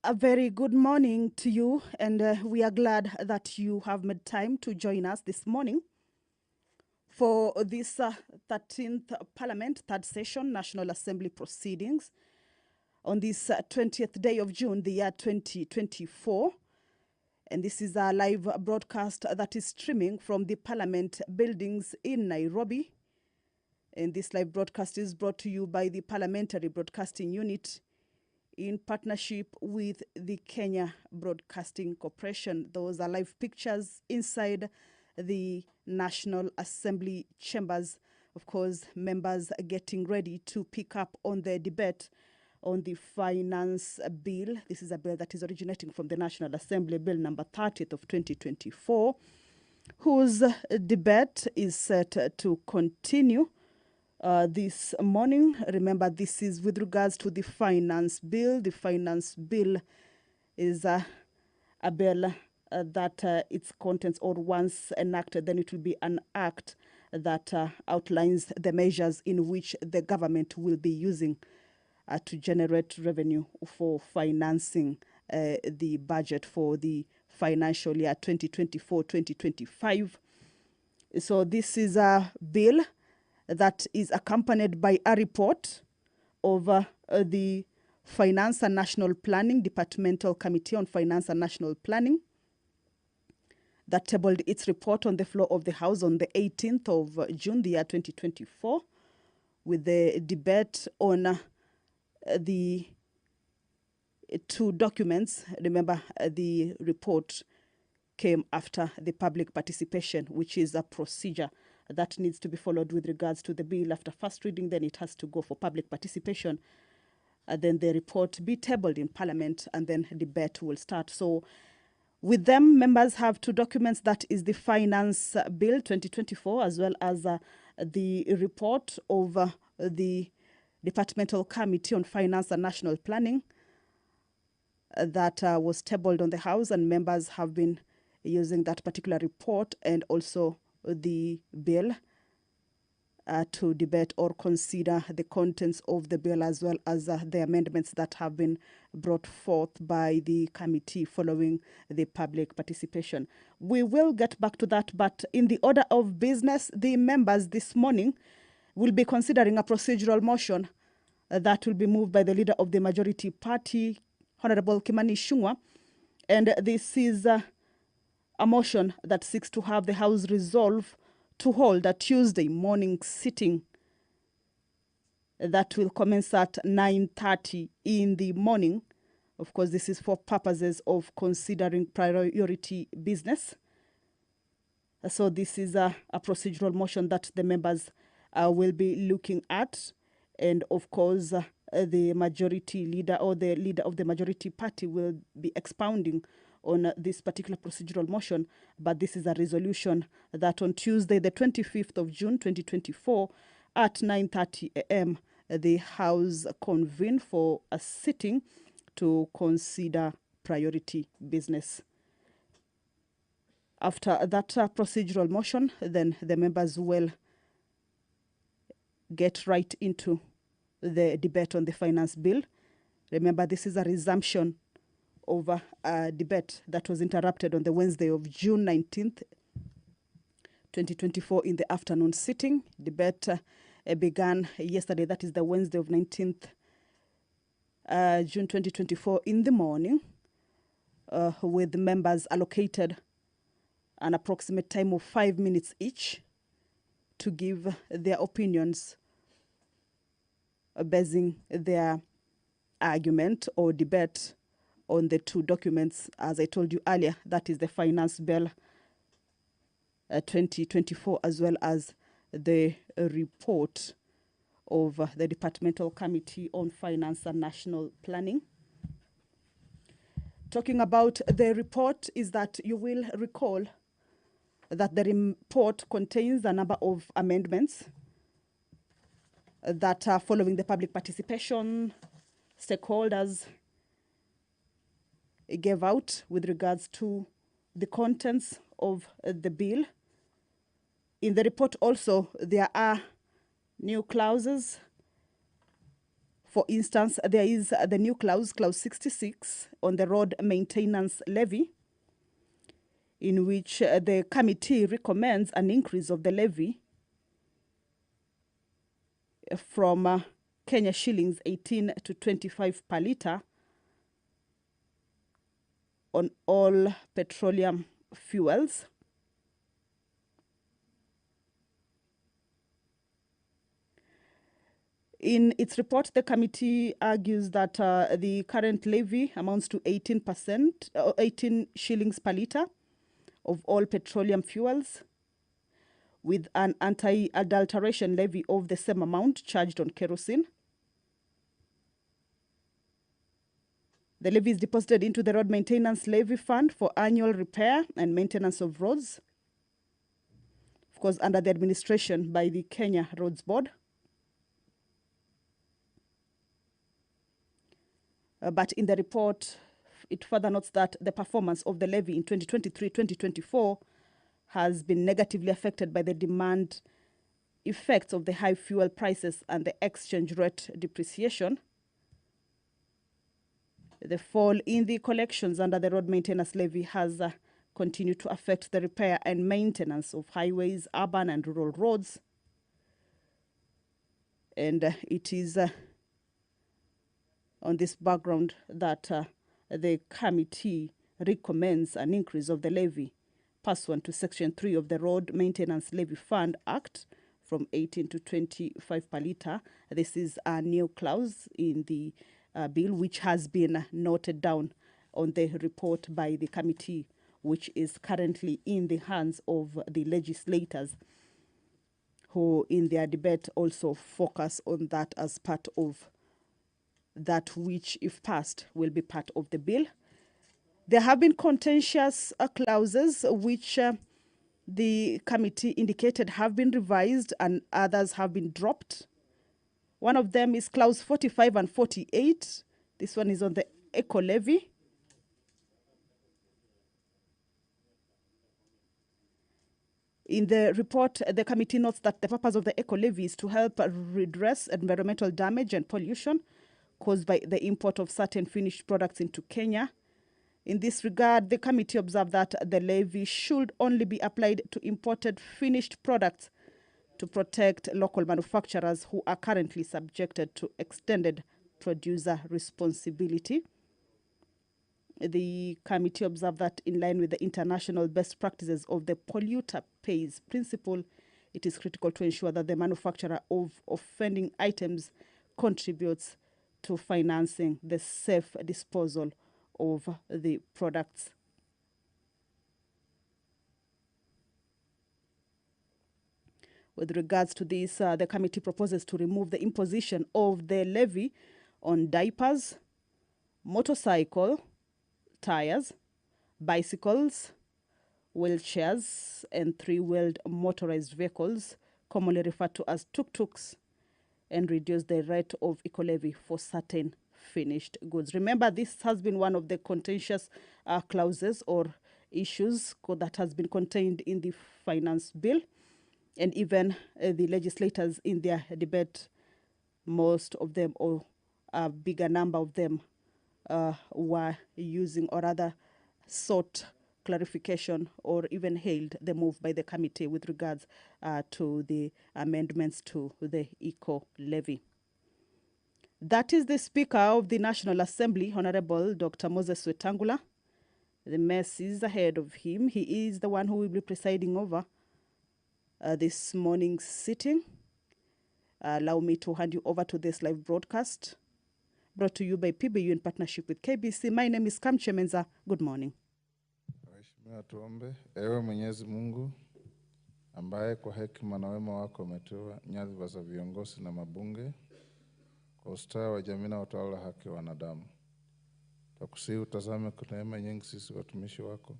A very good morning to you, and we are glad that you have made time to join us this morning for this 13th Parliament, third session, National Assembly proceedings on this 20th day of June, the year 2024. And this is a live broadcast that is streaming from the Parliament buildings in Nairobi. And this live broadcast is brought to you by the Parliamentary Broadcasting Unit in partnership with the Kenya Broadcasting Corporation. Those are live pictures inside the National Assembly chambers. Of course, members are getting ready to pick up on the debate on the finance bill. This is a bill that is originating from the National Assembly, Bill number 30th of 2024, whose debate is set to continue this morning. Remember, this is with regards to the finance bill. The finance bill is a bill that its contents, or once enacted, then it will be an act that outlines the measures in which the government will be using to generate revenue for financing the budget for the financial year 2024-2025. So this is a bill that is accompanied by a report of the Finance and National Planning, Departmental Committee on Finance and National Planning, that tabled its report on the floor of the House on the 18th of June, the year 2024, with the debate on the two documents. Remember, the report came after the public participation, which is a procedure that needs to be followed with regards to the bill. After first reading, then it has to go for public participation. Then the report be tabled in Parliament, and then debate will start. So with them, members have two documents. That is the Finance Bill 2024, as well as the report of the Departmental Committee on Finance and National Planning that was tabled on the House, and members have been using that particular report and also the bill to debate or consider the contents of the bill, as well as the amendments that have been brought forth by the committee following the public participation. We will get back to that, but in the order of business, the members this morning will be considering a procedural motion that will be moved by the leader of the majority party, Honorable Kimani Ichung'wah, and this is a motion that seeks to have the House resolve to hold a Tuesday morning sitting that will commence at 9:30 in the morning. Of course, this is for purposes of considering priority business. So this is a procedural motion that the members will be looking at. And of course, the majority leader, or the leader of the majority party, will be expounding on this particular procedural motion. But this is a resolution that on Tuesday, the 25th of June, 2024, at 9:30 a.m., the House convened for a sitting to consider priority business. After that procedural motion, then the members will get right into the debate on the finance bill. Remember, this is a resumption of a debate that was interrupted on the Wednesday of June 19th, 2024 in the afternoon sitting. Debate began yesterday, that is the Wednesday of 19th June 2024 in the morning, with members allocated an approximate time of 5 minutes each to give their opinions, basing their argument or debate on the two documents. As I told you earlier, that is the Finance Bill 2024, as well as the report of the Departmental Committee on Finance and National Planning. Talking about the report, is that you will recall that the report contains a number of amendments that are following the public participation. Stakeholders gave out with regards to the contents of the bill. In the report also, there are new clauses For instance, there is the new clause 66, on the road maintenance levy, in which the committee recommends an increase of the levy from Kenya shillings 18 to 25 per litre on all petroleum fuels. In its report, the committee argues that the current levy amounts to 18 shillings per litre of all petroleum fuels, with an anti-adulteration levy of the same amount charged on kerosene. The levy is deposited into the Road Maintenance Levy Fund for annual repair and maintenance of roads, of course, under the administration by the Kenya Roads Board. But in the report, it further notes that the performance of the levy in 2023-2024 has been negatively affected by the demand effects of the high fuel prices and the exchange rate depreciation. The fall in the collections under the road maintenance levy has continued to affect the repair and maintenance of highways, urban and rural roads. And it is on this background that the committee recommends an increase of the levy pursuant to Section 3 of the Road Maintenance Levy Fund Act from 18 to 25 per litre. This is a new clause in the bill, which has been noted down on the report by the committee, which is currently in the hands of the legislators, who in their debate also focus on that as part of that which, if passed, will be part of the bill. There have been contentious clauses which the committee indicated have been revised and others have been dropped. One of them is clause 45 and 48. This one is on the eco levy. In the report, the committee notes that the purpose of the eco levy is to help redress environmental damage and pollution caused by the import of certain finished products into Kenya. In this regard, the committee observed that the levy should only be applied to imported finished products to protect local manufacturers who are currently subjected to extended producer responsibility. The committee observed that in line with the international best practices of the polluter pays principle, it is critical to ensure that the manufacturer of offending items contributes to financing the safe disposal of the products. With regards to this, the committee proposes to remove the imposition of the levy on diapers, motorcycle tires, bicycles, wheelchairs, and three-wheeled motorized vehicles, commonly referred to as tuk-tuks, and reduce the rate of eco-levy for certain finished goods. Remember, this has been one of the contentious clauses or issues that has been contained in the finance bill. And even the legislators in their debate, most of them, or a bigger number of them, were using or rather sought clarification or even hailed the move by the committee with regards to the amendments to the eco levy. That is the Speaker of the National Assembly, Honorable Dr. Moses Wetangula. The mess is ahead of him. He is the one who will be presiding over this morning's sitting. Allow me to hand you over to this live broadcast, brought to you by PBU in partnership with KBC. My name is Kamche Menza. Good morning. Waheshimiwa, tuombe. Ewe Mwenyezi Mungu, ambaye kwa hekima na wema wako umetoa nyadhifa za viongozi na mabunge kwa ustawi wa jamii na utawala wa haki wa wanadamu, tukusihi utazame kwa neema nyingi sisi watumishi wako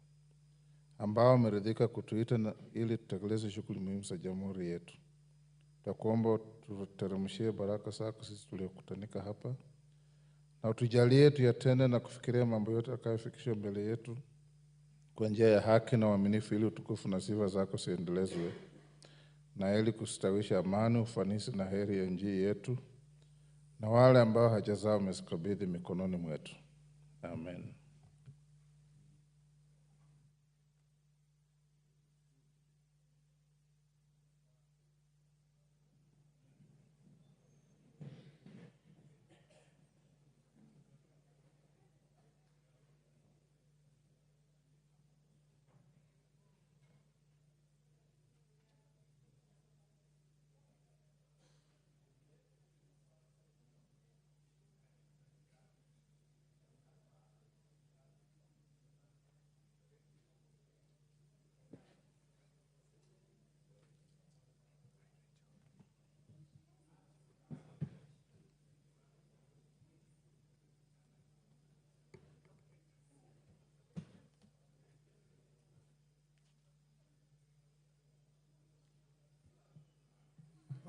ambao umeridhika kutuita ili tutekeleze shughuli muhimu za jamhuri yetu. Tukuomba tuteremshie baraka zako sisi tuliokutanika hapa, na utujalie tuyatende na kufikiria mambo yote yatakayofikishwa mbele yetu kwa njia ya haki na uaminifu, ili utukufu na sifa zako ziendelezwe, na ili kustawisha amani, ufanisi na heri ya nchi yetu na wale ambao haja zao umezikabidhi mikononi mwetu. Amen.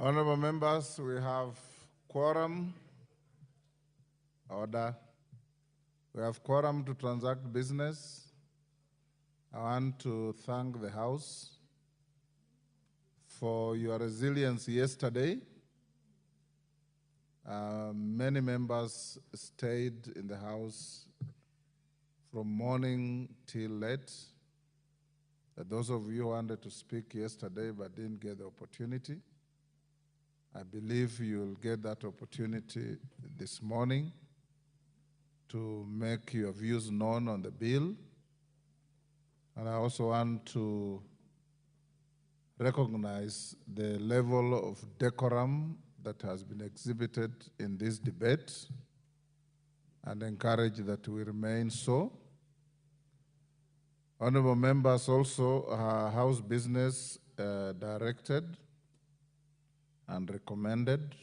Honorable members, we have quorum. Order. We have quorum to transact business. I want to thank the House for your resilience yesterday. Many members stayed in the House from morning till late. Those of you who wanted to speak yesterday but didn't get the opportunity, I believe you'll get that opportunity this morning to make your views known on the bill. And I also want to recognize the level of decorum that has been exhibited in this debate and encourage that we remain so. Honorable members, also House Business directed and recommended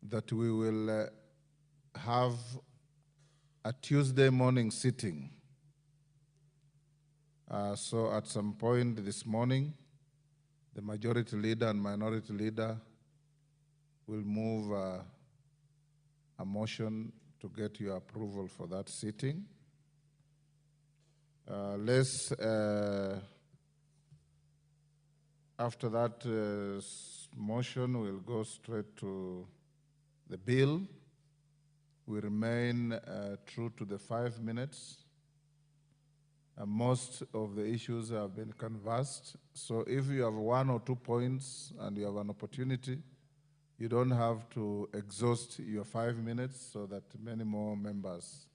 that we will have a Tuesday morning sitting. So at some point this morning, the majority leader and minority leader will move a motion to get your approval for that sitting. After that motion, we'll go straight to the bill. We remain true to the 5 minutes. Most of the issues have been canvassed. So if you have 1 or 2 points and you have an opportunity, you don't have to exhaust your 5 minutes so that many more members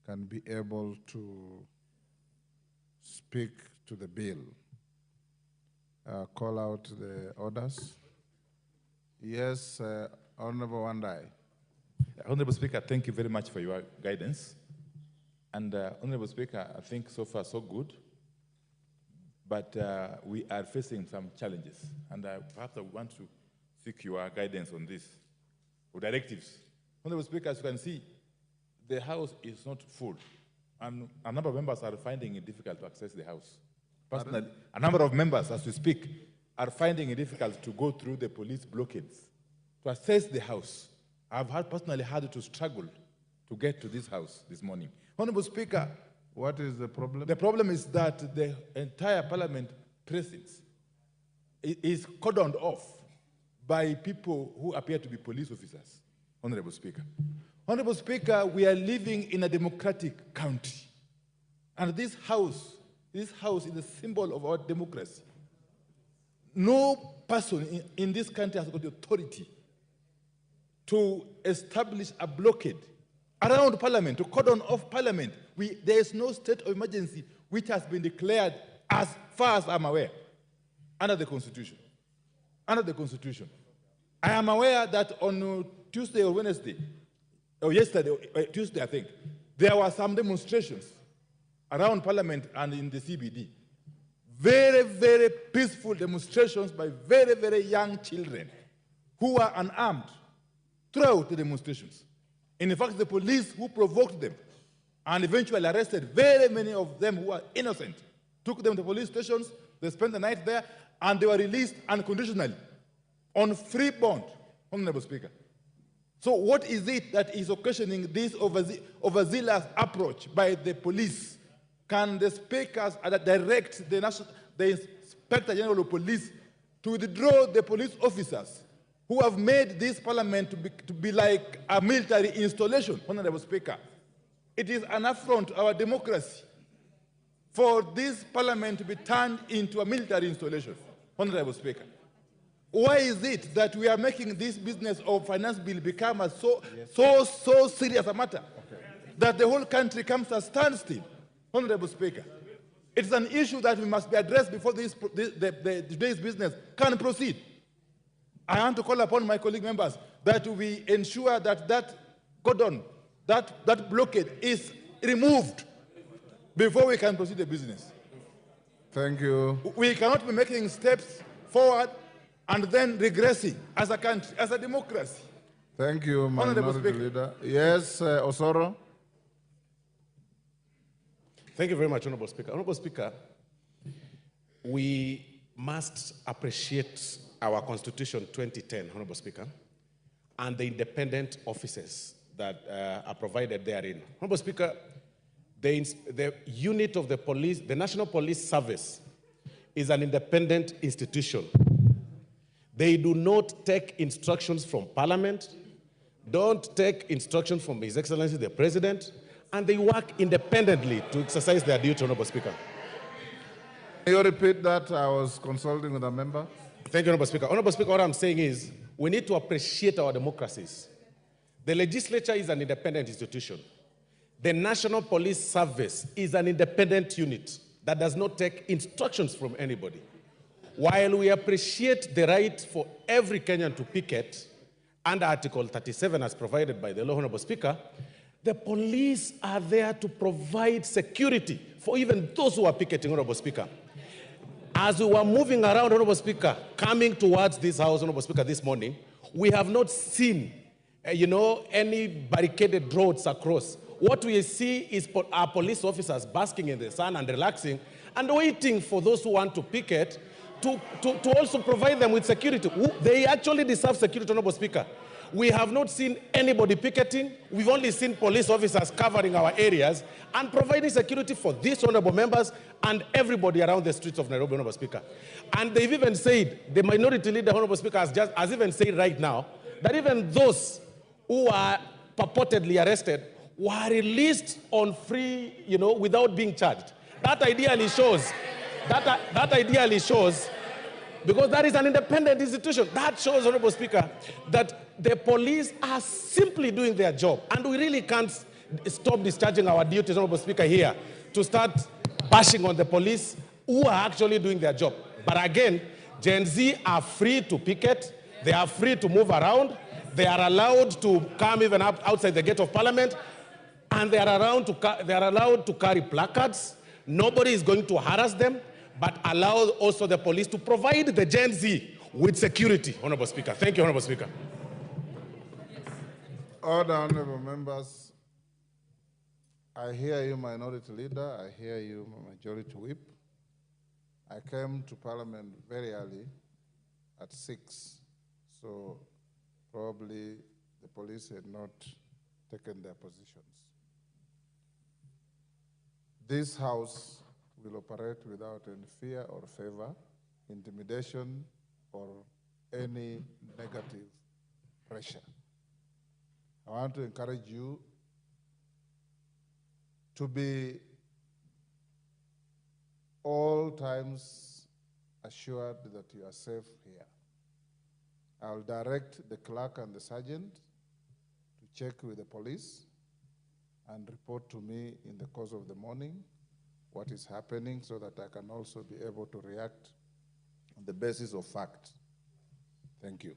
can be able to speak to the bill. Call out the orders. Yes, Honorable Wandai. Honorable Speaker, thank you very much for your guidance. And Honorable Speaker, I think so far so good, but we are facing some challenges, and perhaps I want to seek your guidance on this, or directives. Honorable Speaker, as you can see, the House is not full, and a number of members are finding it difficult to access the House. Personally, a number of members, as we speak, are finding it difficult to go through the police blockades to access the House. I've personally had to struggle to get to this House this morning. Honorable Speaker, what is the problem? The problem is that the entire Parliament precincts is cordoned off by people who appear to be police officers. Honorable Speaker. Honorable Speaker, we are living in a democratic country. And this House is a symbol of our democracy. No person in this country has got the authority to establish a blockade around Parliament, to cordon off Parliament. There is no state of emergency which has been declared, as far as I'm aware, under the Constitution. Under the Constitution. I am aware that on Tuesday or Wednesday, or yesterday, Tuesday I think, there were some demonstrations around Parliament and in the CBD. Very, very peaceful demonstrations by very, very young children who were unarmed throughout the demonstrations. In fact, the police who provoked them and eventually arrested very many of them who were innocent, took them to police stations, they spent the night there, and they were released unconditionally on free bond, Honorable Speaker. So what is it that is occasioning this overzealous approach by the police? Can the speakers direct the Inspector General of Police to withdraw the police officers who have made this parliament to be like a military installation, Honorable Speaker. It is an affront to our democracy for this parliament to be turned into a military installation, Honorable Speaker. Why is it that we are making this business of finance bill become a so serious a matter that the whole country comes to a standstill, Honorable Speaker? It's an issue that we must be addressed before today's business can proceed. I want to call upon my colleague members that we ensure that that cordon, that blockade is removed before we can proceed the business. Thank you. We cannot be making steps forward and then regressing as a country, as a democracy. Thank you, Minority Leader. Yes, Osoro. Thank you very much, Honorable Speaker. Honorable Speaker, we must appreciate our Constitution 2010, Honorable Speaker, and the independent offices that are provided therein. Honorable Speaker, the unit of the police, the National Police Service, is an independent institution. They do not take instructions from Parliament, don't take instructions from His Excellency the President, and they work independently to exercise their duty, Honorable Speaker. Can you repeat that? I was consulting with a member. Thank you, Honorable Speaker. Honorable Speaker, what I'm saying is we need to appreciate our democracies. The legislature is an independent institution. The National Police Service is an independent unit that does not take instructions from anybody. While we appreciate the right for every Kenyan to picket under Article 37 as provided by the law, Honorable Speaker, the police are there to provide security for even those who are picketing, Honorable Speaker. As we were moving around, Honorable Speaker, coming towards this house, Honorable Speaker, this morning, we have not seen, any barricaded roads across. What we see is our police officers basking in the sun and relaxing and waiting for those who want to picket to also provide them with security. They actually deserve security, Honorable Speaker. We have not seen anybody picketing. We've only seen police officers covering our areas and providing security for these honorable members and everybody around the streets of Nairobi, Honorable Speaker. And they've even said, the minority leader, Honorable Speaker, has even said right now that even those who are purportedly arrested were released on free, without being charged. That ideally shows, because that is an independent institution, that shows, Honorable Speaker, that the police are simply doing their job. And we really can't stop discharging our duties, Honorable Speaker, here to start bashing on the police who are actually doing their job. But again, Gen Z are free to picket. They are free to move around. They are allowed to come even up outside the gate of Parliament. And they are allowed to carry placards. Nobody is going to harass them, but allow also the police to provide the Gen Z with security, Honorable Speaker. Thank you, Honorable Speaker. Order, honorable members. I hear you, Minority Leader. I hear you, Majority Whip. I came to Parliament very early, at 6, so probably the police had not taken their positions. This House will operate without any fear or favor, intimidation, or any negative pressure. I want to encourage you to be all times assured that you are safe here. I'll direct the clerk and the sergeant to check with the police and report to me in the course of the morning what is happening so that I can also be able to react on the basis of fact. Thank you.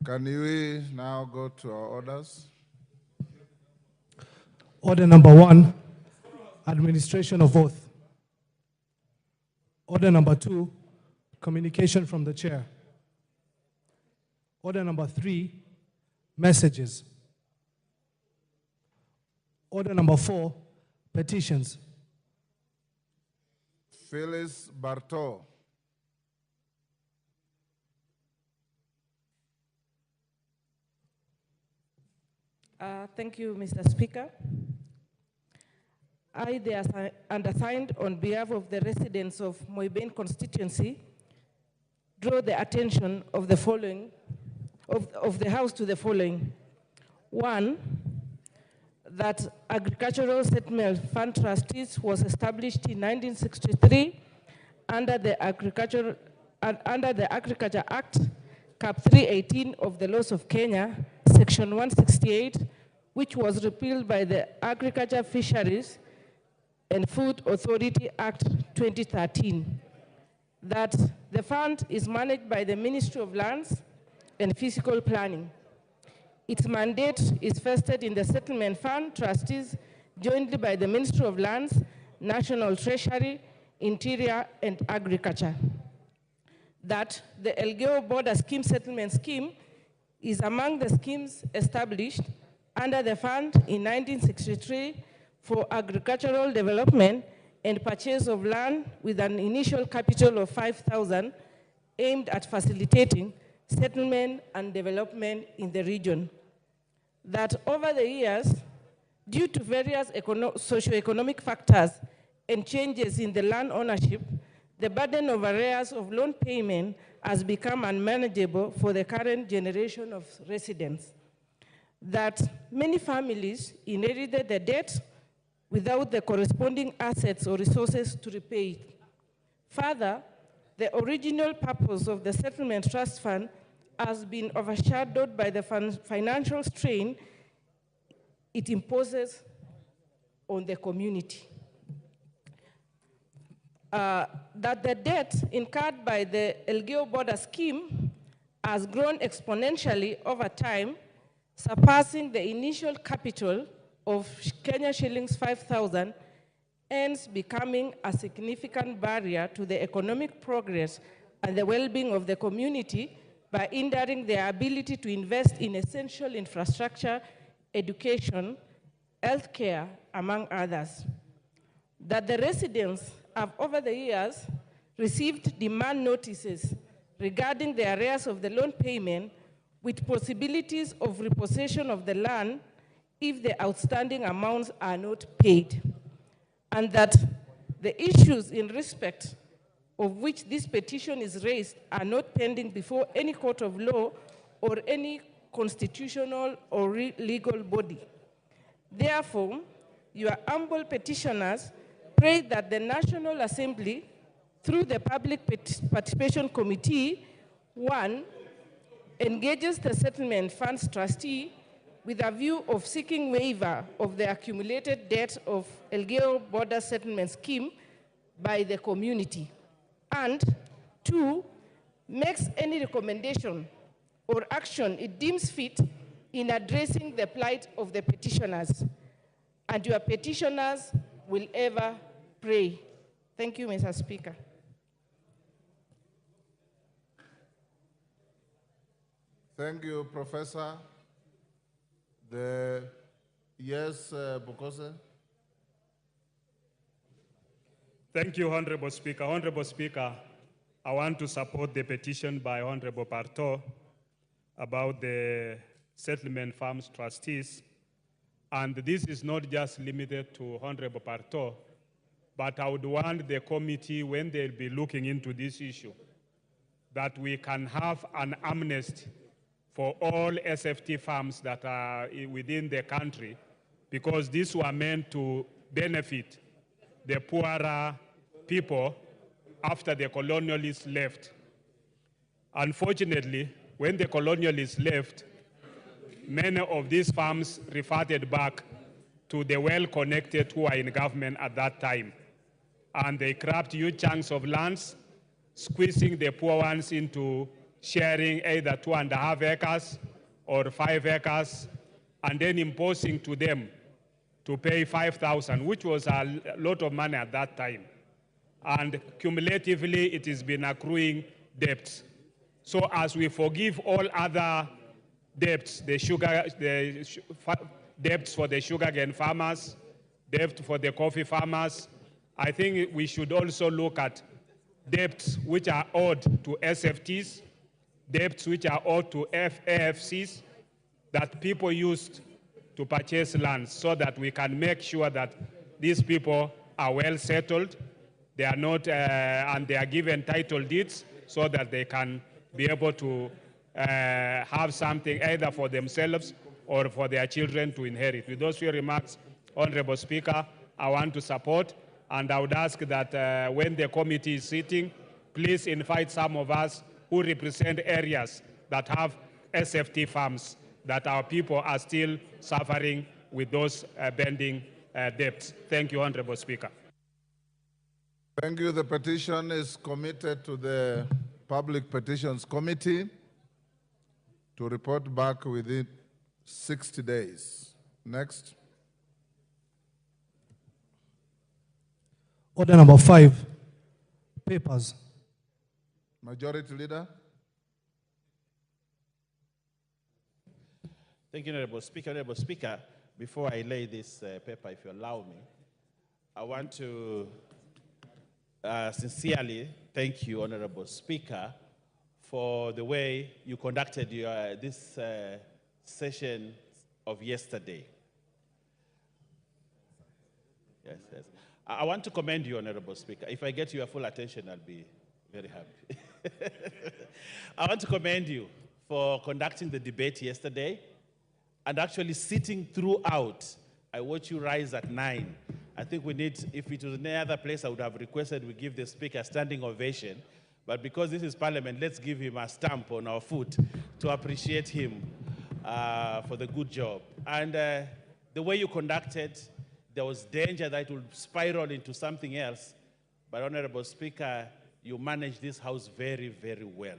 Can we now go to our orders? Order number 1, administration of oath. Order number 2, communication from the chair. Order number 3, messages. Order number 4, petitions. Phyllis Barto. Thank you, Mr. Speaker. I, the undersigned, on behalf of the residents of Moiben constituency, draw the attention of the following, of the House to the following. One, that Agricultural Settlement Fund Trustees was established in 1963 under the Agriculture Act, Cap 318 of the Laws of Kenya, Section 168, which was repealed by the Agriculture, Fisheries and Food Authority Act 2013. That the fund is managed by the Ministry of Lands and Physical Planning. Its mandate is vested in the Settlement Fund Trustees jointly by the Ministry of Lands, National Treasury, Interior, and Agriculture. That the Elgeyo Border Scheme Settlement Scheme is among the schemes established under the fund in 1963 for agricultural development and purchase of land with an initial capital of 5,000 aimed at facilitating settlement and development in the region. That over the years, due to various socio-economic factors and changes in the land ownership, the burden of arrears of loan payment has become unmanageable for the current generation of residents. That many families inherited the debt without the corresponding assets or resources to repay it. Further, the original purpose of the Settlement Trust Fund has been overshadowed by the financial strain it imposes on the community. That the debt incurred by the Elgeyo Border Scheme has grown exponentially over time, surpassing the initial capital of Kenya shillings 5,000, hence becoming a significant barrier to the economic progress and the well-being of the community by hindering their ability to invest in essential infrastructure, education, healthcare, among others. That the residents have over the years received demand notices regarding the arrears of the loan payment with possibilities of repossession of the land if the outstanding amounts are not paid. And that the issues in respect of which this petition is raised are not pending before any court of law or any constitutional or legal body. Therefore, your humble petitioners pray that the National Assembly, through the Public Participation Committee, one, engages the Settlement Funds trustee with a view of seeking waiver of the accumulated debt of Elgeyo Border Settlement Scheme by the community. And two, makes any recommendation or action it deems fit in addressing the plight of the petitioners. And your petitioners will ever pray. Thank you, Mr. Speaker. Thank you, Professor. Yes, Bukose. Thank you, Honorable Speaker. Honorable Speaker, I want to support the petition by Honorable Parto about the settlement farms trustees. And this is not just limited to Honorable Parto, but I would want the committee, when they'll be looking into this issue, that we can have an amnesty for all SFT farms that are within the country, because these were meant to benefit the poorer people after the colonialists left. Unfortunately, when the colonialists left, many of these farms reverted back to the well-connected who were in government at that time. And they grabbed huge chunks of lands, squeezing the poor ones into sharing either 2.5 acres or 5 acres, and then imposing to them to pay 5,000, which was a lot of money at that time. And cumulatively, it has been accruing debts. So as we forgive all other debts, debts for the sugarcane farmers, debt for the coffee farmers, I think we should also look at debts which are owed to SFTs, debts which are owed to AFCs that people used to purchase lands, so that we can make sure that these people are well settled. They are not, and they are given title deeds so that they can be able to have something either for themselves or for their children to inherit. With those few remarks, Honorable Speaker, I want to support, and I would ask that when the committee is sitting, please invite some of us who represent areas that have SFT farms, that our people are still suffering with those pending debts. Thank you, Honorable Speaker. Thank you. The petition is committed to the Public Petitions Committee to report back within 60 days. Next. Order number 5, papers. Majority Leader. Thank you, Honorable Speaker. Honorable Speaker, before I lay this paper, if you allow me, I want to sincerely thank you, Honorable Speaker, for the way you conducted this session of yesterday. Yes, yes. I want to commend you, Honorable Speaker. If I get your full attention, I'll be very happy. I want to commend you for conducting the debate yesterday and actually sitting throughout. I watched you rise at 9. I think we need, if it was any other place, I would have requested we give the Speaker a standing ovation. But because this is Parliament, let's give him a stamp on our foot to appreciate him for the good job. And the way you conducted, there was danger that it would spiral into something else. But Honorable Speaker, you managed this House very, very well.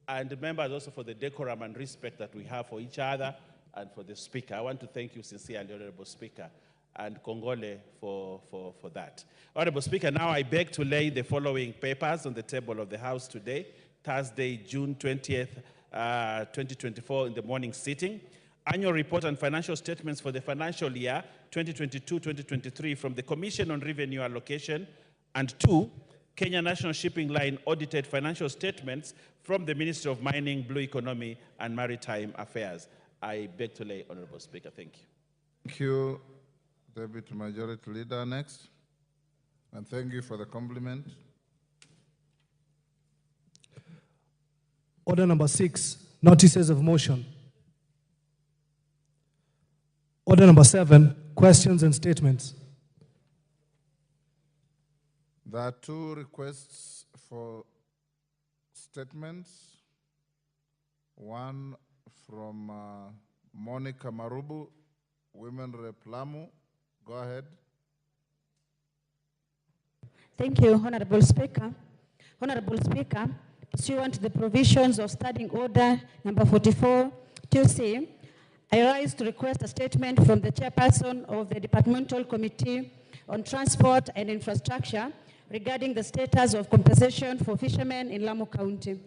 And members also for the decorum and respect that we have for each other and for the Speaker. I want to thank you sincerely, Honorable Speaker, and Congole for that. Honorable Speaker, now I beg to lay the following papers on the table of the House today, Thursday, June 20th, 2024, in the morning sitting. Annual report and financial statements for the financial year 2022-2023 from the Commission on Revenue Allocation, and 2, Kenya National Shipping Line audited financial statements from the Ministry of Mining, Blue Economy, and Maritime Affairs. I beg to lay, Honorable Speaker. Thank you. Thank you, Deputy Majority Leader. Next. And thank you for the compliment. Order number 6, notices of motion. Order number 7, questions and statements. There are 2 requests for statements. One from Monica Marubu, Women Rep Lamu. Go ahead. Thank you, Honorable Speaker. Honorable Speaker, pursuant to the provisions of Standing Order number 44, 2C, I rise to request a statement from the chairperson of the Departmental Committee on Transport and Infrastructure regarding the status of compensation for fishermen in Lamu County.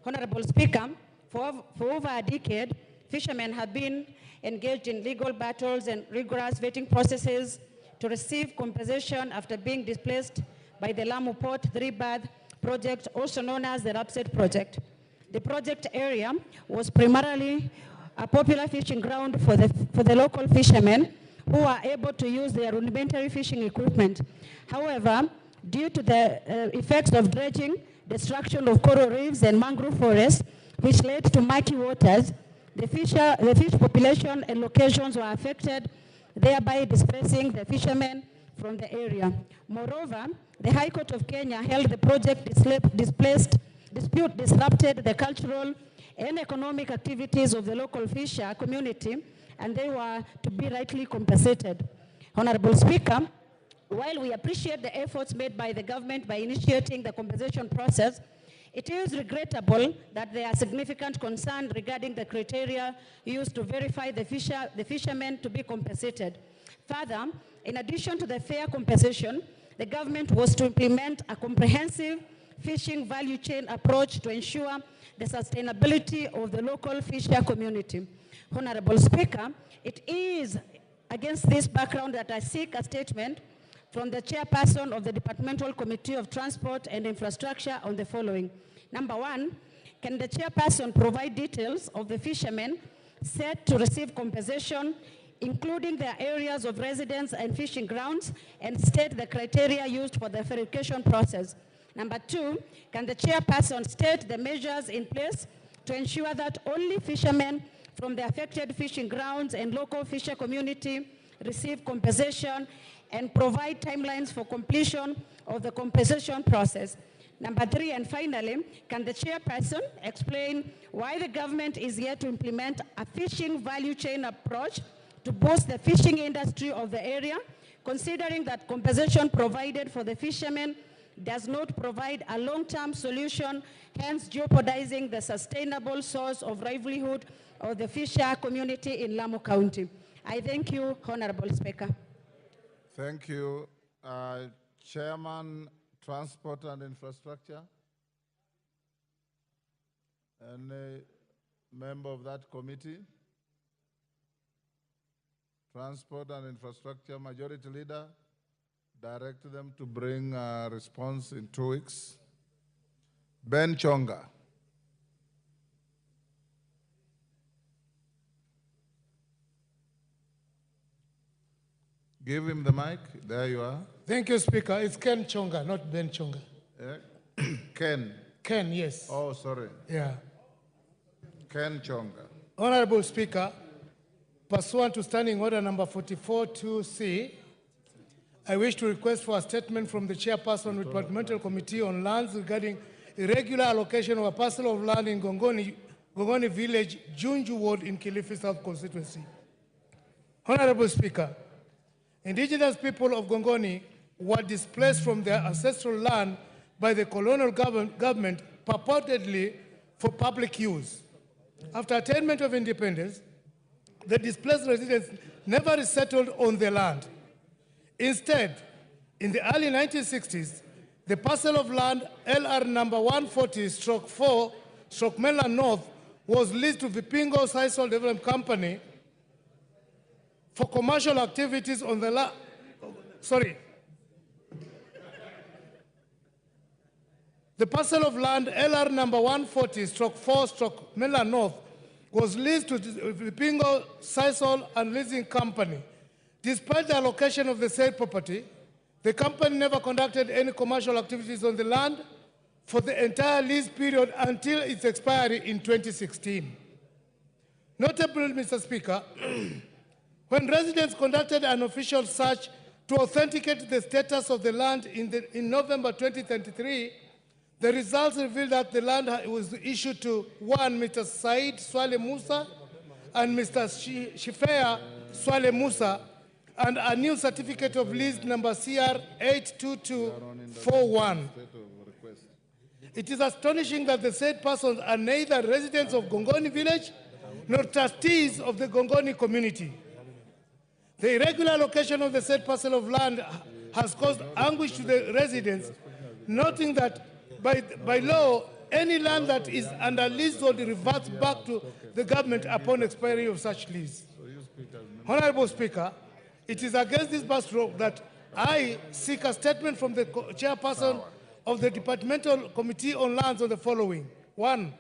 Honorable Speaker, for over a decade, fishermen have been engaged in legal battles and rigorous vetting processes to receive compensation after being displaced by the Lamu Port 3-berth project, also known as the Rapset project. The project area was primarily a popular fishing ground for the local fishermen who are able to use their rudimentary fishing equipment. However, due to the effects of dredging, destruction of coral reefs and mangrove forests, which led to murky waters, the fish population and locations were affected, thereby displacing the fishermen from the area. Moreover, the High Court of Kenya held the project dispute disrupted the cultural and economic activities of the local fisher community, and they were to be rightly compensated. Honorable Speaker, while we appreciate the efforts made by the government by initiating the compensation process, it is regrettable that there are significant concerns regarding the criteria used to verify the fishermen to be compensated. Further, in addition to the fair compensation, the government was to implement a comprehensive fishing value chain approach to ensure the sustainability of the local fisher community. Honorable Speaker, it is against this background that I seek a statement from the chairperson of the Departmental Committee of Transport and Infrastructure on the following. Number 1, can the chairperson provide details of the fishermen set to receive compensation including their areas of residence and fishing grounds, and state the criteria used for the verification process. Number 2, can the chairperson state the measures in place to ensure that only fishermen from the affected fishing grounds and local fisher community receive compensation, and provide timelines for completion of the compensation process? Number 3, and finally, can the chairperson explain why the government is yet to implement a fishing value chain approach to boost the fishing industry of the area, considering that compensation provided for the fishermen does not provide a long-term solution, hence jeopardizing the sustainable source of livelihood of the fisher community in Lamu County? I thank you, Honorable Speaker. Thank you. Chairman, Transport and Infrastructure. Any member of that committee? Transport and Infrastructure Majority Leader, direct them to bring a response in 2 weeks. Ben Chonga. Give him the mic. There you are. Thank you, Speaker. It's Ken Chonga, not Ben Chonga. Ken. Ken, yes. Oh, sorry. Yeah. Ken Chonga. Honorable Speaker, pursuant to Standing Order number 44-2C, I wish to request for a statement from the Chairperson of the Departmental Committee on Lands regarding irregular allocation of a parcel of land in Gongoni Village, Junju Ward in Kilifi South Constituency. Honorable Speaker, indigenous people of Gongoni were displaced from their ancestral land by the colonial government purportedly for public use. After attainment of independence, the displaced residents never resettled on the land. Instead, in the early 1960s, the parcel of land LR number 140/4/Mainland North was leased to Vipingo Sisal Development Company for commercial activities on the land. The parcel of land LR number 140/4/Mainland North was leased to Vipingo Sisal and Leasing Company. Despite the allocation of the said property, the company never conducted any commercial activities on the land for the entire lease period until its expiry in 2016. Notably, Mr. Speaker, when residents conducted an official search to authenticate the status of the land in November 2023, the results revealed that the land was issued to one, Mr. Said Swale Musa and Mr. Shifea Swale Musa, and a new certificate of lease number CR 82241. It is astonishing that the said persons are neither residents of Gongoni village nor trustees of the Gongoni community. The irregular allocation of the said parcel of land has caused anguish to the residents, noting that by law, any land that is under leasehold reverts back to the government upon expiry of such lease. Honorable Speaker, it is against this backdrop that I seek a statement from the chairperson of the Departmental Committee on Lands on the following. 1.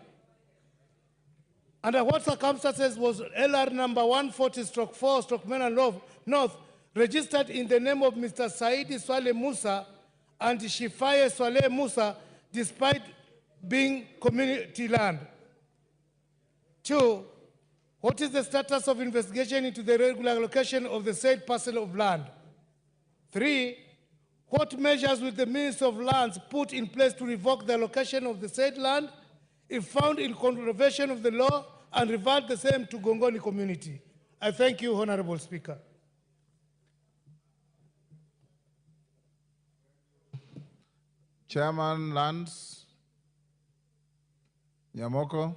Under what circumstances was LR number 140/4/Mainland North registered in the name of Mr. Saidi Swale Musa and Shifaye Swale Musa despite being community land? 2. What is the status of investigation into the irregular allocation of the said parcel of land? 3. What measures will the Minister of Lands put in place to revoke the allocation of the said land if found in contravention of the law and revert the same to Gongoni community? I thank you, Honorable Speaker. Chairman Lands, Nyamoko.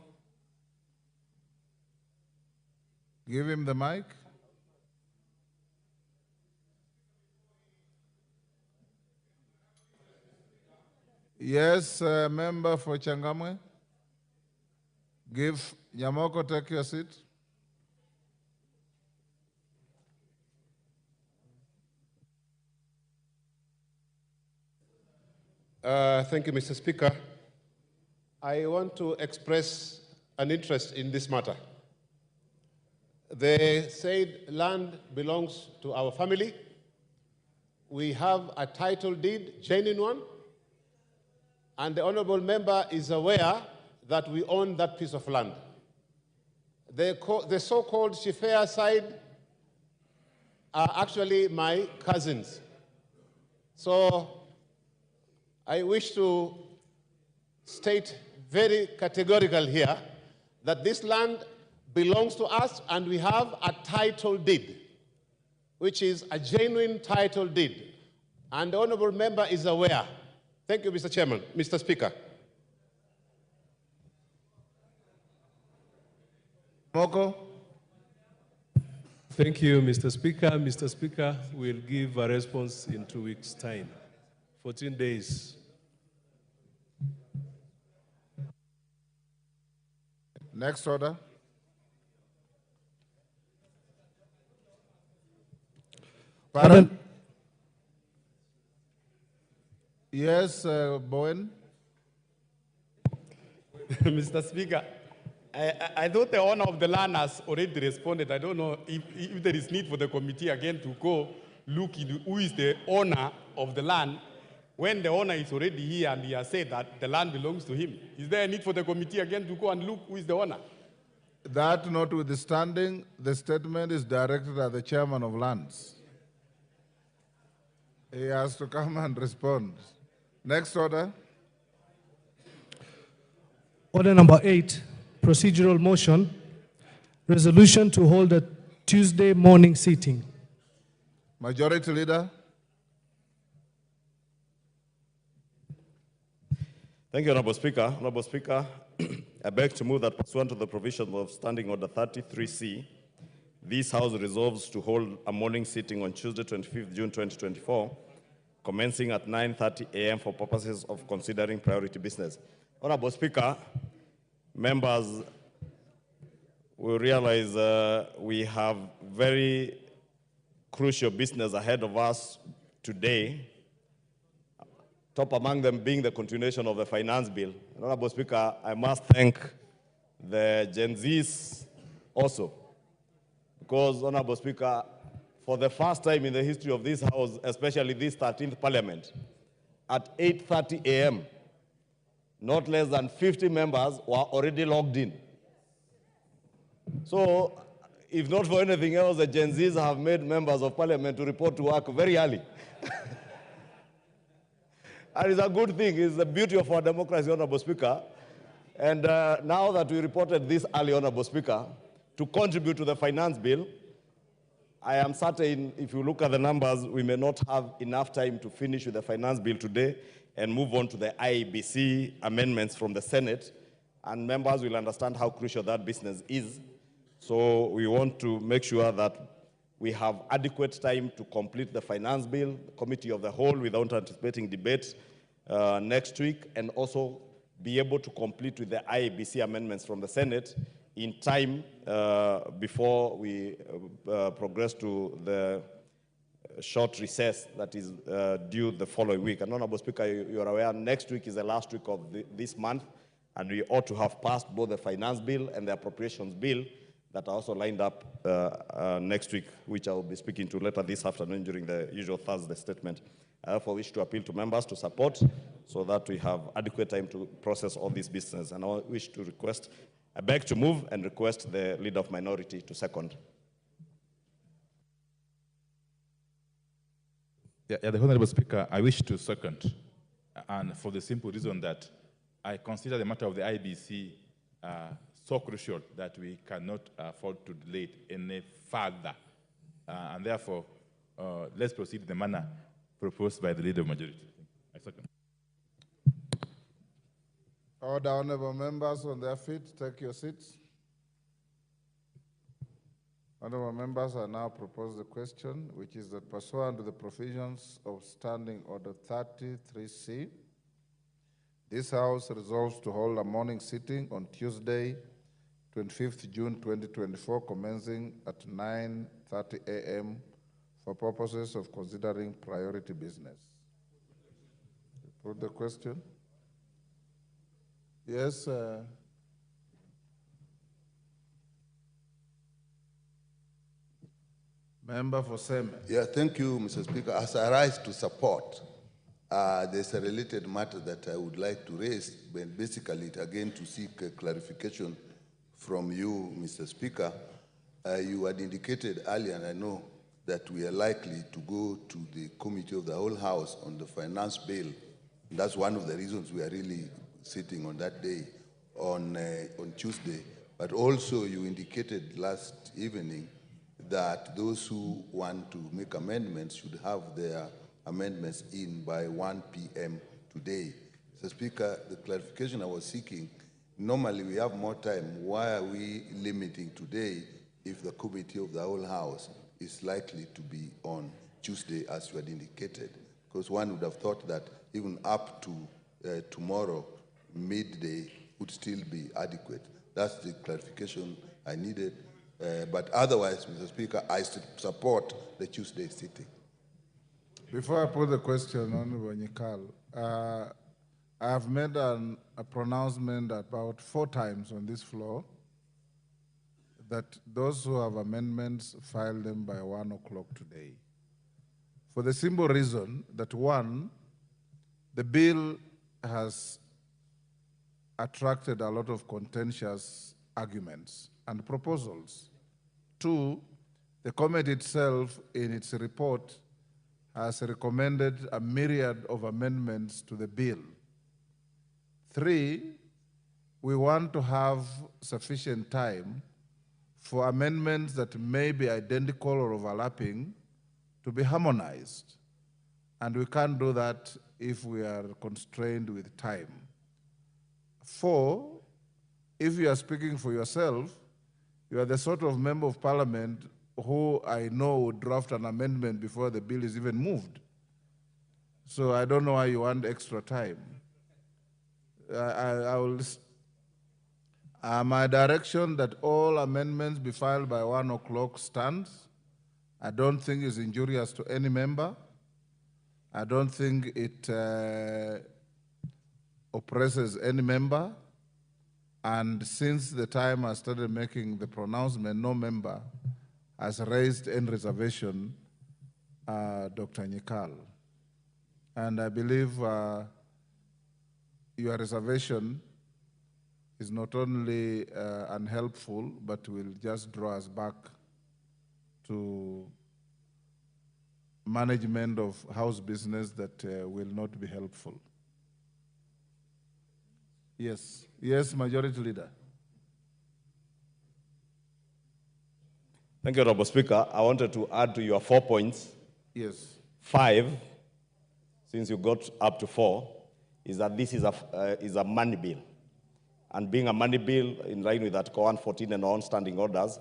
Give him the mic. Yes, member for Changamwe. Give Nyamoko, take your seat. Thank you, Mr. Speaker. I want to express an interest in this matter. The said land belongs to our family. We have a title deed, genuine one, and the honorable member is aware that we own that piece of land. The so-called Shifea side are actually my cousins. So I wish to state very categorical here that this land belongs to us and we have a title deed, which is a genuine title deed. And the honorable member is aware. Thank you, Mr. Chairman, Mr. Speaker. Moko. Thank you, Mr. Speaker. Mr. Speaker, we'll give a response in 2 weeks' time. 14 days. Next order. Pardon? Yes, Bowen. Mr. Speaker, I thought the owner of the land has already responded. I don't know if there is need for the committee again to go look into who is the owner of the land when the owner is already here and he has said that the land belongs to him. Is there a need for the committee again to go and look who is the owner? That notwithstanding, the statement is directed at the chairman of lands. He has to come and respond. Next order. Order number 8, procedural motion, resolution to hold a Tuesday morning sitting. Majority Leader. Thank you, Honorable Speaker. Honorable Speaker, I beg to move that pursuant to the provisions of Standing Order 33C, this House resolves to hold a morning sitting on Tuesday, 25th June 2024, commencing at 9:30 a.m. for purposes of considering priority business. Honorable Speaker, members will realize we have very crucial business ahead of us today, top among them being the continuation of the finance bill. Honorable Speaker, I must thank the Gen Zs also, because, Honorable Speaker, for the first time in the history of this House, especially this 13th Parliament, at 8:30 a.m., not less than 50 members were already logged in. So, if not for anything else, the Gen Zs have made members of Parliament to report to work very early. And it's a good thing. It's the beauty of our democracy, Honorable Speaker. And now that we reported this early, Honorable Speaker, to contribute to the finance bill, I am certain, if you look at the numbers, we may not have enough time to finish with the finance bill today and move on to the IEBC amendments from the Senate. And members will understand how crucial that business is. So we want to make sure that we have adequate time to complete the finance bill, the committee of the whole, without anticipating debate next week, and also be able to complete with the IEBC amendments from the Senate in time before we progress to the short recess that is due the following week. And Honorable Speaker, you are aware, next week is the last week of this month, and we ought to have passed both the finance bill and the appropriations bill that are also lined up next week, which I will be speaking to later this afternoon during the usual Thursday statement. I therefore wish to appeal to members to support so that we have adequate time to process all this business. And I wish to request, I beg to move and request the Leader of Minority to second. The Honorable Speaker, I wish to second, and for the simple reason that I consider the matter of the IBC so crucial that we cannot afford to delay it any further. And therefore, let's proceed in the manner proposed by the Leader of Majority. I second. Order, honorable members on their feet, take your seats. Honorable members, I now propose the question, which is that pursuant to the provisions of Standing Order 33C, this House resolves to hold a morning sitting on Tuesday, 25th June 2024, commencing at 9:30 a.m. for purposes of considering priority business. Put the question. Yes. Member for Seme. Yeah, thank you, Mr. Speaker. As I rise to support, there's a related matter that I would like to raise, but basically, again, to seek a clarification from you, Mr. Speaker. You had indicated earlier, and I know that we are likely to go to the Committee of the Whole House on the finance bill. And that's one of the reasons we are really sitting on that day, on Tuesday. But also, you indicated last evening that those who want to make amendments should have their amendments in by 1 p.m. today. Mr. Speaker, the clarification I was seeking, normally we have more time. Why are we limiting today if the Committee of the Whole House is likely to be on Tuesday, as you had indicated? Because one would have thought that even up to tomorrow, midday, would still be adequate. That's the clarification I needed. But otherwise, Mr. Speaker, I support the Tuesday sitting. Before I put the question, Honorable Nyikal, I have made a pronouncement about 4 times on this floor that those who have amendments file them by 1 o'clock today. For the simple reason that, 1, the bill has attracted a lot of contentious arguments and proposals. 2, the committee itself, in its report, has recommended a myriad of amendments to the bill. 3, we want to have sufficient time for amendments that may be identical or overlapping to be harmonized. And we can't do that if we are constrained with time. 4, if you are speaking for yourself, you are the sort of member of parliament who I know would draft an amendment before the bill is even moved. So I don't know why you want extra time. My direction that all amendments be filed by 1 o'clock stands. I don't think it's injurious to any member. I don't think it oppresses any member. And since the time I started making the pronouncement, no member has raised any reservation, Dr. Nyikal. And I believe your reservation is not only unhelpful, but will just draw us back to management of House business that will not be helpful. Yes. Yes, Majority Leader. Thank you, Honorable Speaker. I wanted to add to your 4 points. Yes. 5, since you got up to 4, is that this is a money bill. And being a money bill, in line with Article 114 and on standing orders,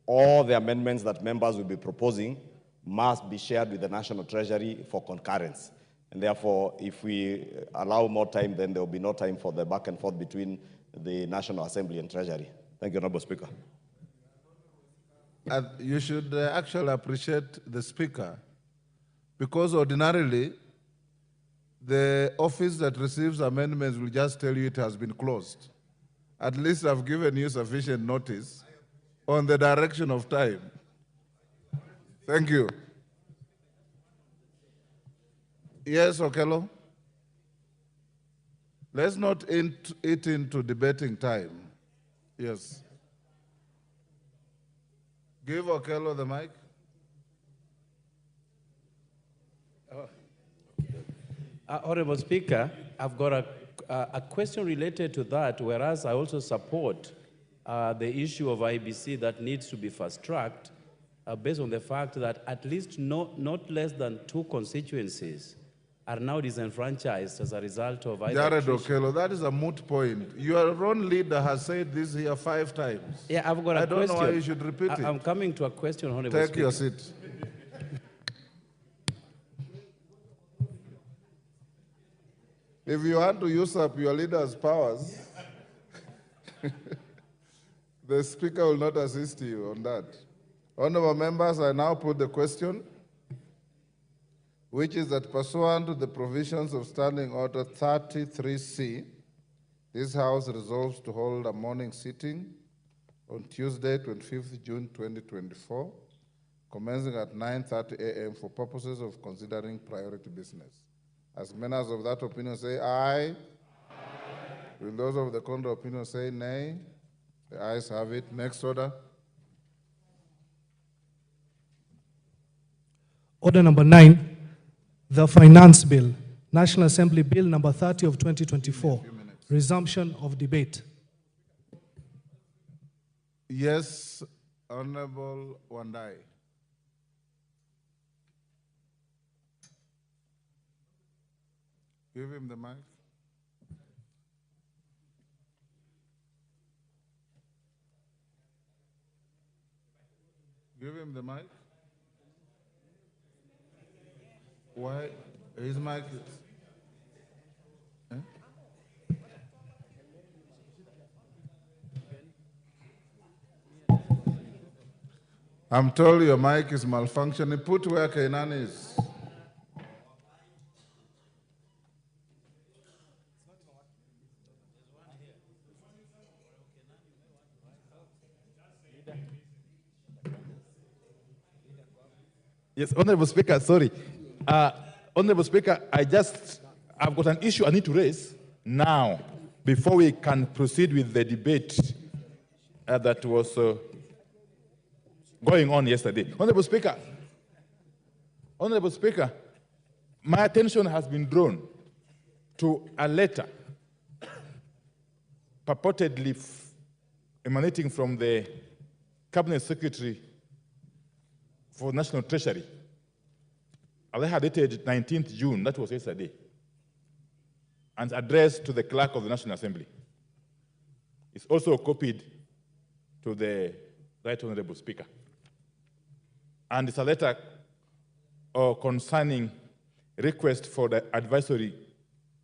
all the amendments that members will be proposing must be shared with the National Treasury for concurrence. And therefore, if we allow more time, then there will be no time for the back and forth between the National Assembly and Treasury. Thank you, Honorable Speaker. You should actually appreciate the Speaker, because ordinarily, the office that receives amendments will just tell you it has been closed. At least I've given you sufficient notice on the direction of time. Thank you. Yes, Okello? Let's not eat into debating time. Yes. Give Okello the mic. Honorable Speaker, I've got a question related to that, whereas I also support the issue of IBC that needs to be fast-tracked based on the fact that at least not less than 2 constituencies are now disenfranchised as a result of either Jared Okello, that is a moot point. Your own leader has said this here 5 times. Yeah, I've got a question. I don't know why you should repeat it. I'm coming to a question, Honorable Take Speaker. your seat. If you want to use up your leader's powers, the Speaker will not assist you on that. Honorable members, I now put the question, which is that pursuant to the provisions of Standing Order 33C, this House resolves to hold a morning sitting on Tuesday, 25th June 2024, commencing at 9:30 a.m. for purposes of considering priority business. As members of that opinion say aye. Will those of the contrary opinion say nay? The ayes have it. Next order. Order number 9, the Finance Bill, National Assembly Bill number 30 of 2024, resumption of debate. Yes, Honorable Wandai. Give him the mic. Give him the mic. Why? His mic is... I'm told your mic is malfunctioning. Put where Kainan is. Yes, Honorable Speaker, sorry. Honorable Speaker, I've got an issue I need to raise now before we can proceed with the debate that was going on yesterday. Honorable Speaker, my attention has been drawn to a letter purportedly emanating from the Cabinet Secretary for National Treasury. I had dated 19th June, that was yesterday, and addressed to the Clerk of the National Assembly. It's also copied to the Right Honorable Speaker. And it's a letter concerning request for the advisory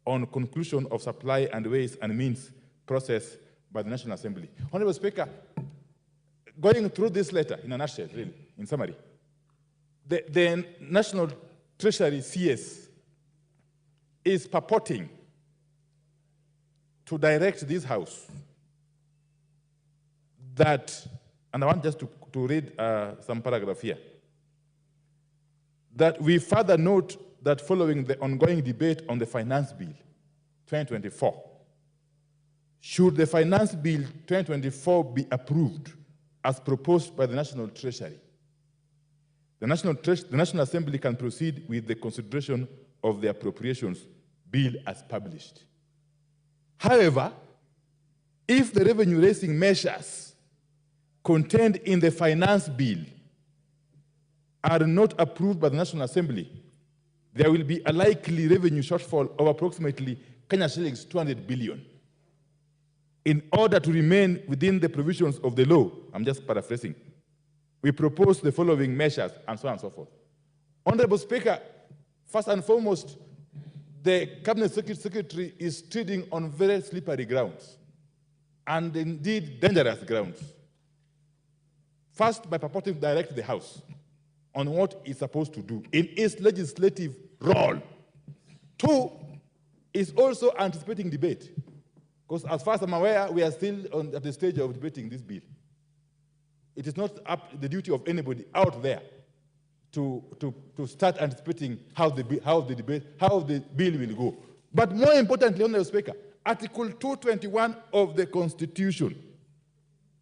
on conclusion of supply and ways and means process by the National Assembly. Honorable Speaker, going through this letter in a nutshell, really, in summary, the National Treasury CS is purporting to direct this House that, and I want just to read some paragraph here, that we further note that following the ongoing debate on the Finance Bill 2024, should the Finance Bill 2024 be approved as proposed by the National Treasury, the National Assembly can proceed with the consideration of the appropriations bill as published. However, if the revenue-raising measures contained in the Finance Bill are not approved by the National Assembly, there will be a likely revenue shortfall of approximately Kenya shillings 200 billion. In order to remain within the provisions of the law, I'm just paraphrasing, we propose the following measures, and so on and so forth. Honorable Speaker, first and foremost, the Cabinet Secretary is treading on very slippery grounds, and indeed dangerous grounds. First, by purporting to direct the House on what it's supposed to do in its legislative role. Two, is also anticipating debate, because as far as I'm aware, we are still at the stage of debating this bill. It is not up the duty of anybody out there to start anticipating how the bill will go. But more importantly, Honorable Speaker, Article 221 of the Constitution,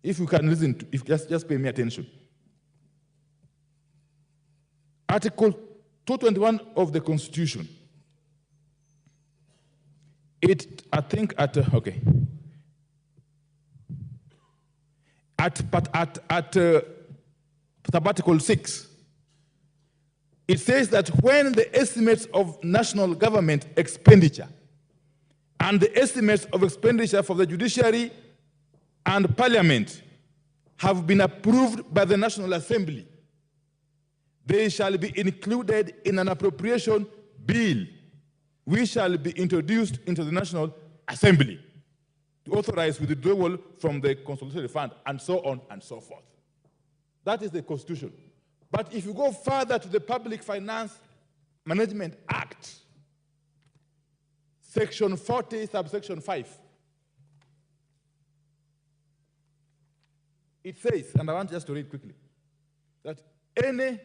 if you can listen to, just pay me attention. Article 221 of the Constitution. At Article 6, it says that when the estimates of national government expenditure and the estimates of expenditure for the judiciary and parliament have been approved by the National Assembly, they shall be included in an appropriation bill which shall be introduced into the National Assembly to authorize withdrawal from the consolidatory fund, and so on and so forth. That is the Constitution. But if you go further to the Public Finance Management Act, Section 40, subsection 5, it says, and I want just to read quickly, that any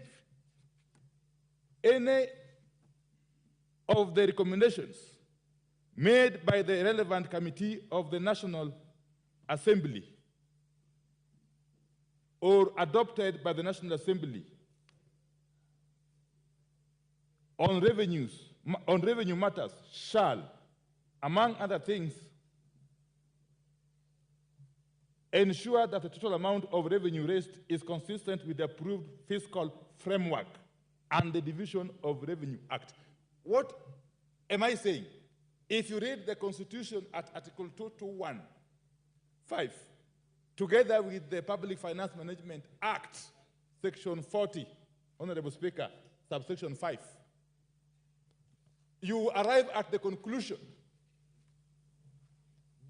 of the recommendations made by the relevant committee of the National Assembly or adopted by the National Assembly on revenue matters shall, among other things, ensure that the total amount of revenue raised is consistent with the approved fiscal framework and the Division of Revenue Act. What am I saying? If you read the Constitution at Article 221(5), together with the Public Finance Management Act, Section 40, Honorable Speaker, subsection 5, you arrive at the conclusion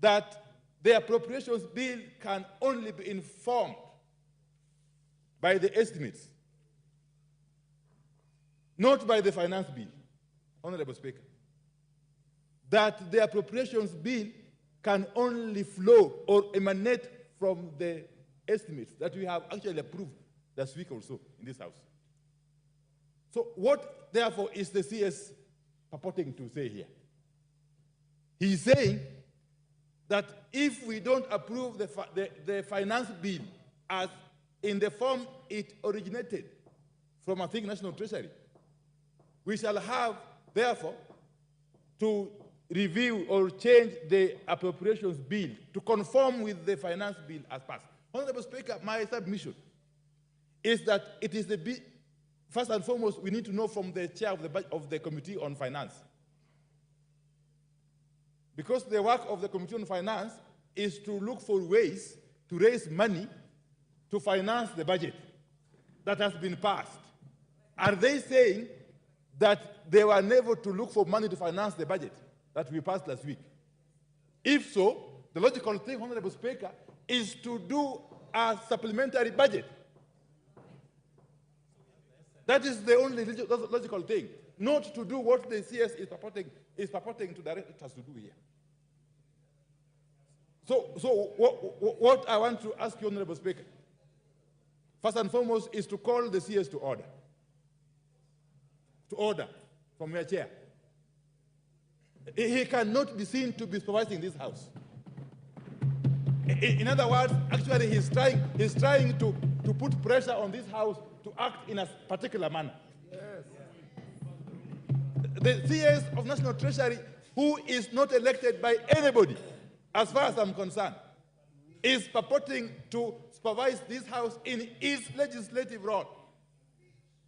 that the appropriations bill can only be informed by the estimates, not by the finance bill, Honorable Speaker. That the appropriations bill can only flow or emanate from the estimates that we have actually approved last week or so in this House. So what, therefore, is the CS purporting to say here? He's saying that if we don't approve the finance bill as in the form it originated from, I think, National Treasury, we shall have, therefore, to review or change the appropriations bill to conform with the finance bill as passed. Honorable Speaker, my submission is that it is the bill, first and foremost, we need to know from the chair of the Committee on Finance. Because the work of the Committee on Finance is to look for ways to raise money to finance the budget that has been passed. Are they saying that they were never to look for money to finance the budget that we passed last week? If so, the logical thing, Honorable Speaker, is to do a supplementary budget. That is the only logical thing, not to do what the CS is purporting to direct us to do here. So what I want to ask you, Honorable Speaker, first and foremost, is to call the CS to order. To order from your chair. He cannot be seen to be supervising this House. In other words, actually, he's trying to put pressure on this House to act in a particular manner. Yes. The CS of National Treasury, who is not elected by anybody, as far as I'm concerned, is purporting to supervise this House in its legislative role,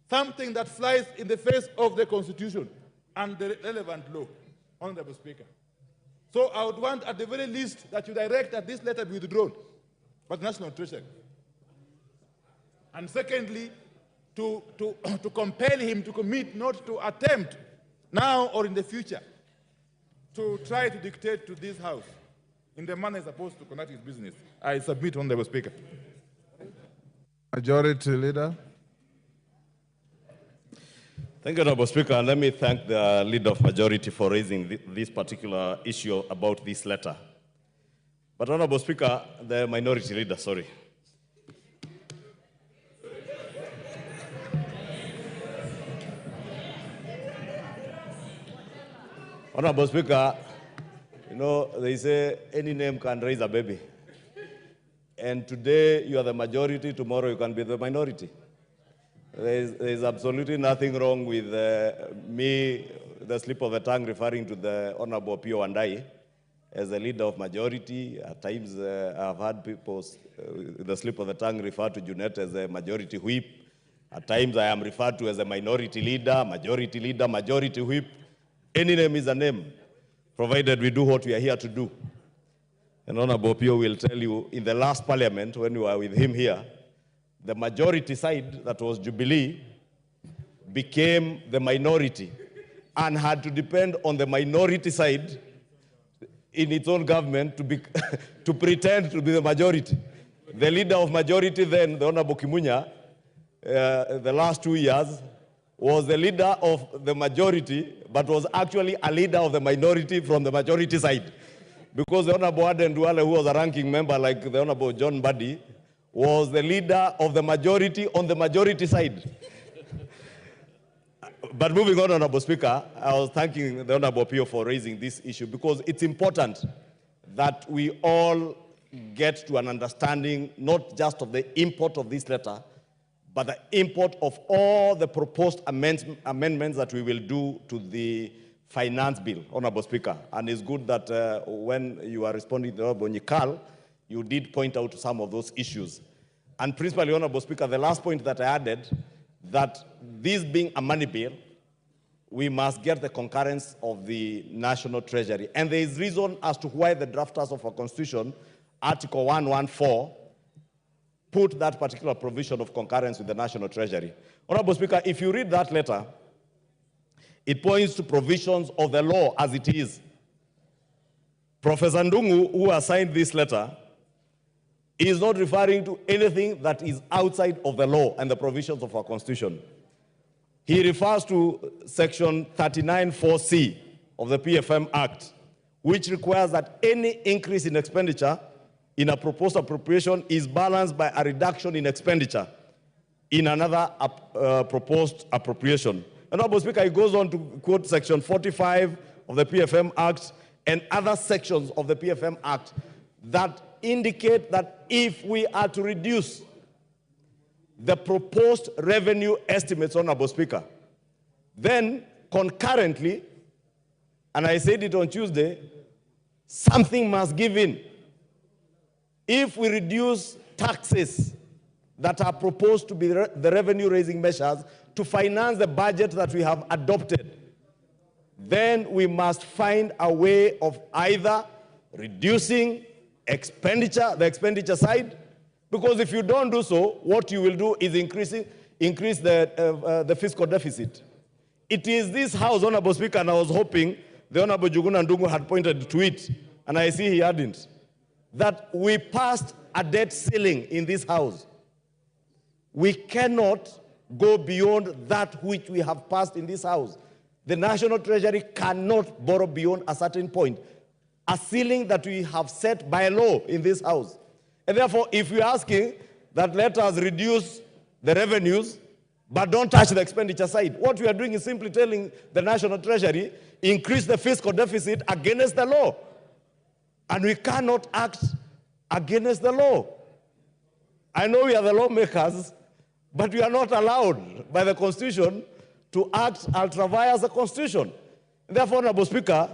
something that flies in the face of the Constitution and the relevant law, Honorable Speaker. So I would want, at the very least, that you direct that this letter be withdrawn by the National Treasury. And secondly, to compel him to commit not to attempt, now or in the future, to try to dictate to this House in the manner it's supposed to conduct its business. I submit, Honorable Speaker. Majority Leader. Thank you, Honorable Speaker. And let me thank the Leader of Majority for raising this particular issue about this letter. But, Honorable Speaker, the Minority Leader, sorry. Honorable Speaker, you know, they say any name can raise a baby. And today you are the majority, tomorrow you can be the minority. There is absolutely nothing wrong with me, the slip of the tongue, referring to the Honorable Pio Wandai as a leader of majority. At times I've had people, the slip of the tongue, refer to Junet as a majority whip. At times I am referred to as a minority leader, majority whip. Any name is a name, provided we do what we are here to do. And Honorable Pio will tell you, in the last parliament, when we were with him here, the majority side, that was Jubilee, became the minority and had to depend on the minority side in its own government to pretend to be the majority. The leader of majority then, the Honorable Kimunya, the last 2 years, was the leader of the majority, but was actually a leader of the minority from the majority side. Because the Honorable Aden Duale, who was a ranking member like the Honorable John Buddy, was the leader of the majority on the majority side. But moving on, Honorable Speaker, I was thanking the Honorable Pio for raising this issue because it's important that we all get to an understanding not just of the import of this letter, but the import of all the proposed amendments that we will do to the finance bill, Honorable Speaker. And it's good that when you are responding to Honorable Nyikal, you did point out some of those issues. And principally, Honorable Speaker, the last point that I added, that this being a money bill, we must get the concurrence of the National Treasury. And there is reason as to why the drafters of our Constitution, Article 114, put that particular provision of concurrence with the National Treasury. Honorable Speaker, if you read that letter, it points to provisions of the law as it is. Professor Ndungu, who assigned this letter, is not referring to anything that is outside of the law and the provisions of our Constitution. He refers to Section 39(4)(c) of the PFM Act, which requires that any increase in expenditure in a proposed appropriation is balanced by a reduction in expenditure in another proposed appropriation. Honorable Speaker, he goes on to quote Section 45 of the PFM Act and other sections of the PFM Act that indicate that if we are to reduce the proposed revenue estimates, Honorable Speaker, then concurrently, and I said it on Tuesday, something must give in. If we reduce taxes that are proposed to be the revenue-raising measures to finance the budget that we have adopted, then we must find a way of either reducing expenditure, the expenditure side, because if you don't do so, what you will do is increase the fiscal deficit. It is this House, Honorable Speaker, and I was hoping the Honorable Njuguna Ndung'u had pointed to it, and I see he hadn't, that we passed a debt ceiling in this House. We cannot go beyond that which we have passed in this House. The National Treasury cannot borrow beyond a certain point, a ceiling that we have set by law in this House. And therefore, if we're asking that let us reduce the revenues, but don't touch the expenditure side, what we are doing is simply telling the National Treasury, increase the fiscal deficit against the law. And we cannot act against the law. I know we are the lawmakers, but we are not allowed by the Constitution to act ultra vires the Constitution. Therefore, Honorable Speaker,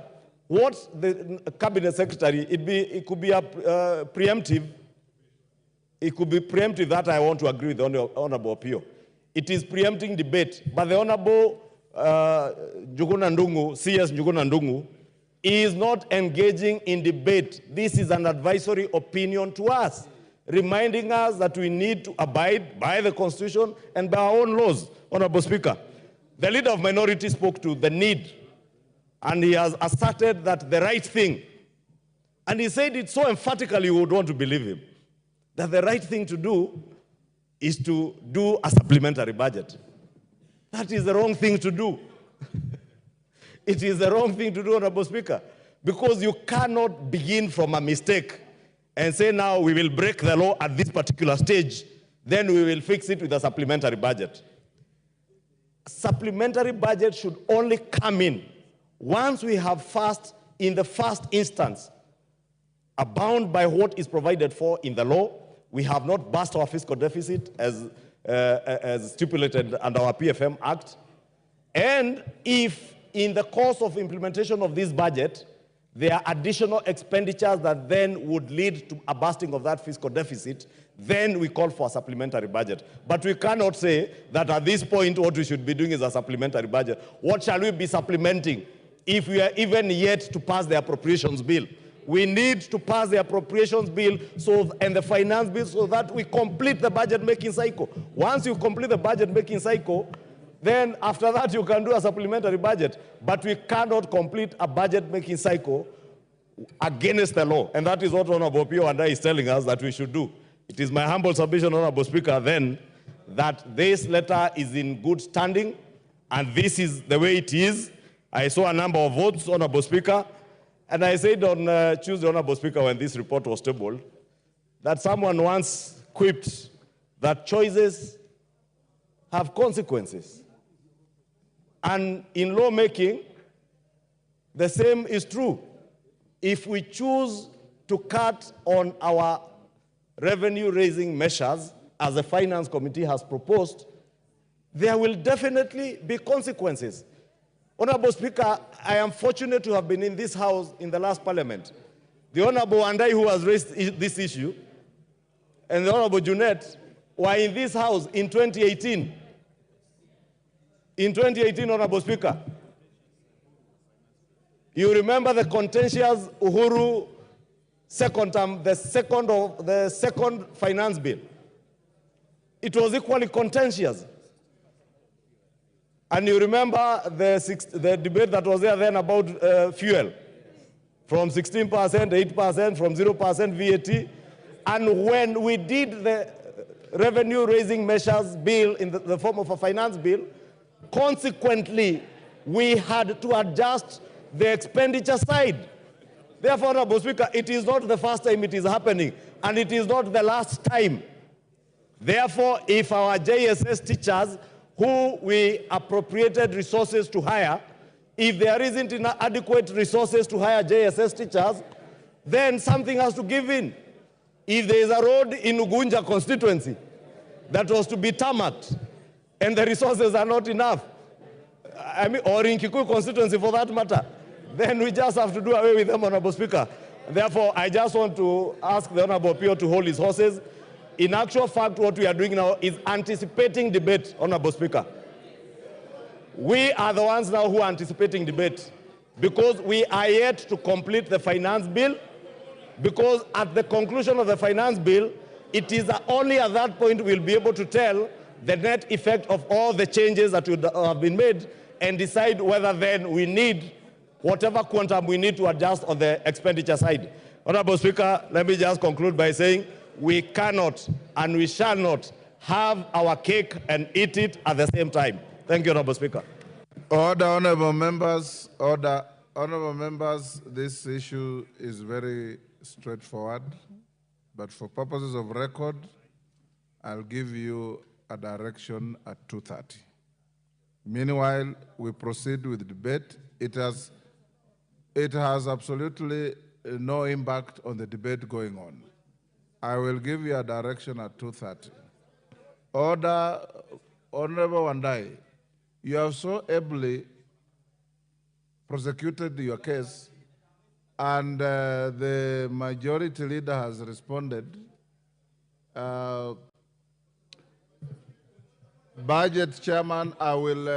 what the Cabinet Secretary, it could be a preemptive. It could be preemptive that I want to agree with the Honorable Pio. It is preempting debate, but the Honorable Njuguna Ndung'u, CS Njuguna Ndung'u, is not engaging in debate. This is an advisory opinion to us, reminding us that we need to abide by the Constitution and by our own laws. Honorable Speaker, the leader of minority spoke to the need, and he has asserted that the right thing, and he said it so emphatically you would want to believe him, that the right thing to do is to do a supplementary budget. That is the wrong thing to do. It is the wrong thing to do, Honorable Speaker, because you cannot begin from a mistake and say now we will break the law at this particular stage, then we will fix it with a supplementary budget. Supplementary budget should only come in once we have in the first instance, bound by what is provided for in the law. We have not burst our fiscal deficit as stipulated under our PFM Act. And if in the course of implementation of this budget, there are additional expenditures that then would lead to a bursting of that fiscal deficit, then we call for a supplementary budget. But we cannot say that at this point what we should be doing is a supplementary budget. What shall we be supplementing if we are even yet to pass the appropriations bill? We need to pass the appropriations bill and the finance bill so that we complete the budget-making cycle. Once you complete the budget-making cycle, then after that you can do a supplementary budget. But we cannot complete a budget-making cycle against the law. And that is what Honorable Pio and I is telling us that we should do. It is my humble submission, Honorable Speaker, then, that this letter is in good standing, and this is the way it is. I saw a number of votes, Honorable Speaker, and I said on Tuesday, Honorable Speaker, when this report was tabled, that someone once quipped that choices have consequences. And in lawmaking, the same is true. If we choose to cut on our revenue-raising measures, as the Finance Committee has proposed, there will definitely be consequences. Honorable Speaker, I am fortunate to have been in this House in the last Parliament. The Honorable Andai, who has raised this issue, and the Honorable Junet were in this House in 2018. In 2018, Honorable Speaker, you remember the contentious Uhuru second term, the second finance bill. It was equally contentious. And you remember the debate that was there then about fuel, from 16%, 8%, from 0% VAT. And when we did the revenue-raising measures bill in the form of a finance bill, consequently, we had to adjust the expenditure side. Therefore, Honorable Speaker, it is not the first time it is happening, and it is not the last time. Therefore, if our JSS teachers, who we appropriated resources to hire, if there isn't adequate resources to hire JSS teachers, then something has to give in. If there is a road in Ugunja constituency that was to be tarmacked, and the resources are not enough, or in Kikuyu constituency for that matter, then we just have to do away with them, Honorable Speaker. Therefore, I just want to ask the Honorable Pio to hold his horses. In actual fact, what we are doing now is anticipating debate, Honorable Speaker. We are the ones now who are anticipating debate because we are yet to complete the finance bill, because at the conclusion of the finance bill, it is only at that point we'll be able to tell the net effect of all the changes that have been made and decide whether then we need whatever quantum we need to adjust on the expenditure side. Honorable Speaker, let me just conclude by saying we cannot and we shall not have our cake and eat it at the same time. Thank you, Honorable Speaker. Order, honorable members. Order, honorable members. This issue is very straightforward, but for purposes of record, I'll give you a direction at 2:30. Meanwhile, we proceed with the debate. It has absolutely no impact on the debate going on. I will give you a direction at 2:30. Order, Honorable Wandai, you have so ably prosecuted your case, and the majority leader has responded. Budget Chairman, I will,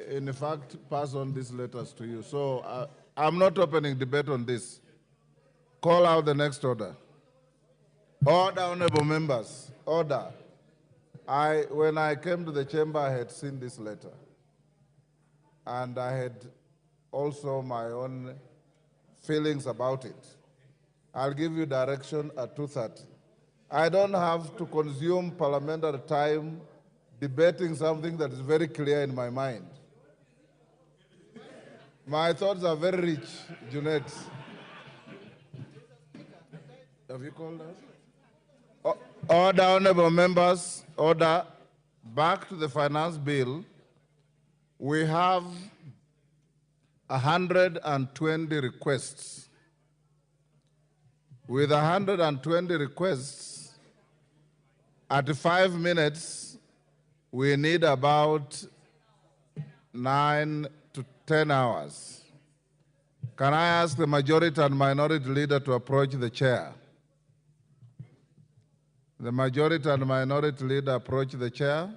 in fact, pass on these letters to you. So I'm not opening debate on this. Call out the next order. Order, honorable members. Order. When I came to the chamber, I had seen this letter. And I had also my own feelings about it. I'll give you direction at 2:30. I don't have to consume parliamentary time debating something that is very clear in my mind. My thoughts are very rich, Junet. Have you called us? Order, honorable members, order. Back to the finance bill. We have 120 requests. With 120 requests, at 5 minutes, we need about 9 to 10 hours. Can I ask the majority and minority leader to approach the chair? The majority and minority leader approach the chair.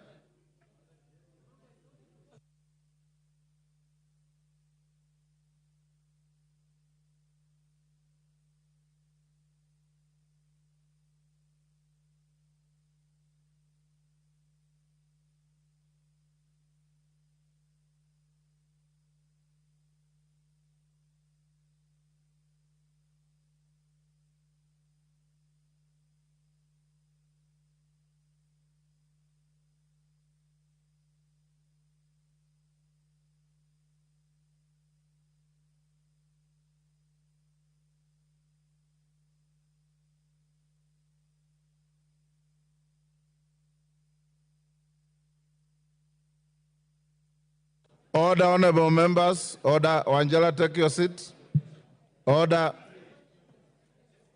Order, honorable members. Order. Wangela, take your seat. Order.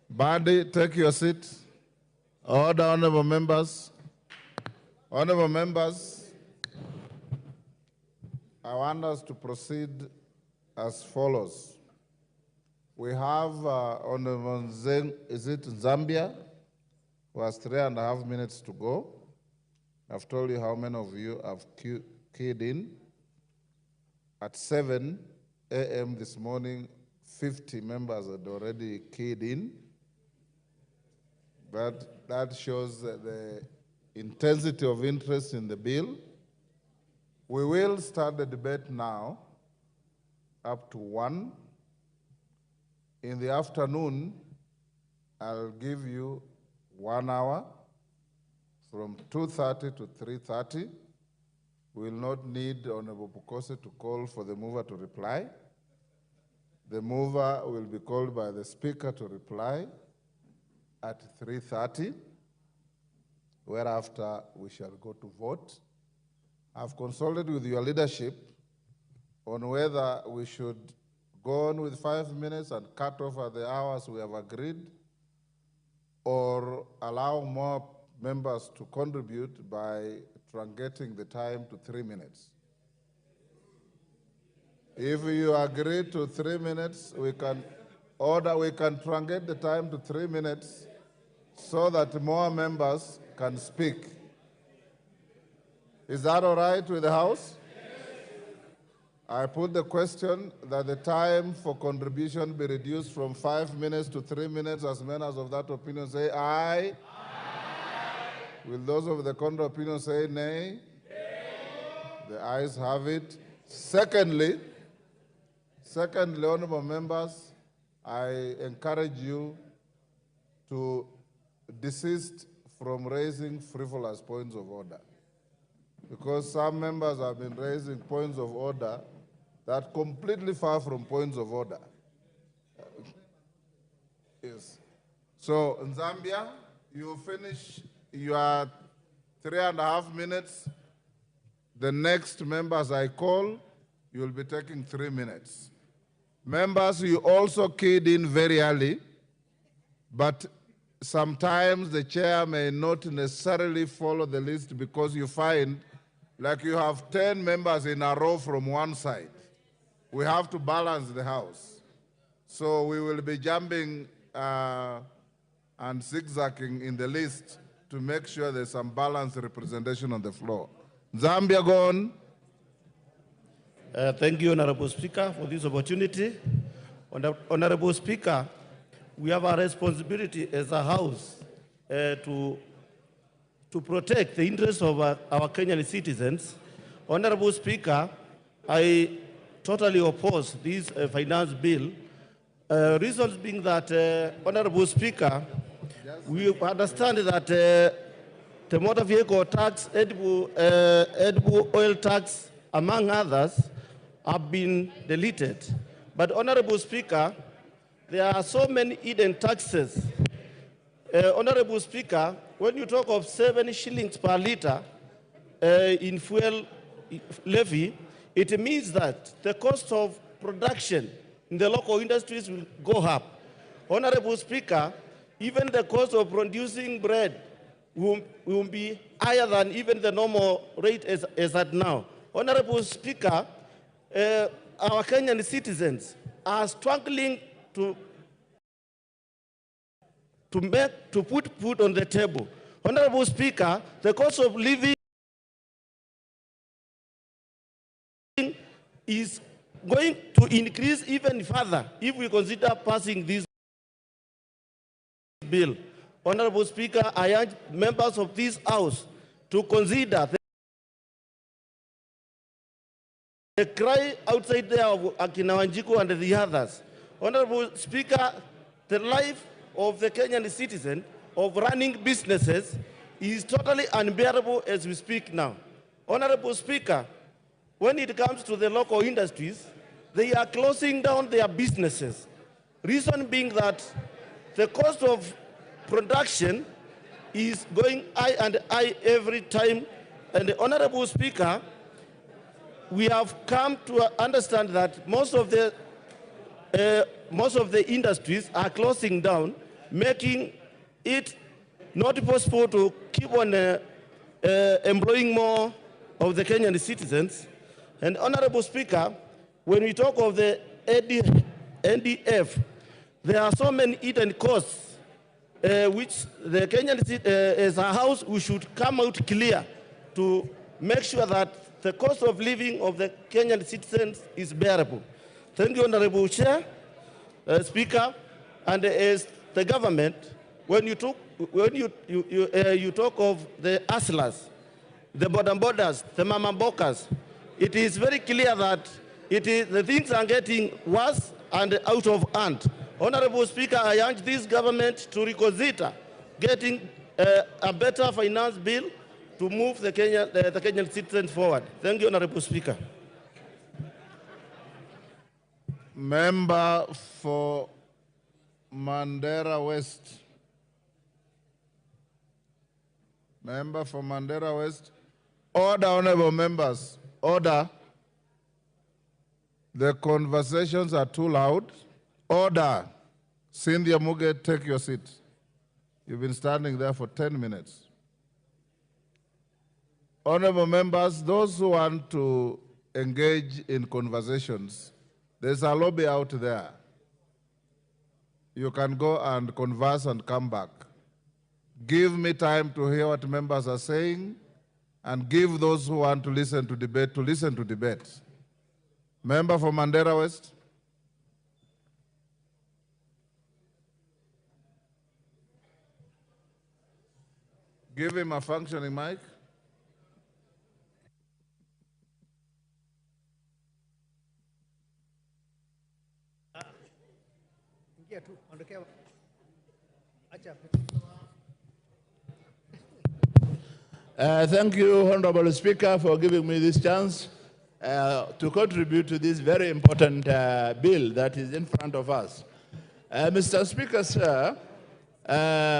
Badi, take your seat. Order, honorable members. Honorable members, I want us to proceed as follows. We have Honorable Zambia, who has 3.5 minutes to go. I've told you how many of you have keyed in. At 7 a.m. this morning, 50 members had already keyed in. That shows the intensity of interest in the bill. We will start the debate now up to 1. In the afternoon, I'll give you 1 hour from 2:30 to 3:30. We will not need Honorable Pukose to call for the mover to reply. The mover will be called by the Speaker to reply at 3:30, whereafter we shall go to vote. I've consulted with your leadership on whether we should go on with 5 minutes and cut off at the hours we have agreed, or allow more members to contribute by truncating the time to 3 minutes. If you agree to 3 minutes, we can truncate the time to 3 minutes so that more members can speak. Is that all right with the House? I put the question that the time for contribution be reduced from 5 minutes to 3 minutes. As members of that opinion say aye. Aye. Will those of the contrary opinion say nay? Nay. The ayes have it. Secondly, honorable members, I encourage you to desist from raising frivolous points of order, because some members have been raising points of order that are completely far from points of order. Yes. So, in Zambia, you finish your 3.5 minutes. The next members I call, you'll be taking 3 minutes. Members, you also keyed in very early, but sometimes the chair may not necessarily follow the list because you find like you have 10 members in a row from one side. We have to balance the House. So we will be jumping and zigzagging in the list to make sure there's some balanced representation on the floor. Zambia, go on. Thank you, Honorable Speaker, for this opportunity. Honorable Speaker, we have a responsibility as a House to protect the interests of our Kenyan citizens. Honorable Speaker, I totally oppose this finance bill. Reasons being that, Honorable Speaker, we understand that the motor vehicle tax, edible oil tax, among others, have been deleted. But Honorable Speaker, there are so many hidden taxes. Honorable Speaker, when you talk of 7 shillings per liter in fuel levy, it means that the cost of production in the local industries will go up. Honorable Speaker, even the cost of producing bread will be higher than even the normal rate as at now. Honorable Speaker, our Kenyan citizens are struggling to put food on the table. Honorable Speaker, the cost of living is going to increase even further if we consider passing this bill. Honorable Speaker, I urge members of this House to consider the cry outside there of Akina Wanjiku and the others. Honorable Speaker, the life of the Kenyan citizen of running businesses is totally unbearable as we speak now. Honorable Speaker, when it comes to the local industries, they are closing down their businesses. Reason being that the cost of production is going high and high every time. And the Honorable Speaker, we have come to understand that most of the industries are closing down, making it not possible to keep on employing more of the Kenyan citizens. And Honorable Speaker, when we talk of the NDF, there are so many hidden costs which the Kenyan, as a house, we should come out clear to make sure that the cost of living of the Kenyan citizens is bearable. Thank you, Honorable Chair, Speaker, and as the government, when you talk of the hustlers, the borders, the mamambokas, it is very clear that the things are getting worse and out of hand. Honorable Speaker, I urge this government to reconsider getting a better finance bill to move the Kenyan citizens forward. Thank you, Honorable Speaker. Member for Mandera West. Member for Mandera West. Order, honorable members. Order. The conversations are too loud. Order. Cynthia Muge, take your seat. You've been standing there for 10 minutes. Honorable members, those who want to engage in conversations, there's a lobby out there. You can go and converse and come back. Give me time to hear what members are saying, and give those who want to listen to debate. Member for Mandera West. Give him a functioning mic. Thank you, Honorable Speaker, for giving me this chance to contribute to this very important bill that is in front of us. Mr. Speaker, sir,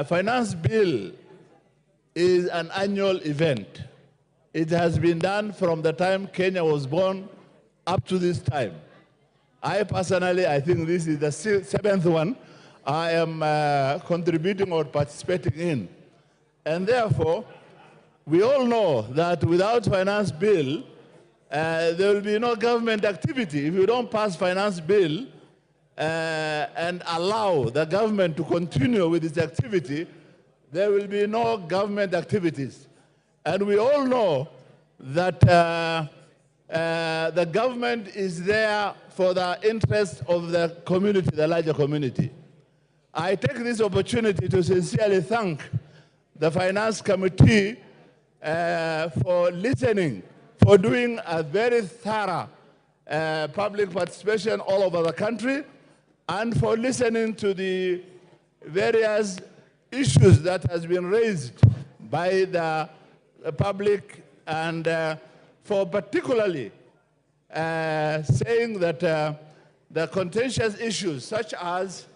finance bill is an annual event. It has been done from the time Kenya was born up to this time. I personally, I think this is the 7th one I am contributing or participating in. And therefore, we all know that without finance bill, there will be no government activity. If you don't pass finance bill and allow the government to continue with its activity, there will be no government activities. And we all know that the government is there for the interest of the community, the larger community. I take this opportunity to sincerely thank the Finance Committee for listening, for doing a very thorough public participation all over the country, and for listening to the various issues that has been raised by the public, and for particularly saying that the contentious issues such as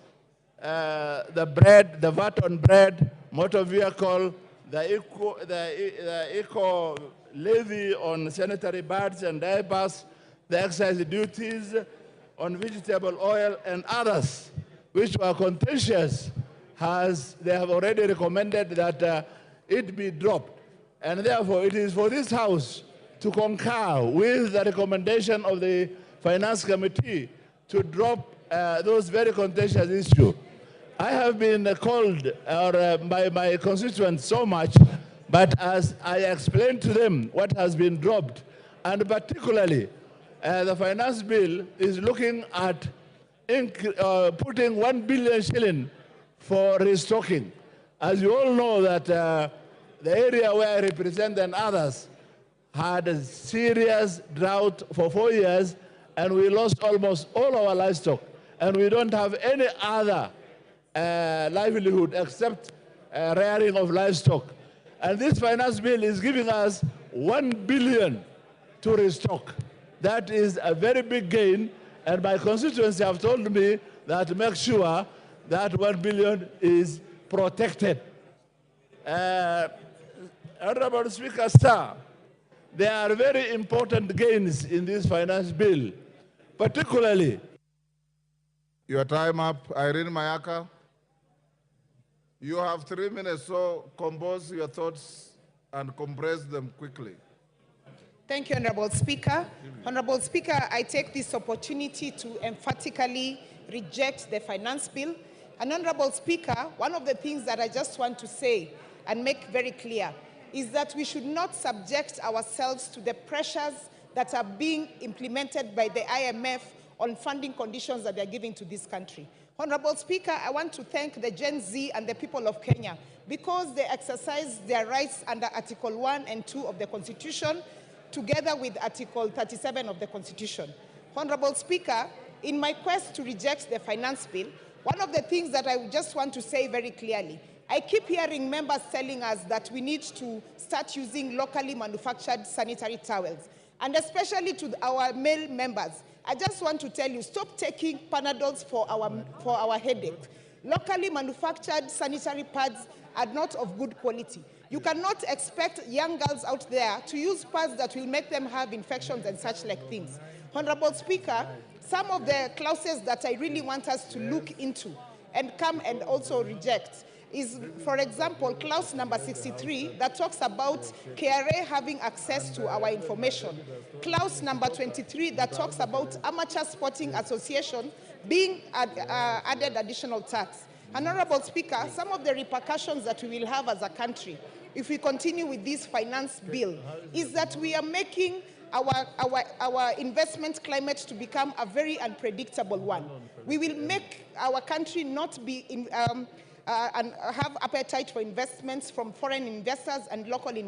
the VAT on bread, motor vehicle, the eco levy on sanitary pads and diapers, the excise duties on vegetable oil and others, which were contentious, they have already recommended that it be dropped. And therefore, it is for this House to concur with the recommendation of the Finance Committee to drop those very contentious issues. I have been called by my constituents so much, but as I explained to them what has been dropped, and particularly the finance bill is looking at putting 1 billion shilling for restocking. As you all know that the area where I represent and others had a serious drought for 4 years, and we lost almost all our livestock, and we don't have any other livelihood except rearing of livestock. And this finance bill is giving us 1 billion to restock. That is a very big gain, and my constituents have told me that make sure that 1 billion is protected. Honorable Speaker, sir, there are very important gains in this finance bill, particularly. Your time up. Irene Mayaka. You have 3 minutes, so compose your thoughts and compress them quickly. Thank you, Honorable Speaker. Honorable Speaker, I take this opportunity to emphatically reject the finance bill. And Honorable Speaker, one of the things that I just want to say and make very clear is that we should not subject ourselves to the pressures that are being implemented by the IMF on funding conditions that they are giving to this country. Honorable Speaker, I want to thank the Gen Z and the people of Kenya because they exercise their rights under Article 1 and 2 of the Constitution, together with Article 37 of the Constitution. Honorable Speaker, in my quest to reject the finance bill, one of the things that I just want to say very clearly, I keep hearing members telling us that we need to start using locally manufactured sanitary towels, and especially to our male members. I just want to tell you, stop taking Panadols for our headache. Locally manufactured sanitary pads are not of good quality. You cannot expect young girls out there to use pads that will make them have infections and such like things. Honorable Speaker, some of the clauses that I really want us to look into and come and also reject is, for example, clause number 63 that talks about KRA having access to our information. Clause number 23 that talks about amateur sporting association being added additional tax. Honorable Speaker, some of the repercussions that we will have as a country if we continue with this finance bill is that we are making our investment climate to become a very unpredictable one. We will make our country not be and have appetite for investments from foreign investors and local investors.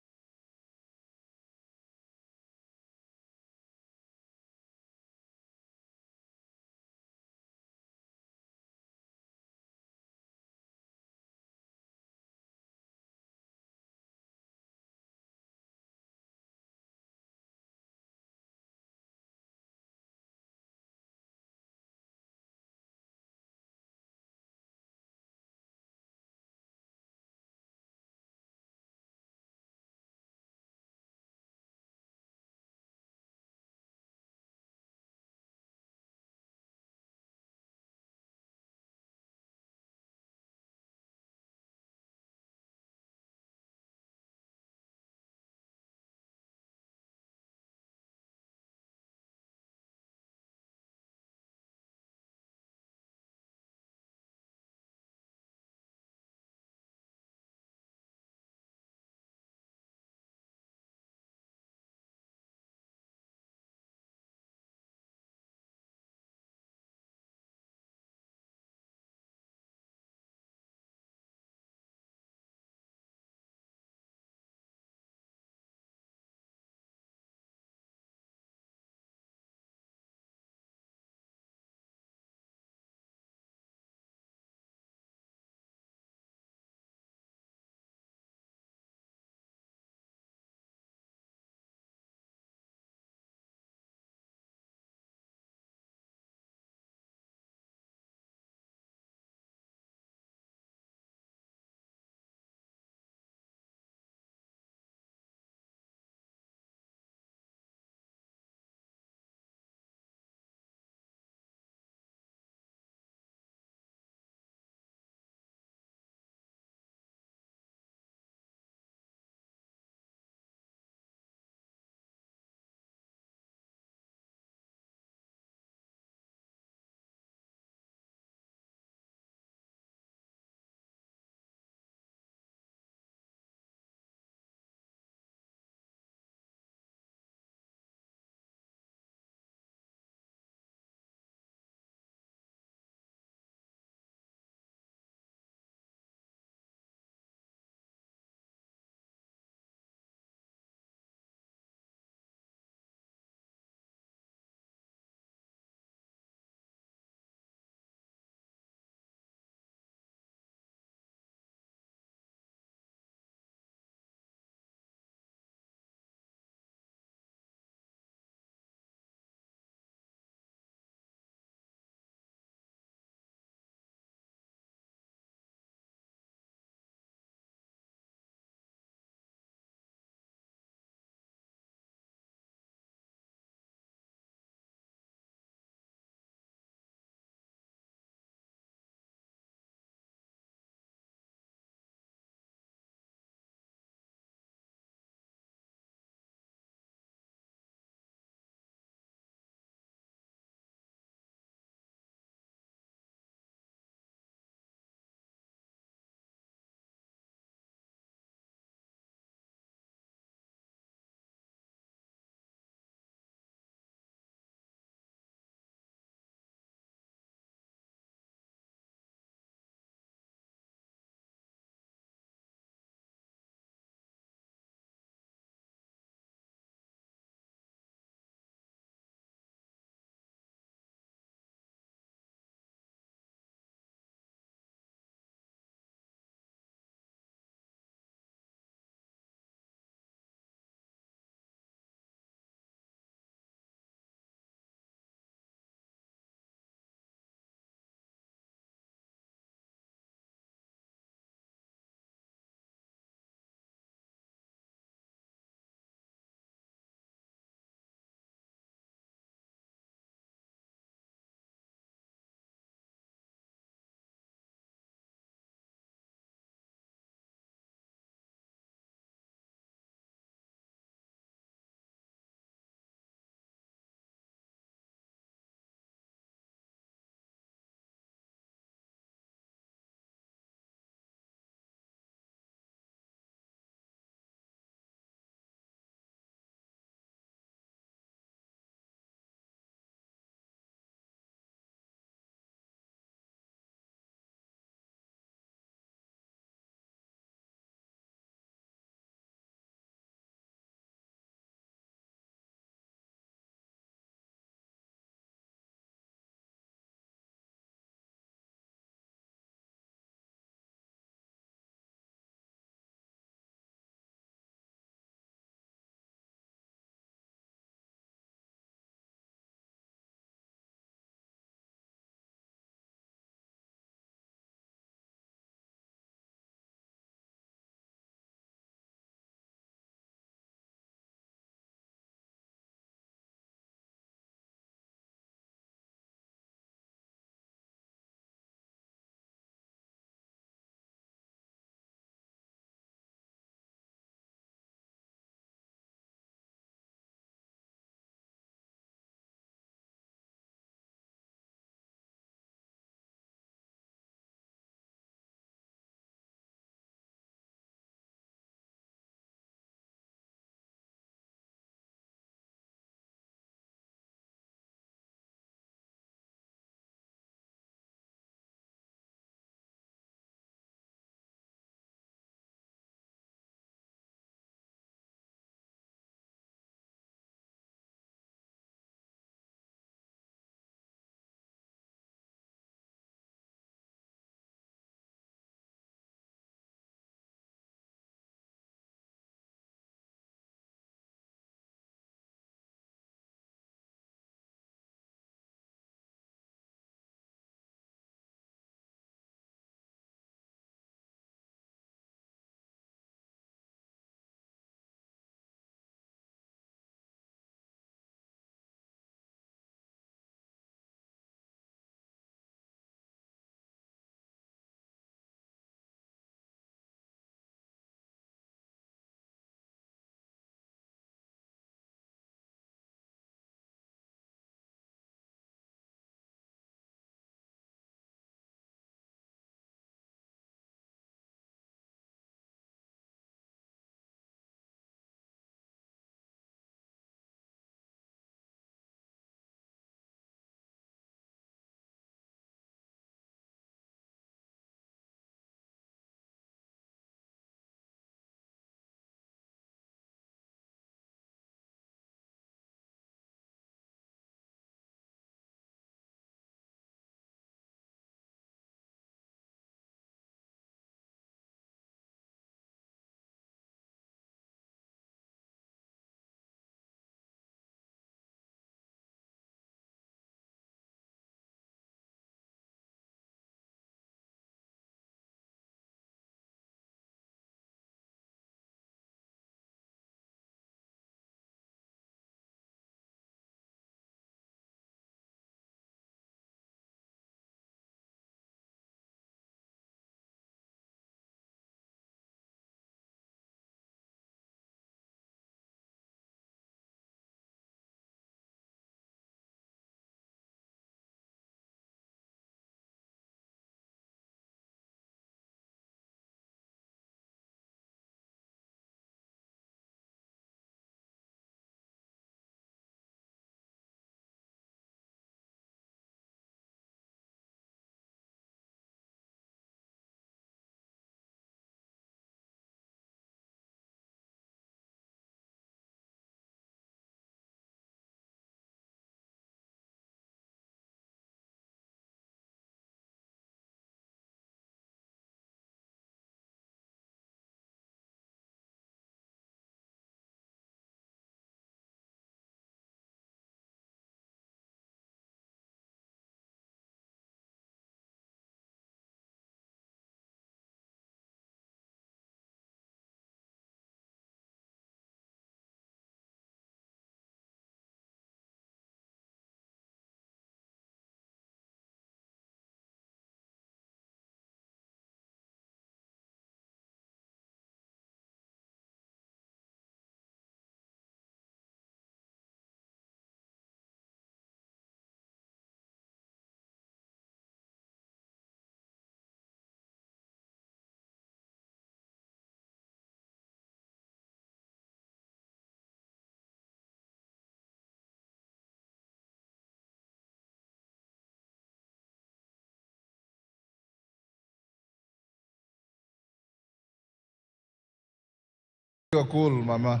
You're cool, Mama.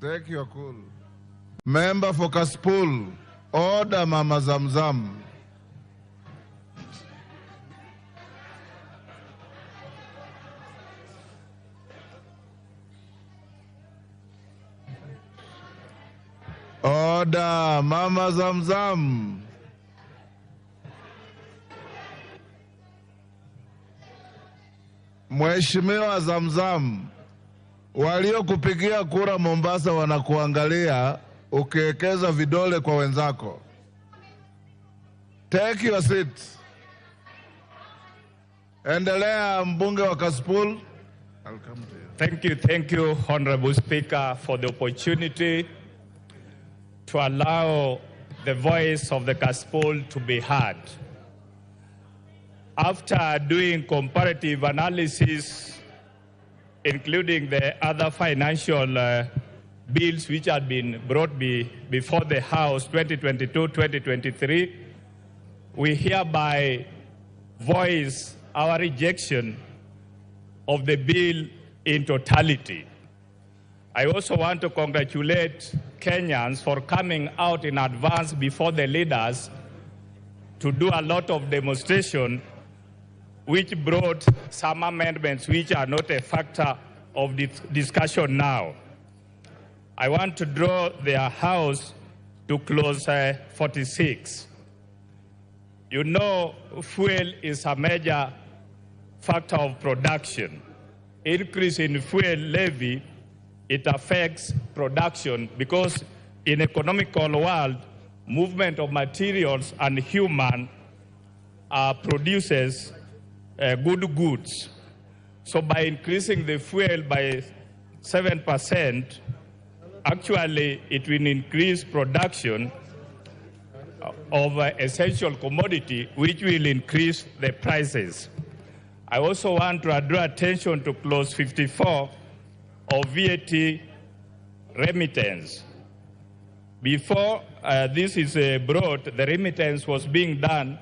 Take your cool. Member for Kaspul, order Mama Zamzam. Order Mama Zamzam. Mheshimiwa Zamzam, waliokupigia kura Mombasa wanakuangalia ukiwekeza vidole kwa wenzako. Take your seat. Endelea mbunge wa Kaspul. I'll come to you. Thank you, Honorable Speaker, for the opportunity to allow the voice of the Kaspul to be heard. After doing comparative analysis, including the other financial bills which had been brought before the House 2022-2023, we hereby voice our rejection of the bill in totality. I also want to congratulate Kenyans for coming out in advance before the leaders to do a lot of demonstration, which brought some amendments which are not a factor of this discussion now. I want to draw their House to clause 46. You know, fuel is a major factor of production. Increase in fuel levy, it affects production because in economical world, movement of materials and human produces good goods. So by increasing the fuel by 7%, actually it will increase production of essential commodity, which will increase the prices. I also want to draw attention to clause 54 of VAT remittance. Before this is brought, the remittance was being done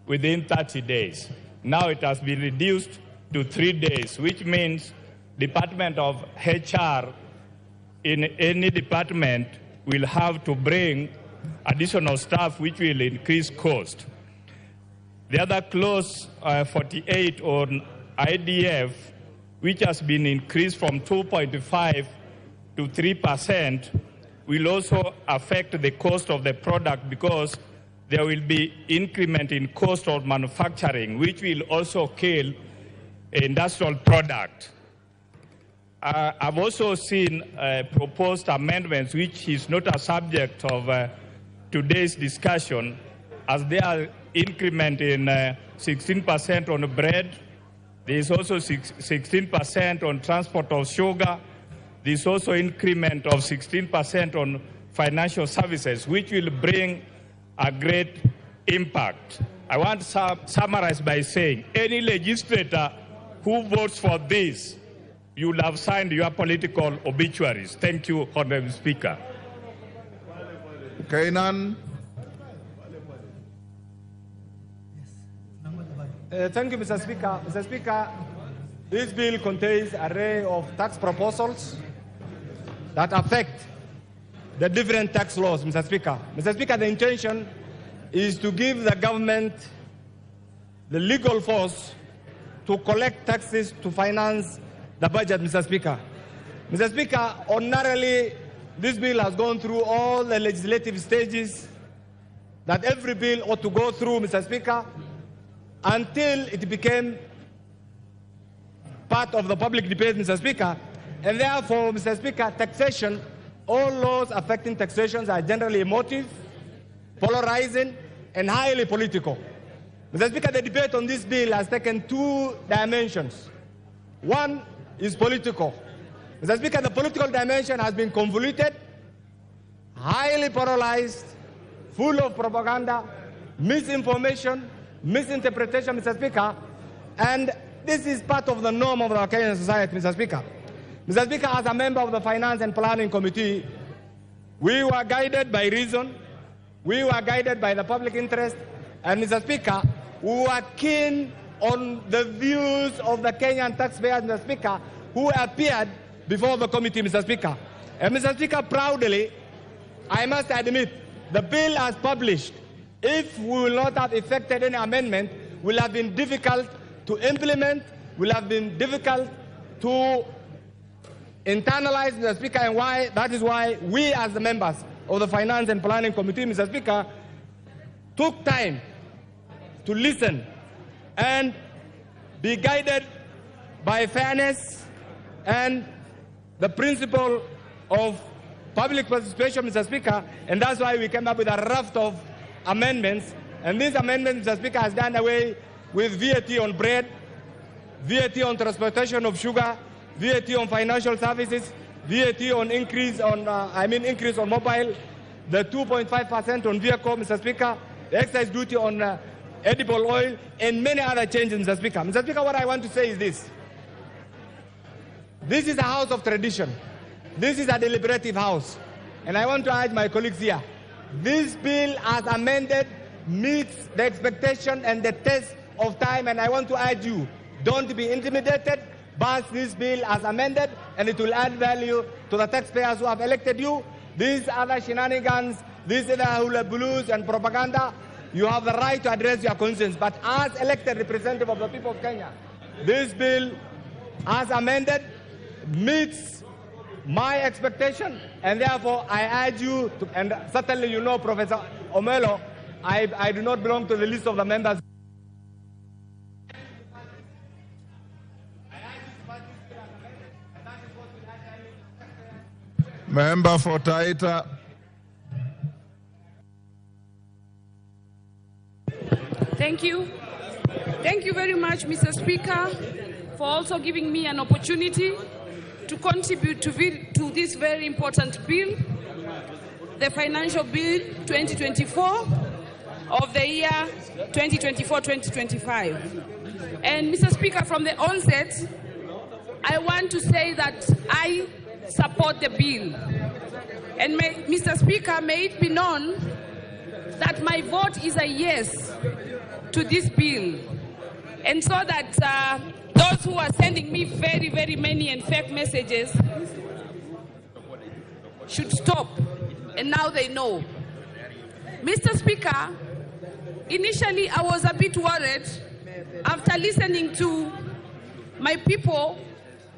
within 30 days. Now it has been reduced to 3 days, which means Department of HR in any department will have to bring additional staff, which will increase cost. The other clause 48 on IDF, which has been increased from 2.5 to 3%, will also affect the cost of the product because there will be increment in cost of manufacturing, which will also kill industrial product. I've also seen proposed amendments, which is not a subject of today's discussion, as they are increment in 16% on bread. There is also 16% on transport of sugar. There is also increment of 16% on financial services, which will bring a great impact. I want to summarize by saying any legislator who votes for this, you will have signed your political obituaries. Thank you, Honorable Speaker. Kainan. Thank you, Mr. Speaker. Mr. Speaker, this bill contains an array of tax proposals that affect the different tax laws, Mr. Speaker. Mr. Speaker, the intention is to give the government the legal force to collect taxes to finance the budget, Mr. Speaker. Mr. Speaker, ordinarily, this bill has gone through all the legislative stages that every bill ought to go through, Mr. Speaker, until it became part of the public debate, Mr. Speaker. And therefore, Mr. Speaker, taxation, all laws affecting taxation are generally emotive, polarizing, and highly political. Mr. Speaker, the debate on this bill has taken two dimensions. One is political. Mr. Speaker, the political dimension has been convoluted, highly polarized, full of propaganda, misinformation, misinterpretation, Mr. Speaker, and this is part of the norm of our Kenyan society, Mr. Speaker. Mr. Speaker, as a member of the Finance and Planning Committee, we were guided by reason, we were guided by the public interest, and Mr. Speaker, we were keen on the views of the Kenyan taxpayers, Mr. Speaker, who appeared before the committee, Mr. Speaker. And Mr. Speaker, proudly, I must admit, the bill as published, if we will not have effected any amendment, will have been difficult to implement, will have been difficult to internalize, Mr. Speaker, and that is why we as the members of the Finance and Planning Committee, Mr. Speaker, took time to listen and be guided by fairness and the principle of public participation, Mr. Speaker, and that's why we came up with a raft of amendments. And these amendments, Mr. Speaker, has done away with VAT on bread, VAT on transportation of sugar, VAT on financial services, VAT on increase on mobile, the 2.5% on vehicle, Mr. Speaker, the excise duty on edible oil, and many other changes, Mr. Speaker. Mr. Speaker, what I want to say is this. This is a house of tradition. This is a deliberative house. And I want to urge my colleagues here, this bill as amended meets the expectation and the test of time, and I want to urge you, don't be intimidated, pass this bill as amended, and it will add value to the taxpayers who have elected you. These other shenanigans, these other hula blues and propaganda, you have the right to address your concerns, but as elected representative of the people of Kenya, this bill as amended meets my expectation, and therefore I urge you to, and certainly you know, Professor Omelo, I do not belong to the list of the members. Member for Taita. Thank you. Thank you very much, Mr. Speaker, for also giving me an opportunity to contribute to this very important bill, the Financial Bill 2024 of the year 2024-2025. And Mr. Speaker, from the onset, I want to say that I support the bill. And Mr. Speaker, may it be known that my vote is a yes to this bill. And so that those who are sending me very, very many and fake messages should stop. And now they know. Mr. Speaker, initially I was a bit worried after listening to my people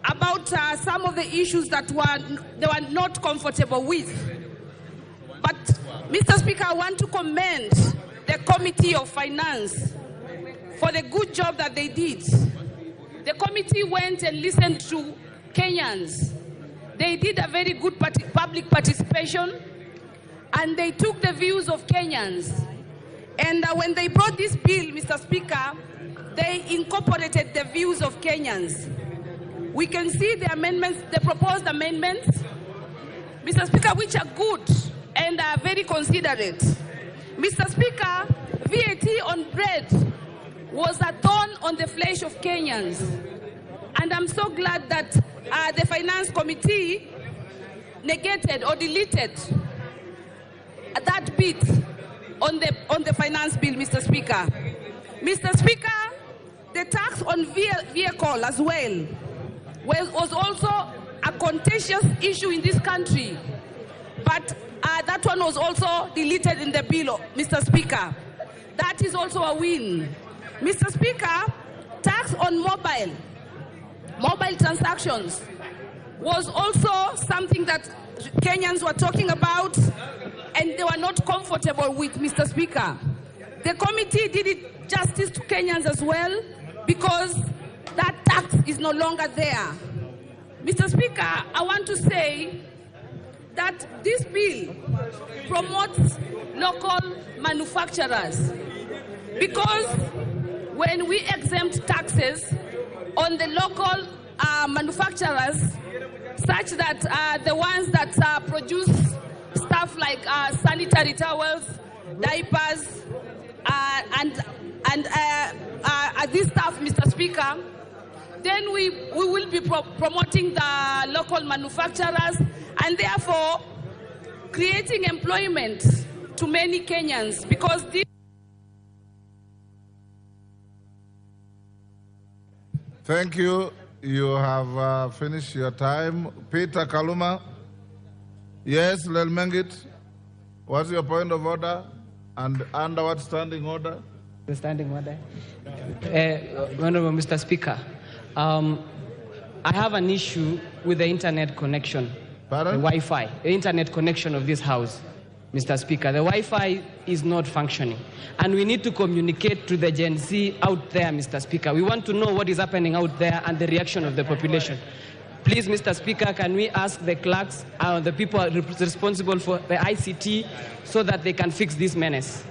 about some of the issues that they were not comfortable with. But, Mr. Speaker, I want to commend the Committee of Finance for the good job that they did. The committee went and listened to Kenyans. They did a very good public participation, and they took the views of Kenyans. And when they brought this bill, Mr. Speaker, they incorporated the views of Kenyans. We can see the amendments, the proposed amendments, Mr. Speaker, which are good and are very considerate. Mr. Speaker, VAT on bread was a thorn on the flesh of Kenyans. And I'm so glad that the Finance Committee negated or deleted that bit on the finance bill, Mr. Speaker. Mr. Speaker, the tax on vehicle as well was also a contentious issue in this country, but that one was also deleted in the bill, Mr. Speaker. That is also a win. Mr. Speaker, tax on mobile transactions was also something that Kenyans were talking about and they were not comfortable with, Mr. Speaker. The committee did it justice to Kenyans as well because that tax is no longer there. Mr. Speaker, I want to say that this bill promotes local manufacturers because when we exempt taxes on the local manufacturers, such that the ones that produce stuff like sanitary towels, diapers, and this stuff, Mr. Speaker, then we will be promoting the local manufacturers and therefore creating employment to many Kenyans because this. Thank you. you have finished your time. Peter Kaluma. Yes, Lelmengit. What's your point of order? And under what standing order? The standing order. Honorable Mr. Speaker, I have an issue with the internet connection. Pardon? The Wi-Fi, the internet connection of this house, Mr. Speaker. The Wi-Fi is not functioning. And we need to communicate to the Gen Z out there, Mr. Speaker. We want to know what is happening out there and the reaction of the population. Please, Mr. Speaker, can we ask the clerks, the people responsible for the ICT, so that they can fix this menace?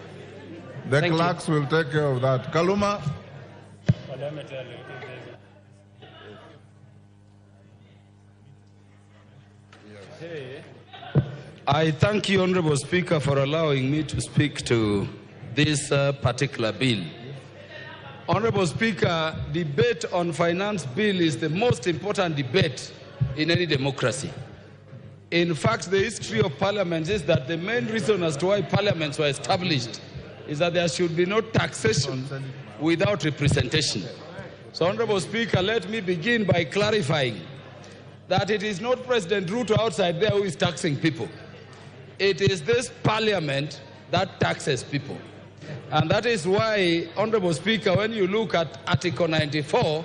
The clerks will take care of that. Kaluma. I thank you, Honorable Speaker, for allowing me to speak to this particular bill. Honorable Speaker, debate on finance bill is the most important debate in any democracy. In fact, the history of parliaments is that the main reason as to why parliaments were established is that there should be no taxation without representation. So, Honorable Speaker, let me begin by clarifying that it is not President Ruto outside there who is taxing people. It is this parliament that taxes people. And that is why, Honorable Speaker, when you look at Article 94,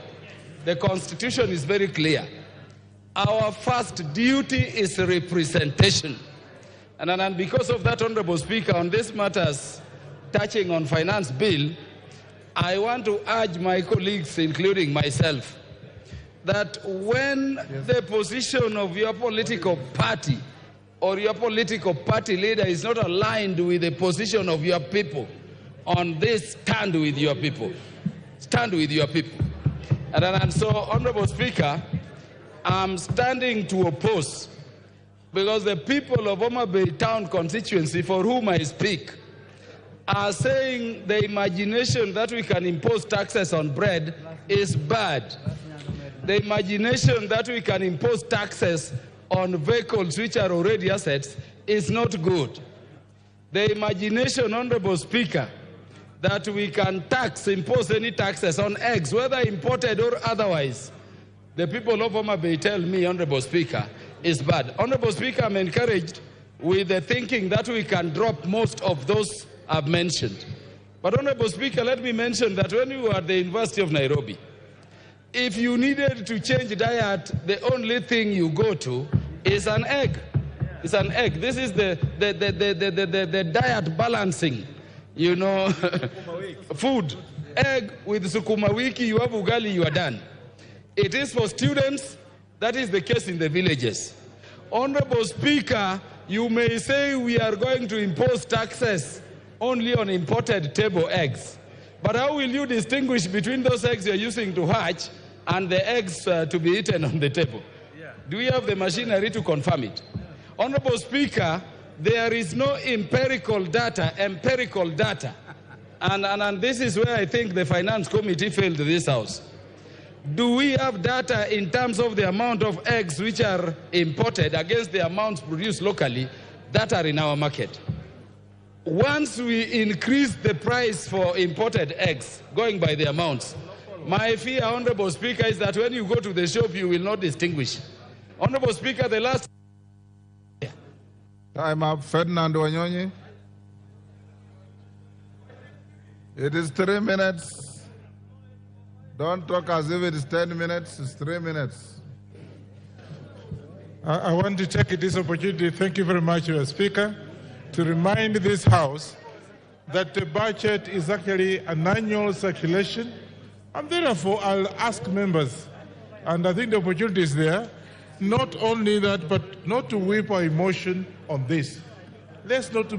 the Constitution is very clear. Our first duty is representation. And because of that, Honorable Speaker, on these matters touching on finance bill, I want to urge my colleagues, including myself, that when the position of your political party or your political party leader is not aligned with the position of your people, on this, stand with your people. Stand with your people. And so, Honorable Speaker, I'm standing to oppose, because the people of Homa Bay Town constituency, for whom I speak, are saying the imagination that we can impose taxes on bread is bad. The imagination that we can impose taxes on vehicles which are already assets is not good. The imagination, Honorable Speaker, that we can impose any taxes on eggs, whether imported or otherwise, the people of Homa Bay tell me, Honorable Speaker, is bad. Honorable Speaker, I'm encouraged with the thinking that we can drop most of those I've mentioned. But Honorable Speaker, let me mention that when you were at the University of Nairobi, if you needed to change diet, the only thing you go to is an egg. It's an egg. This is the diet balancing, you know, food. Egg with sukuma wiki, you have ugali, you are done. It is for students, that is the case in the villages. Honorable Speaker, you may say we are going to impose taxes only on imported table eggs. But how will you distinguish between those eggs you're using to hatch and the eggs to be eaten on the table? Do we have the machinery to confirm it? Honorable Speaker, there is no empirical data. And this is where I think the Finance Committee failed this House. Do we have data in terms of the amount of eggs which are imported against the amounts produced locally that are in our market? Once we increase the price for imported eggs, going by the amounts, my fear, Honorable Speaker, is that when you go to the shop, you will not distinguish. Honorable Speaker, the last... Time up, Ferdinand Wanyonyi. It is 3 minutes. Don't talk as if it is 10 minutes, it's 3 minutes. I want to take this opportunity, thank you very much, Speaker, to remind this House that the budget is actually an annual circulation, and therefore I'll ask members, and I think the opportunity is there, not only that, but not to whip our emotion on this. Let's not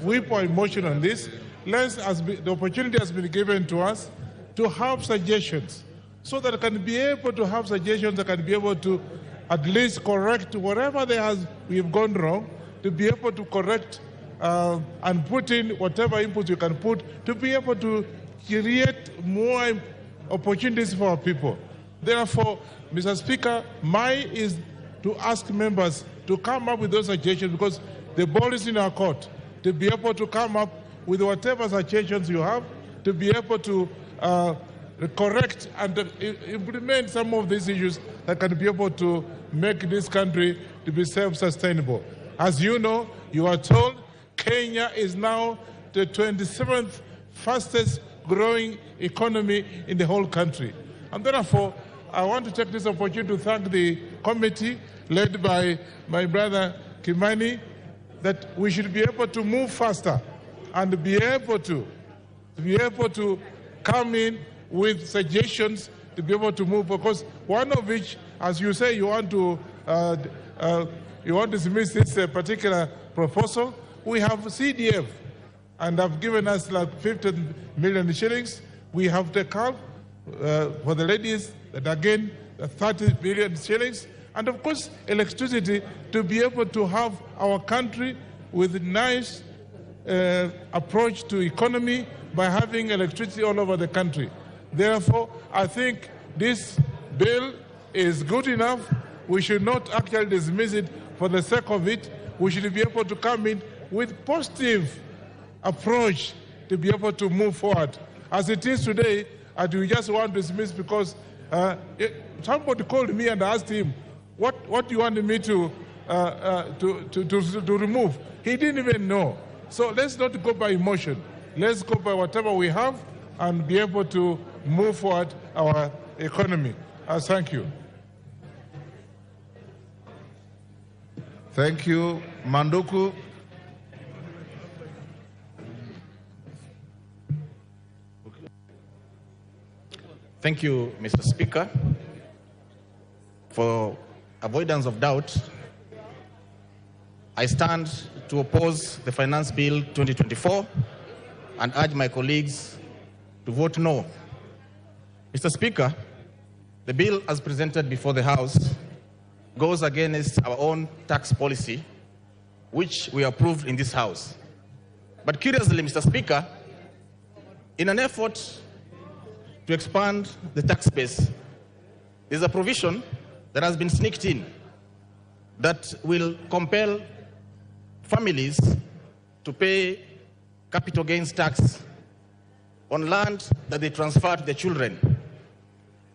whip our emotion on this. The opportunity has been given to us to have suggestions, so that I can be able to have suggestions that can be able to at least correct whatever we've gone wrong, to be able to correct and put in whatever inputs you can put to be able to create more opportunities for our people. Therefore, Mr. Speaker, mine is to ask members to come up with those suggestions, because the ball is in our court, to be able to come up with whatever suggestions you have, to be able to correct and implement some of these issues that can be able to make this country to be self-sustainable. As you know, you are told Kenya is now the 27th fastest growing economy in the whole country. And therefore, I want to take this opportunity to thank the committee led by my brother Kimani, that we should be able to move faster and be able to come in with suggestions to be able to move, because one of which, as you say, you want to dismiss this particular proposal. We have CDF, and have given us like 15 million shillings. We have the CALF for the ladies, that again, 30 billion shillings. And of course, electricity, to be able to have our country with a nice approach to economy by having electricity all over the country. Therefore, I think this bill is good enough. We should not actually dismiss it for the sake of it. We should be able to come in with positive approach to be able to move forward. As it is today, and we just want to dismiss because somebody called me and asked him, what do you want me to remove? He didn't even know. So let's not go by emotion. Let's go by whatever we have and be able to move forward our economy. Thank you. Thank you. Manduku. Thank you, Mr. Speaker. For avoidance of doubt, I stand to oppose the Finance Bill 2024 and urge my colleagues to vote no. Mr. Speaker, the bill as presented before the House goes against our own tax policy, which we approved in this House. But curiously, Mr. Speaker, in an effort to expand the tax base, there's a provision that has been sneaked in that will compel families to pay capital gains tax on land that they transfer to their children.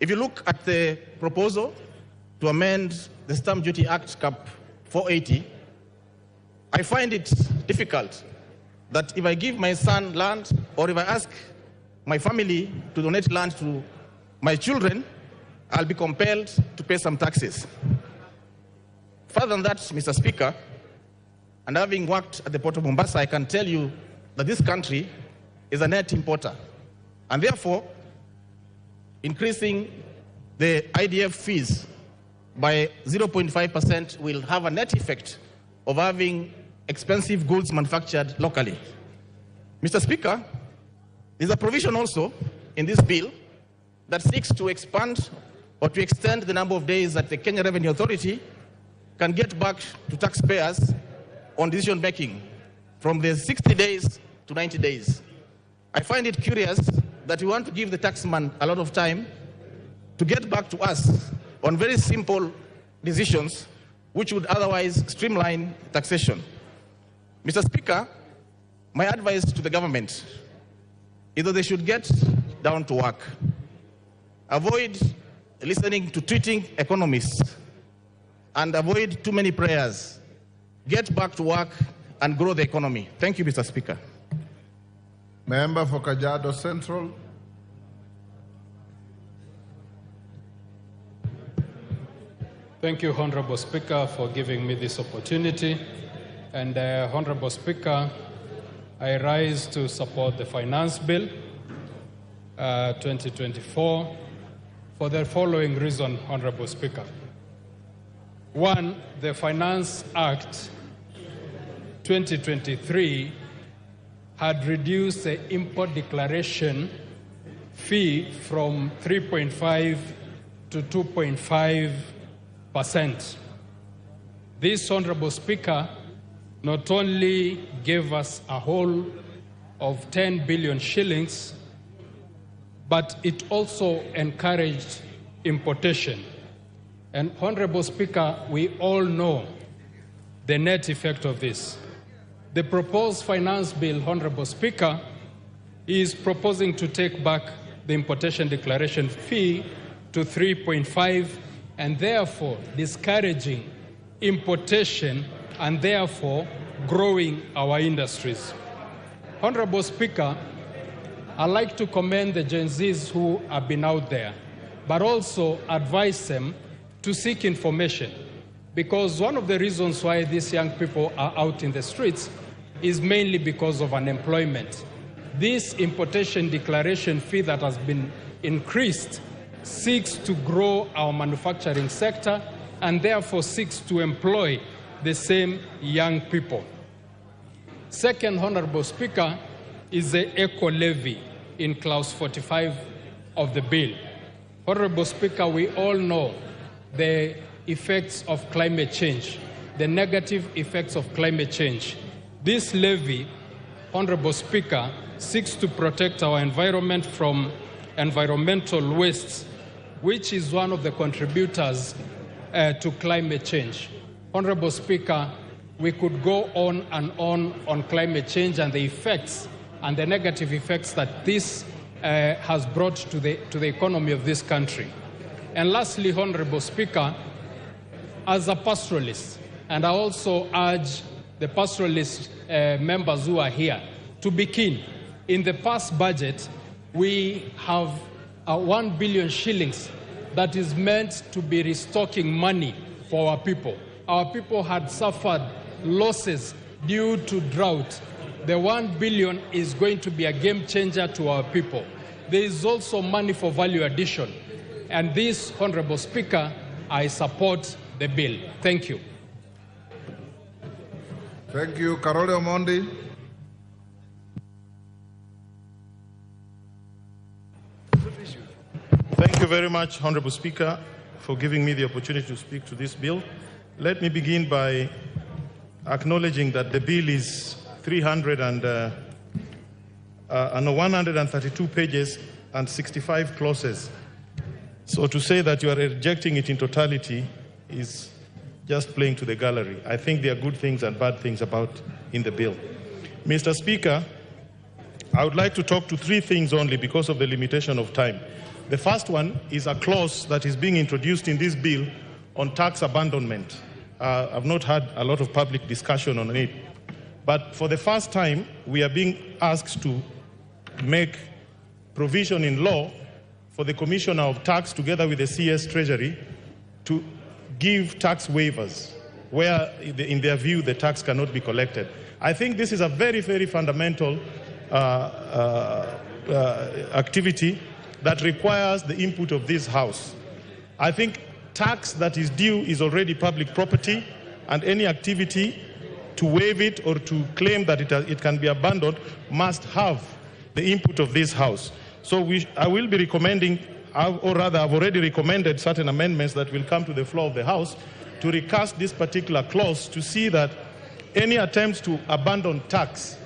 If you look at the proposal to amend the Stamp Duty Act Cap 480, I find it difficult that if I give my son land, or if I ask my family to donate land to my children, I'll be compelled to pay some taxes. Further than that, Mr. Speaker, and having worked at the Port of Mombasa, I can tell you that this country is a net importer. And therefore, increasing the IDF fees by 0.5% will have a net effect of having expensive goods manufactured locally. Mr. Speaker, there's a provision also in this bill that seeks to expand or to extend the number of days that the Kenya Revenue Authority can get back to taxpayers on decision making from the 60 days to 90 days. I find it curious that we want to give the taxman a lot of time to get back to us on very simple decisions which would otherwise streamline taxation. Mr. Speaker, my advice to the government is that they should get down to work. Avoid listening to tweeting economists and avoid too many prayers. Get back to work and grow the economy. Thank you, Mr. Speaker. Member for Kajiado Central. Thank you, Honorable Speaker, for giving me this opportunity. And Honorable Speaker, I rise to support the Finance Bill 2024 for the following reason, Honorable Speaker. One, the Finance Act 2023 had reduced the import declaration fee from 3.5 to 2.5%. This, Honorable Speaker, not only gave us a whole of 10 billion shillings, but it also encouraged importation. And Honorable Speaker, we all know the net effect of this. The proposed finance bill, Honorable Speaker, is proposing to take back the importation declaration fee to 3.5, and therefore discouraging importation and therefore growing our industries. Honorable Speaker, I'd like to commend the Gen Zs who have been out there, but also advise them to seek information, because one of the reasons why these young people are out in the streets is mainly because of unemployment. This importation declaration fee that has been increased seeks to grow our manufacturing sector and therefore seeks to employ the same young people. Second, Honorable Speaker, is the eco levy in clause 45 of the bill. Honorable Speaker, we all know the effects of climate change, the negative effects of climate change. This levy, Honorable Speaker, seeks to protect our environment from environmental wastes, which is one of the contributors to climate change. Honorable Speaker, we could go on climate change and the effects and the negative effects that this has brought to the economy of this country. And lastly, Honorable Speaker, as a pastoralist, and I also urge the pastoralist members who are here to be keen. In the past budget, we have 1 billion shillings that is meant to be restocking money for our people. Our people had suffered losses due to drought. The 1 billion is going to be a game changer to our people. There is also money for value addition. And this, Honorable Speaker, I support the bill. Thank you. Thank you. Karole Omondi. Thank you very much, Honorable Speaker, for giving me the opportunity to speak to this bill. Let me begin by acknowledging that the bill is 132 pages and 65 clauses. So to say that you are rejecting it in totality is just playing to the gallery. I think there are good things and bad things in the bill. Mr. Speaker, I would like to talk to three things only because of the limitation of time. The first one is a clause that is being introduced in this bill on tax abandonment. I've not had a lot of public discussion on it. But for the first time, we are being asked to make provision in law for the Commissioner of Tax, together with the CS Treasury, to give tax waivers where, in their view, the tax cannot be collected. I think this is a very, very fundamental activity that requires the input of this House. I think tax that is due is already public property, and any activity to waive it or to claim that it can be abandoned must have the input of this House. So I will be recommending, or rather I've already recommended certain amendments that will come to the floor of the House to recast this particular clause to see that any attempts to abandon tax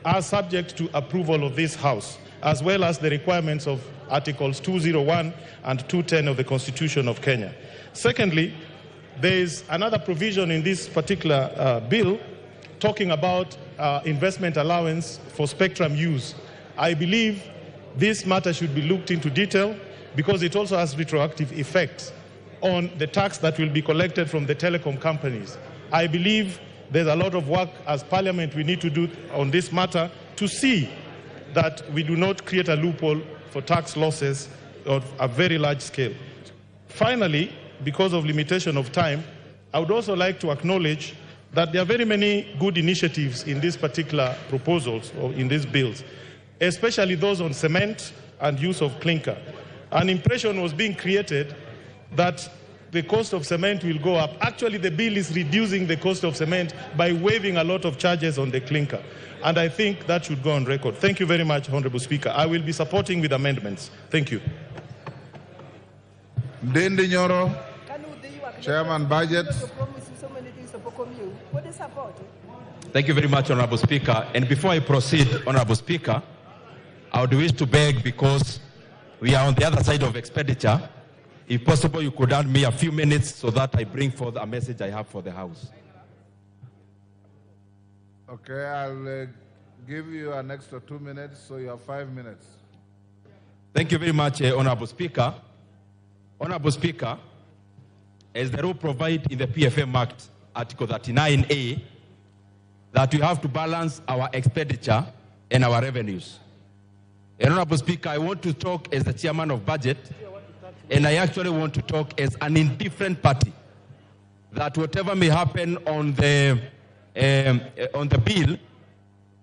are subject to approval of this House, as well as the requirements of Articles 201 and 210 of the Constitution of Kenya. Secondly, there is another provision in this particular bill talking about investment allowance for spectrum use. I believe this matter should be looked into detail because it also has retroactive effects on the tax that will be collected from the telecom companies. I believe there's a lot of work as Parliament we need to do on this matter to see that we do not create a loophole for tax losses of a very large scale. Finally, because of limitation of time, I would also like to acknowledge that there are very many good initiatives in these particular proposals or in these bills, especially those on cement and use of clinker. An impression was being created that the cost of cement will go up. Actually, the bill is reducing the cost of cement by waiving a lot of charges on the clinker. And I think that should go on record. Thank you very much, Honorable Speaker. I will be supporting with amendments. Thank you. Ndindi Nyoro, Chairman Budget. Thank you very much, Honorable Speaker. And before I proceed, Honorable Speaker, I would wish to beg, because we are on the other side of expenditure, if possible, you could hand me a few minutes so that I bring forth a message I have for the House. Okay, I'll give you an extra 2 minutes, so you have 5 minutes. Thank you very much, Honorable Speaker. Honorable Speaker, as the rule provides in the PFM Act, Article 39A, that we have to balance our expenditure and our revenues. And Honorable Speaker, I want to talk as the chairman of budget, and I actually want to talk as an indifferent party, that whatever may happen on the bill,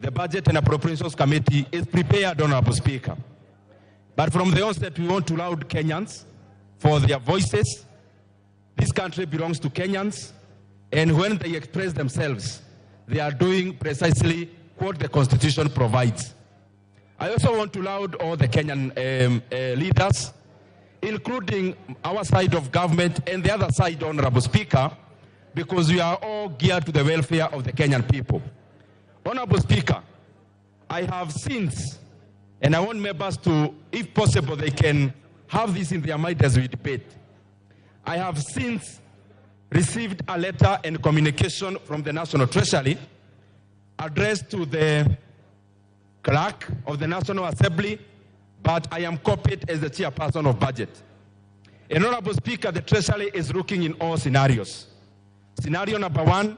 the Budget and Appropriations Committee is prepared, Honorable Speaker. But from the onset, we want to laud Kenyans for their voices. This country belongs to Kenyans, and when they express themselves, they are doing precisely what the Constitution provides. I also want to laud all the Kenyan leaders, including our side of government and the other side, Honorable Speaker, because we are all geared to the welfare of the Kenyan people. Honorable Speaker, I have since, and I want members to, if possible, they can have this in their mind as we debate. I have since received a letter and communication from the National Treasury addressed to the clerk of the National Assembly, but I am copied as the chairperson of budget. And Honorable Speaker, the Treasury is looking in all scenarios. Scenario number one,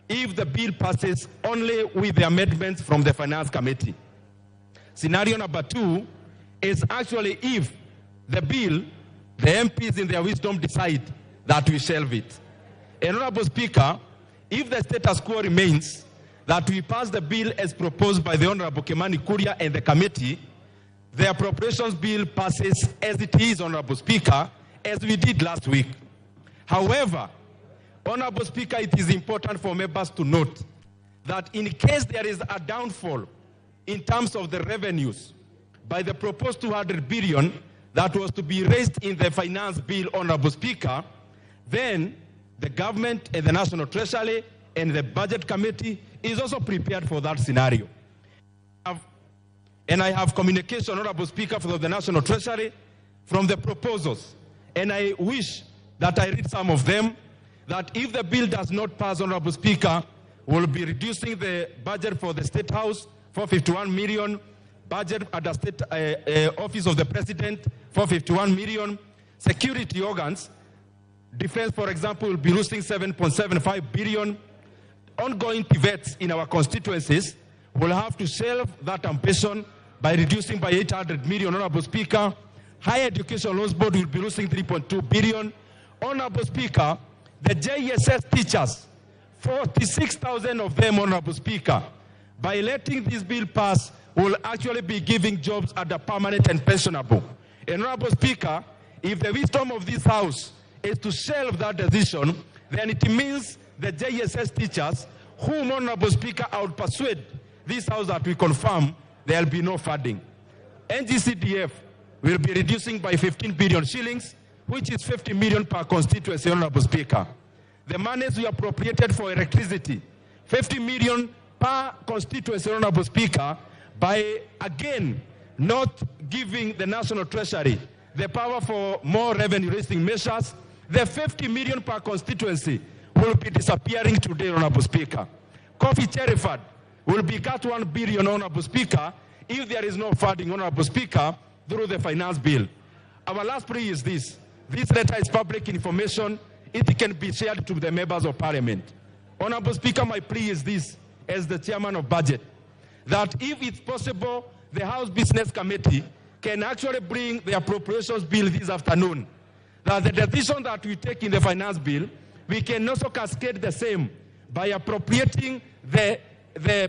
if the bill passes only with the amendments from the Finance Committee. Scenario number two is actually if the bill, the MPs in their wisdom decide that we shelve it. And Honorable Speaker, if the status quo remains, that we pass the bill as proposed by the Honorable Kimani Kuria and the committee, the appropriations bill passes as it is, Honorable Speaker, as we did last week. However, Honorable Speaker, it is important for members to note that in case there is a downfall in terms of the revenues by the proposed 200 billion that was to be raised in the finance bill, Honorable Speaker, then the government and the National Treasury and the Budget Committee is also prepared for that scenario. And I have communication, Honorable Speaker, from the National Treasury from the proposals. And I wish that I read some of them, that if the bill does not pass, Honorable Speaker, we'll be reducing the budget for the State House for 51 million, budget at the State Office of the President for 51 million, security organs, defense, for example, will be losing 7.75 billion, ongoing pivots in our constituencies will have to shelve that ambition by reducing by 800 million, Honorable Speaker. Higher Education Loans Board will be losing 3.2 billion. Honorable Speaker, the JSS teachers, 46,000 of them, Honorable Speaker, by letting this bill pass, will actually be giving jobs at the permanent and pensionable. And Honorable Speaker, if the wisdom of this House is to shelve that decision, then it means the JSS teachers, whom, Honorable Speaker, I would persuade this House that we confirm there will be no funding. NGCDF will be reducing by 15 billion shillings, which is 50 million per constituency, Honorable Speaker. The monies we appropriated for electricity, 50 million per constituency, Honorable Speaker, by, again, not giving the National Treasury the power for more revenue-raising measures, the 50 million per constituency will be disappearing today, Honorable Speaker. Coffee Cheriford will be cut 1 billion, Honorable Speaker, if there is no funding, Honorable Speaker, through the finance bill. Our last plea is this. This letter is public information. It can be shared to the members of Parliament. Honorable Speaker, my plea is this, as the chairman of budget, that if it's possible, the House Business Committee can actually bring the appropriations bill this afternoon. That the decision that we take in the finance bill, we can also cascade the same by appropriating the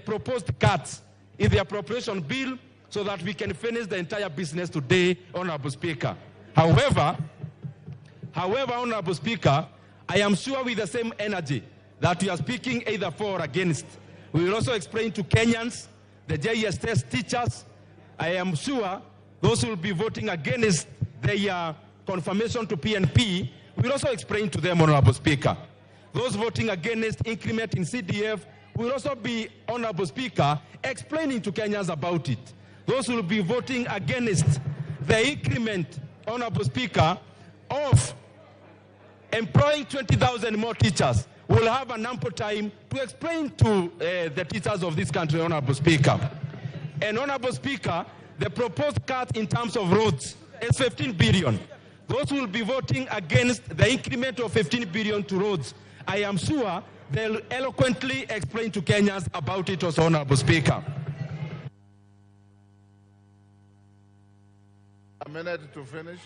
proposed cuts in the appropriation bill so that we can finish the entire business today, Honorable Speaker. However, Honorable Speaker, I am sure with the same energy that we are speaking either for or against, we will also explain to Kenyans, the JSS teachers, I am sure those who will be voting against their confirmation to PNP, we will also explain to them, Honorable Speaker. Those voting against increment in CDF will also be, Honorable Speaker, explaining to Kenyans about it. Those who will be voting against the increment, Honorable Speaker, of employing 20,000 more teachers will have an ample time to explain to the teachers of this country, Honorable Speaker. And Honorable Speaker, the proposed cut in terms of roads is 15 billion. Those who will be voting against the increment of 15 billion to roads, I am sure they'll eloquently explain to Kenyans about it, also, Honorable Speaker. A minute to finish.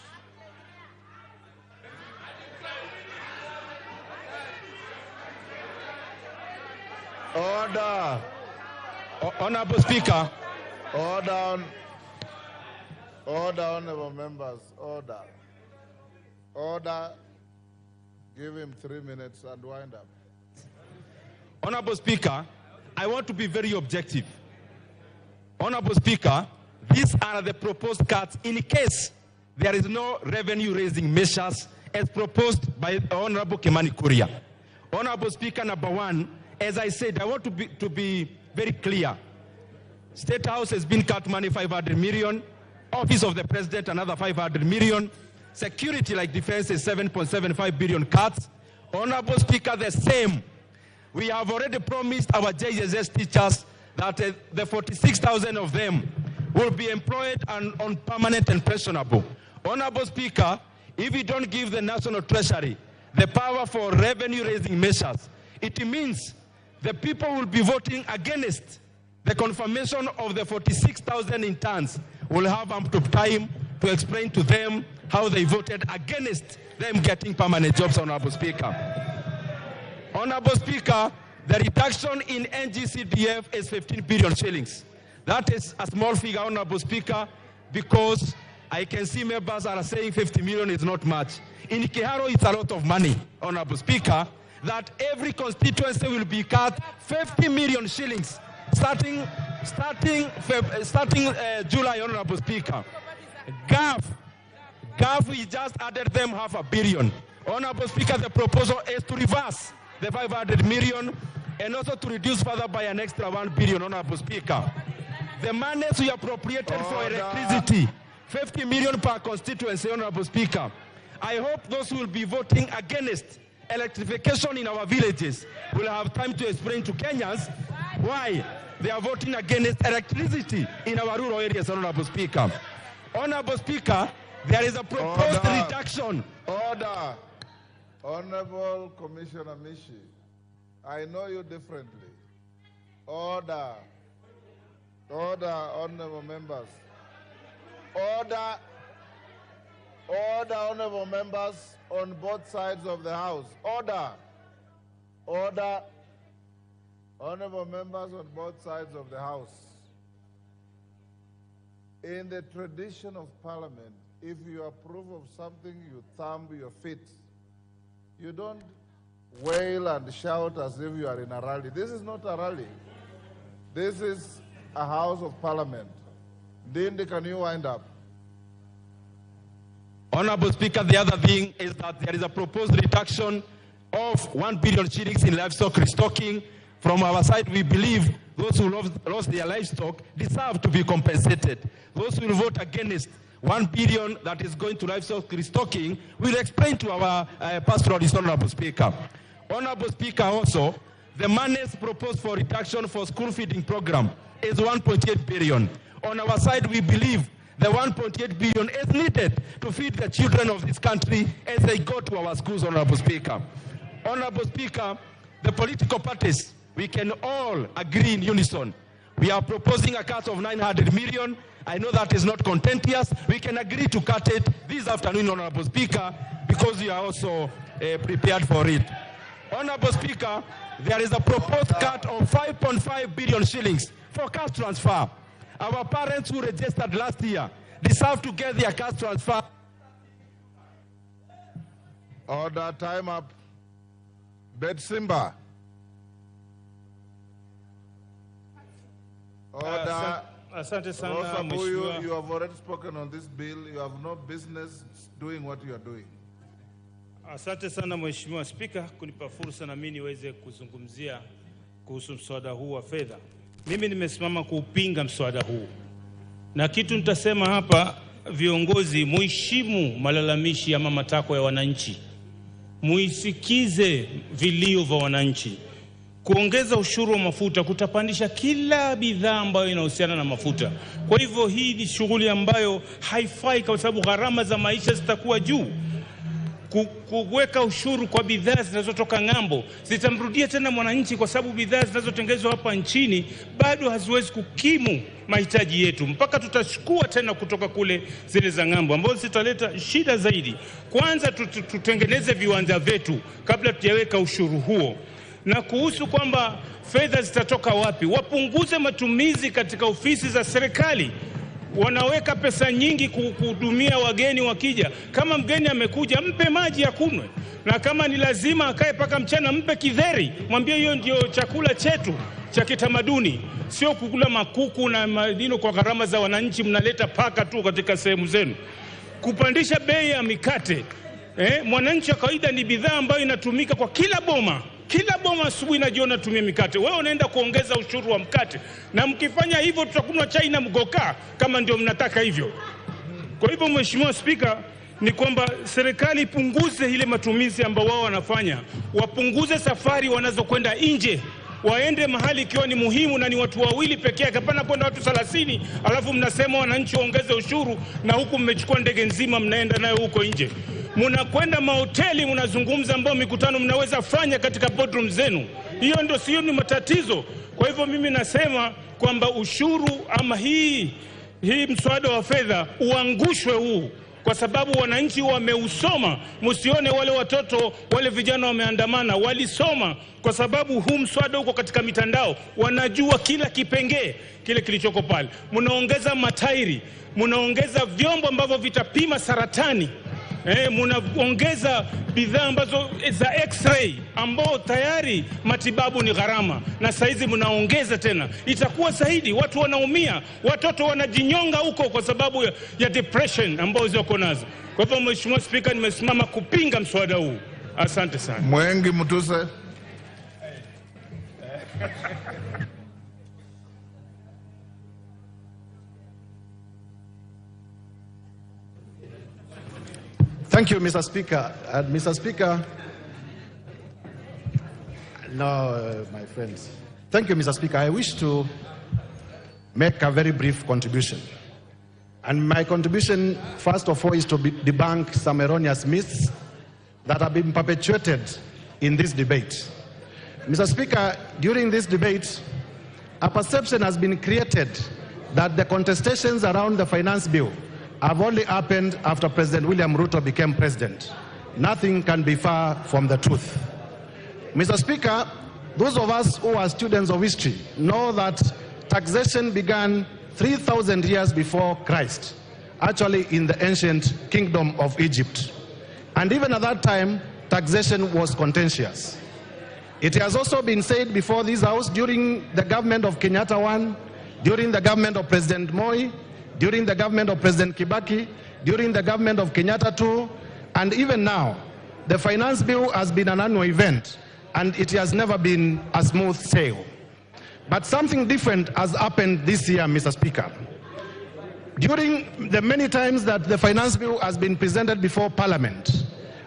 Order. Honorable Speaker. Order, honorable members. Order. Order. Give him 3 minutes and wind up. Honorable Speaker, I want to be very objective. Honorable Speaker, these are the proposed cuts in case there is no revenue-raising measures as proposed by Honorable Kimani Kuria. Honorable Speaker, number one, as I said, I want to be very clear. State House has been cut money 500 million. Office of the President, another 500 million. Security like defense is 7.75 billion cuts. Honorable Speaker, the same. We have already promised our JSS teachers that the 46,000 of them will be employed and on permanent and pensionable. Honorable Speaker, if we don't give the National Treasury the power for revenue-raising measures, it means the people will be voting against the confirmation of the 46,000 interns. Will have ample time to explain to them how they voted against them getting permanent jobs, Honorable Speaker. Honorable Speaker, the reduction in NGCDF is 15 billion shillings. That is a small figure, Honorable Speaker, because I can see members are saying 50 million is not much. In Kiharo, it's a lot of money, Honorable Speaker, that every constituency will be cut 50 million shillings starting July, Honorable Speaker. GAF, we just added them 500 million. Honorable Speaker, the proposal is to reverse the 500 million and also to reduce further by an extra 1 billion, Honorable Speaker. The monies we appropriated for electricity, 50 million per constituency, Honorable Speaker. I hope those who will be voting against electrification in our villages will have time to explain to Kenyans why they are voting against electricity in our rural areas, Honorable Speaker. Honorable Speaker, there is a proposed reduction. Order. Honorable Commissioner Mishi, I know you differently. Order. Order, honorable members. Order. Order, honorable members on both sides of the House. Order. Order. Honorable members on both sides of the House. In the tradition of Parliament, if you approve of something, you thumb your feet. You don't wail and shout as if you are in a rally. This is not a rally. This is a House of Parliament. Dindi, can you wind up? Honorable Speaker, the other thing is that there is a proposed reduction of 1 billion shillings in livestock restocking. From our side, we believe those who lost their livestock deserve to be compensated. Those who will vote against 1 billion that is going to livestock restocking will explain to our pastoralist, Honorable Speaker. Honorable Speaker, also, the monies proposed for reduction for school feeding program is 1.8 billion. On our side, we believe the 1.8 billion is needed to feed the children of this country as they go to our schools, Honorable Speaker. Honorable Speaker, the political parties, we can all agree in unison. We are proposing a cut of 900 million. I know that is not contentious. We can agree to cut it this afternoon, Honorable Speaker, because we are also prepared for it. Honorable Speaker, there is a proposed cut of 5.5 billion shillings for cash transfer. Our parents who registered last year deserve to get their cash transfer. Order, time up. Betsimba. Order. Asante sana Rosa Buyu, Mheshimiwa. you have already spoken on this bill. You have no business doing what you are doing. Asante sana Mheshimiwa Spika kunipa fursa na mimi niweze kuzungumzia kuhusu mswada huu wa fedha. Mimi nimesimama kuupinga mswada huu. Na kitu nitasema hapa, viongozi muheshimu malalamishi ama matakwa ya wananchi. Muisikize vilio vya wananchi. kuongeza ushuru wa mafuta kutapandisha kila bidhaa ambayo inahusiana na mafuta. Kwa hivyo hii ni shughuli ambayo haifai kwa sababu gharama za maisha zitakuwa juu. Kuweka ushuru kwa bidhaa zinazotoka ng'ambo zitamrudia tena mwananchi, kwa sababu bidhaa zinazotengenezwa hapa nchini bado haziwezi kukimu mahitaji yetu, mpaka tutachukua tena kutoka kule zile za ng'ambo, ambazo zitaleta shida zaidi. Kwanza tutengeneze viwanda vyetu kabla tujaweka ushuru huo. Na kuhusu kwamba fedha zitatoka wapi, wapunguze matumizi katika ofisi za serikali. Wanaweka pesa nyingi kuhudumia wageni wakija. Kama mgeni amekuja, mpe maji ya kunywe, na kama ni lazima akae paka mchana, mpe kidheri, mwambie hiyo ndio chakula chetu cha kitamaduni, sio kukula makuku na madino kwa gharama za wananchi. Mnaleta paka tu katika sehemu zenu. Kupandisha bei ya mikate, mwananchi wa kawaida ni bidhaa ambayo inatumika kwa kila boma. Kila boma asubuhi na jioni tumia mikate. Wewe unaenda kuongeza ushuru wa mkate, na mkifanya hivyo tutakunywa chai na mgoka kama ndio mnataka hivyo. Kwa hivyo Mheshimiwa Spika, ni kwamba serikali ipunguze ile matumizi ambao wao wanafanya, wapunguze safari wanazokwenda nje, waende mahali ikiwa ni muhimu na ni watu wawili pekee yake, hapana kwenda watu 30 alafu mnasema wananchi waongeze ushuru, na huku mmechukua ndege nzima mnaenda nayo huko nje. Mnakwenda mahoteli, mnazungumza ambao mikutano mnaweza fanya katika boardroom zenu. Hiyo ndio sio ni matatizo. Kwa hivyo mimi nasema kwamba ushuru ama hii mswada wa fedha uangushwe huu, kwa sababu wananchi wameusoma. Msione wale watoto wale vijana wameandamana, walisoma kwa sababu huu mswada uko katika mitandao, wanajua kila kipengee kile kilichoko pale. Mnaongeza matairi, mnaongeza vyombo ambavyo vitapima saratani, mnaongeza bidhaa ambazo za x-ray ambao tayari matibabu ni gharama, na saizi mnaongeza tena. Itakuwa zaidi, watu wanaumia, watoto wanajinyonga huko kwa sababu ya depression ambao ziko nazo. Kwa hivyo Mheshimiwa Spika, nimesimama kupinga mswada huu. Asante sana. Mwengi Mutuse. Thank you, Mr. Speaker. Mr. Speaker, my friends. Thank you, Mr. Speaker. I wish to make a very brief contribution. And my contribution, first of all, is to debunk some erroneous myths that have been perpetuated in this debate. Mr. Speaker, during this debate, a perception has been created that the contestations around the finance bill have only happened after President William Ruto became president. Nothing can be far from the truth. Mr. Speaker, those of us who are students of history know that taxation began 3,000 years before Christ, actually in the ancient kingdom of Egypt. And even at that time, taxation was contentious. It has also been said before this House during the government of Kenyatta I, during the government of President Moi, during the government of President Kibaki, during the government of Kenyatta II, and even now, the finance bill has been an annual event, and it has never been a smooth sail. But something different has happened this year, Mr. Speaker. During the many times that the finance bill has been presented before Parliament,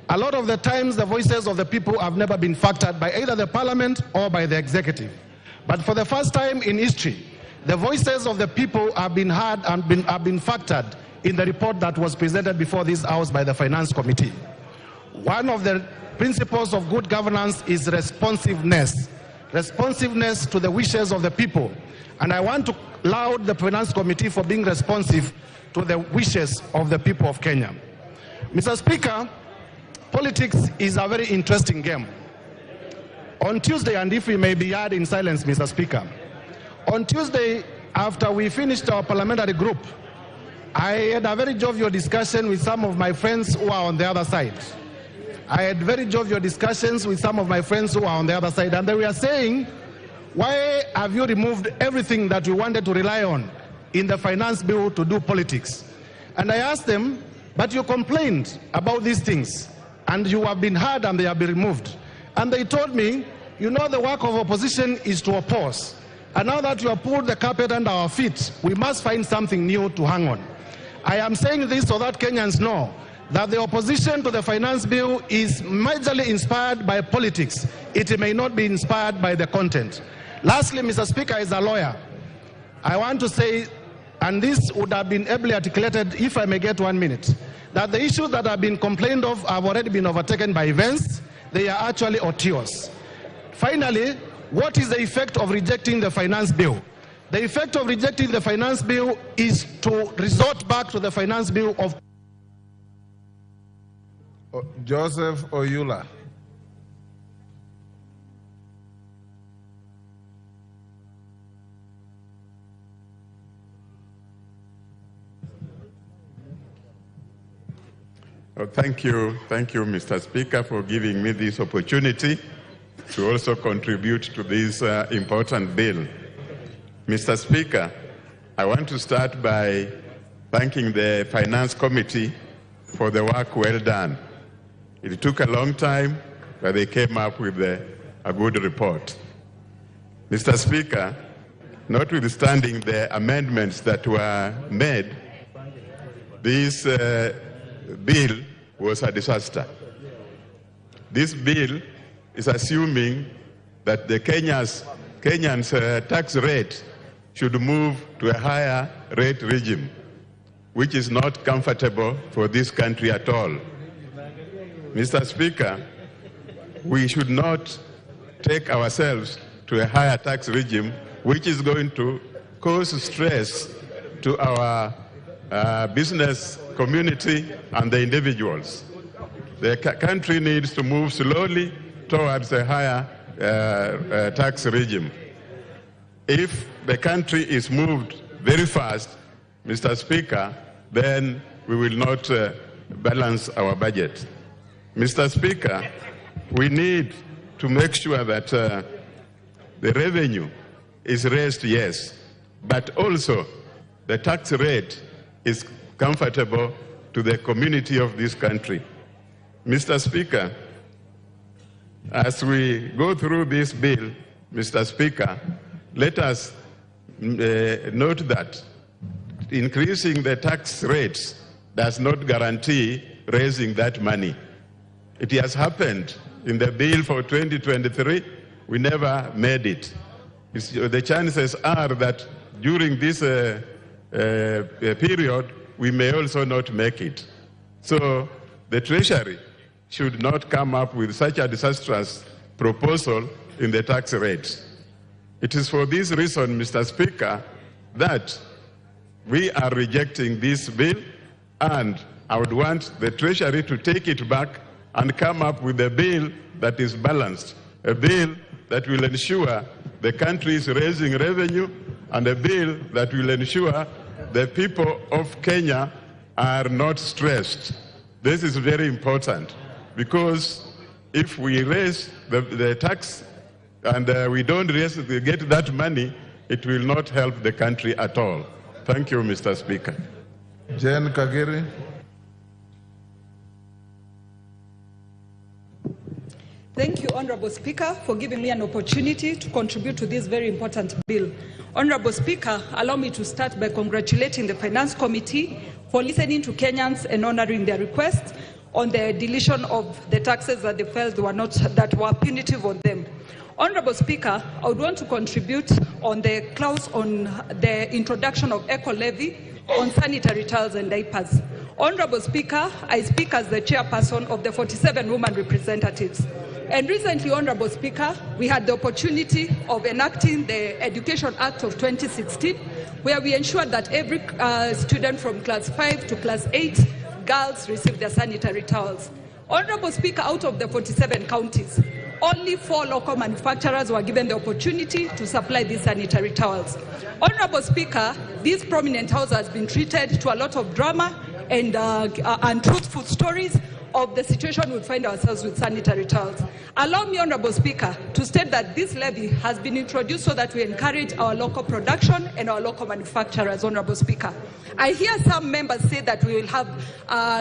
a lot of the times the voices of the people have never been factored by either the Parliament or by the executive. But for the first time in history, the voices of the people have been heard and have been factored in the report that was presented before this House by the Finance Committee. One of the principles of good governance is responsiveness to the wishes of the people. And I want to laud the Finance Committee for being responsive to the wishes of the people of Kenya. Mr. Speaker, politics is a very interesting game. On Tuesday, and if we may be heard in silence, Mr. Speaker, on Tuesday, after we finished our parliamentary group, I had a very jovial discussion with some of my friends who are on the other side. I had very jovial discussions with some of my friends who are on the other side, and they were saying, why have you removed everything that you wanted to rely on in the finance bill to do politics? And I asked them, but you complained about these things, and you have been heard and they have been removed. And they told me, you know, the work of opposition is to oppose. And now that you have pulled the carpet under our feet, we must find something new to hang on. I am saying this so that Kenyans know that the opposition to the finance bill is majorly inspired by politics. It may not be inspired by the content. Lastly, Mr. Speaker, as a lawyer, I want to say, and this would have been ably articulated if I may get 1 minute, that the issues that have been complained of have already been overtaken by events. They are actually otious. Finally, what is the effect of rejecting the finance bill? The effect of rejecting the finance bill is to resort back to the finance bill of Joseph Oyula. Oh, thank you, Mr. Speaker, for giving me this opportunity to also contribute to this important bill. Mr. Speaker, I want to start by thanking the Finance Committee for the work well done. It took a long time, but they came up with a good report. Mr. Speaker, notwithstanding the amendments that were made, this bill was a disaster. This bill is assuming that the Kenyans' tax rate should move to a higher rate regime, which is not comfortable for this country at all. Mr. Speaker, we should not take ourselves to a higher tax regime, which is going to cause stress to our business community and the individuals. The country needs to move slowly towards a higher tax regime. If the country is moved very fast, Mr. Speaker, then we will not balance our budget. Mr. Speaker, we need to make sure that the revenue is raised, yes, but also the tax rate is comfortable to the community of this country. Mr. Speaker, as we go through this bill, Mr. Speaker, let us note that increasing the tax rates does not guarantee raising that money. It has happened in the bill for 2023. We never made it. The chances are that during this period, we may also not make it. So the Treasury should not come up with such a disastrous proposal in the tax rates. It is for this reason, Mr. Speaker, that we are rejecting this bill, and I would want the Treasury to take it back and come up with a bill that is balanced, a bill that will ensure the country is raising revenue, and a bill that will ensure the people of Kenya are not stressed. This is very important, because if we raise the tax and we don't get that money, it will not help the country at all. Thank you, Mr. Speaker. Jen Kagiri. Thank you, Honorable Speaker, for giving me an opportunity to contribute to this very important bill. Honorable Speaker, allow me to start by congratulating the Finance Committee for listening to Kenyans and honoring their request on the deletion of the taxes that they felt that were punitive on them. Honorable Speaker, I would want to contribute on the clause on the introduction of eco-levy on sanitary towels and diapers. Honorable Speaker, I speak as the chairperson of the 47 women representatives. And recently, Honorable Speaker, we had the opportunity of enacting the Education Act of 2016, where we ensured that every student from class 5 to class 8, girls receive their sanitary towels. Honorable Speaker, out of the 47 counties, only 4 local manufacturers were given the opportunity to supply these sanitary towels. Honorable Speaker, this prominent house has been treated to a lot of drama and untruthful stories of the situation we find ourselves with sanitary towels. Allow me, Honorable Speaker, to state that this levy has been introduced so that we encourage our local production and our local manufacturers, Honorable Speaker. I hear some members say that we will have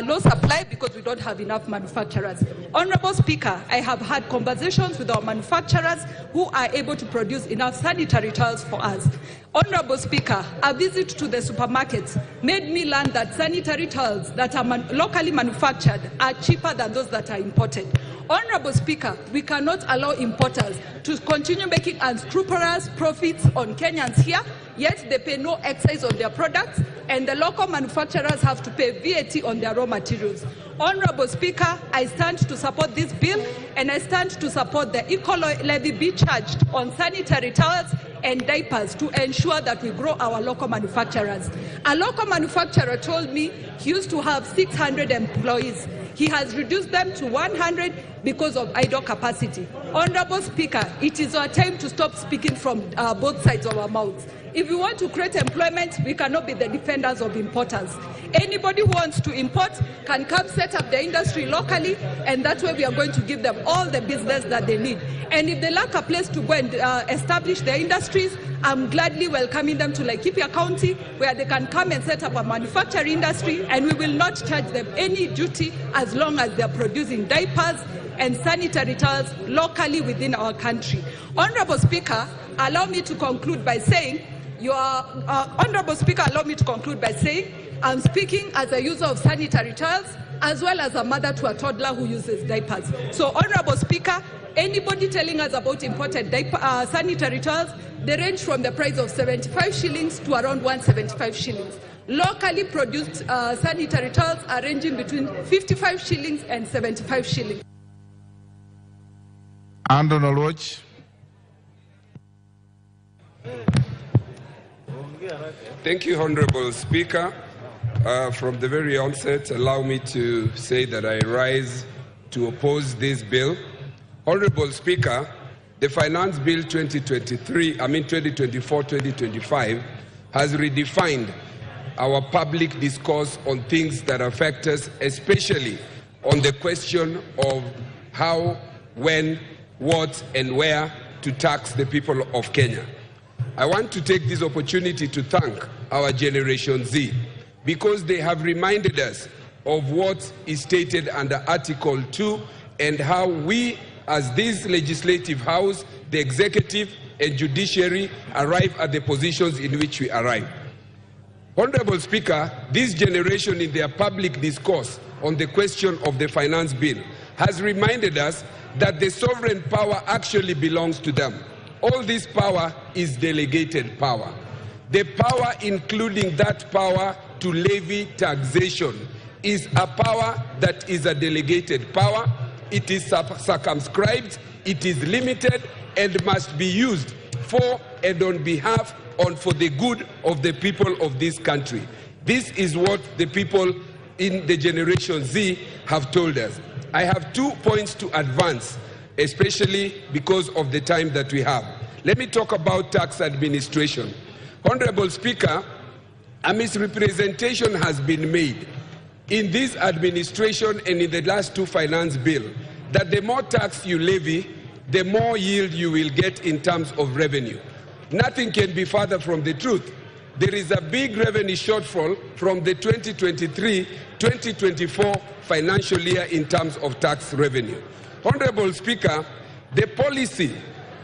low supply because we don't have enough manufacturers. Honorable Speaker, I have had conversations with our manufacturers who are able to produce enough sanitary towels for us. Honorable Speaker, a visit to the supermarkets made me learn that sanitary towels that are locally manufactured are cheaper than those that are imported. Honorable Speaker, we cannot allow importers to continue making unscrupulous profits on Kenyans here, yet they pay no excise on their products, and the local manufacturers have to pay VAT on their raw materials. Honorable Speaker, I stand to support this bill, and I stand to support the eco levy be charged on sanitary towels and diapers to ensure that we grow our local manufacturers. A local manufacturer told me he used to have 600 employees. He has reduced them to 100 because of idle capacity. Honorable Speaker, it is our time to stop speaking from both sides of our mouths. If we want to create employment, we cannot be the defenders of importers. Anybody who wants to import can come set up the industry locally, and that way we are going to give them all the business that they need. And if they lack a place to go and establish their industries, I'm gladly welcoming them to Laikipia County, where they can come and set up a manufacturing industry, and we will not charge them any duty as long as they're producing diapers and sanitary towels locally within our country. Honorable Speaker, allow me to conclude by saying, Honorable Speaker, allow me to conclude by saying, I'm speaking as a user of sanitary towels, as well as a mother to a toddler who uses diapers. So, Honorable Speaker, anybody telling us about imported sanitary towels, they range from the price of 75 shillings to around 175 shillings. Locally produced sanitary towels are ranging between 55 shillings and 75 shillings. Andon Oloch. Thank you, Honorable Speaker. From the very onset, allow me to say that I rise to oppose this bill. Honorable Speaker, the Finance Bill 2024-2025 has redefined our public discourse on things that affect us, especially on the question of how, when, what, and where to tax the people of Kenya. I want to take this opportunity to thank our Generation Z, because they have reminded us of what is stated under Article 2 and how we, as this legislative house, the executive and judiciary, arrive at the positions in which we arrive. Honorable Speaker, this generation in their public discourse on the question of the finance bill has reminded us that the sovereign power actually belongs to them. All this power is delegated power. The power, including that power to levy taxation, is a power that is a delegated power. It is circumscribed, it is limited, and must be used for and on behalf and for the good of the people of this country. This is what the people in the Generation Z have told us. I have 2 points to advance, especially because of the time that we have. Let me talk about tax administration. Honorable Speaker, a misrepresentation has been made in this administration and in the last 2 finance bills that the more tax you levy, the more yield you will get in terms of revenue. Nothing can be further from the truth. There is a big revenue shortfall from the 2023-2024 financial year in terms of tax revenue. Honorable Speaker, the policy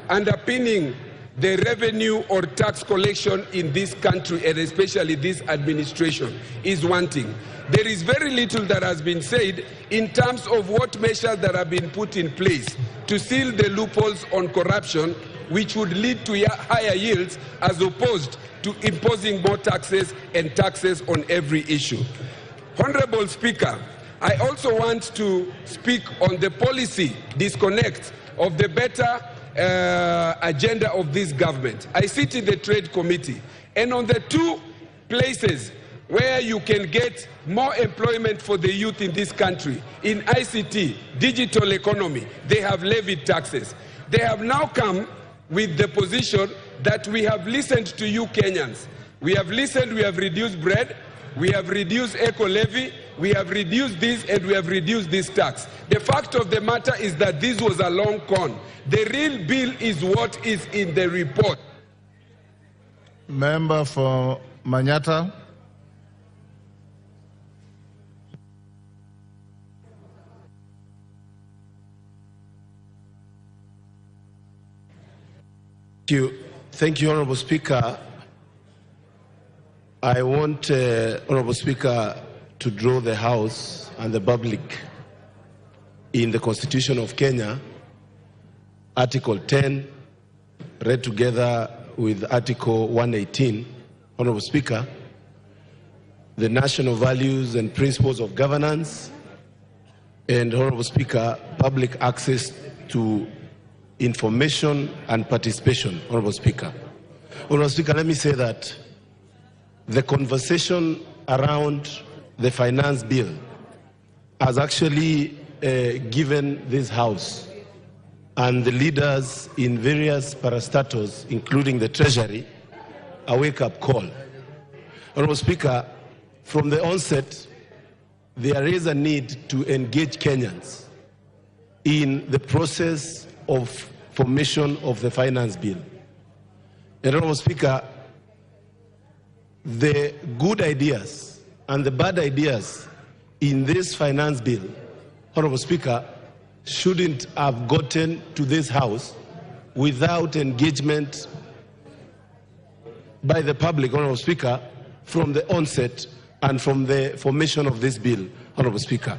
underpinning the revenue or tax collection in this country, and especially this administration, is wanting. There is very little that has been said in terms of what measures that have been put in place to seal the loopholes on corruption, which would lead to higher yields as opposed to imposing more taxes and taxes on every issue. Honorable Speaker, I also want to speak on the policy disconnect of the better agenda of this government. I sit in the Trade Committee, and on the 2 places where you can get more employment for the youth in this country, in ICT, digital economy, they have levied taxes. They have now come with the position that we have listened to you Kenyans. We have listened, we have reduced bread, we have reduced eco-levy, we have reduced this, and we have reduced this tax. The fact of the matter is that this was a long con. The real bill is what is in the report. Member for Manyata. Thank you, Honorable Speaker. I want, Honorable Speaker, to draw the House and the public in the Constitution of Kenya, Article 10, read together with Article 118, Honorable Speaker, the national values and principles of governance, and, Honorable Speaker, public access to information and participation, Honorable Speaker. Honorable Speaker, let me say that the conversation around the finance bill has actually given this House and the leaders in various parastatos, including the Treasury, a wake-up call. Honorable Speaker, from the onset, there is a need to engage Kenyans in the process of formation of the finance bill. And Honorable Speaker, the good ideas and the bad ideas in this finance bill, Honorable Speaker, shouldn't have gotten to this House without engagement by the public, Honorable Speaker, from the onset and from the formation of this bill, Honorable Speaker.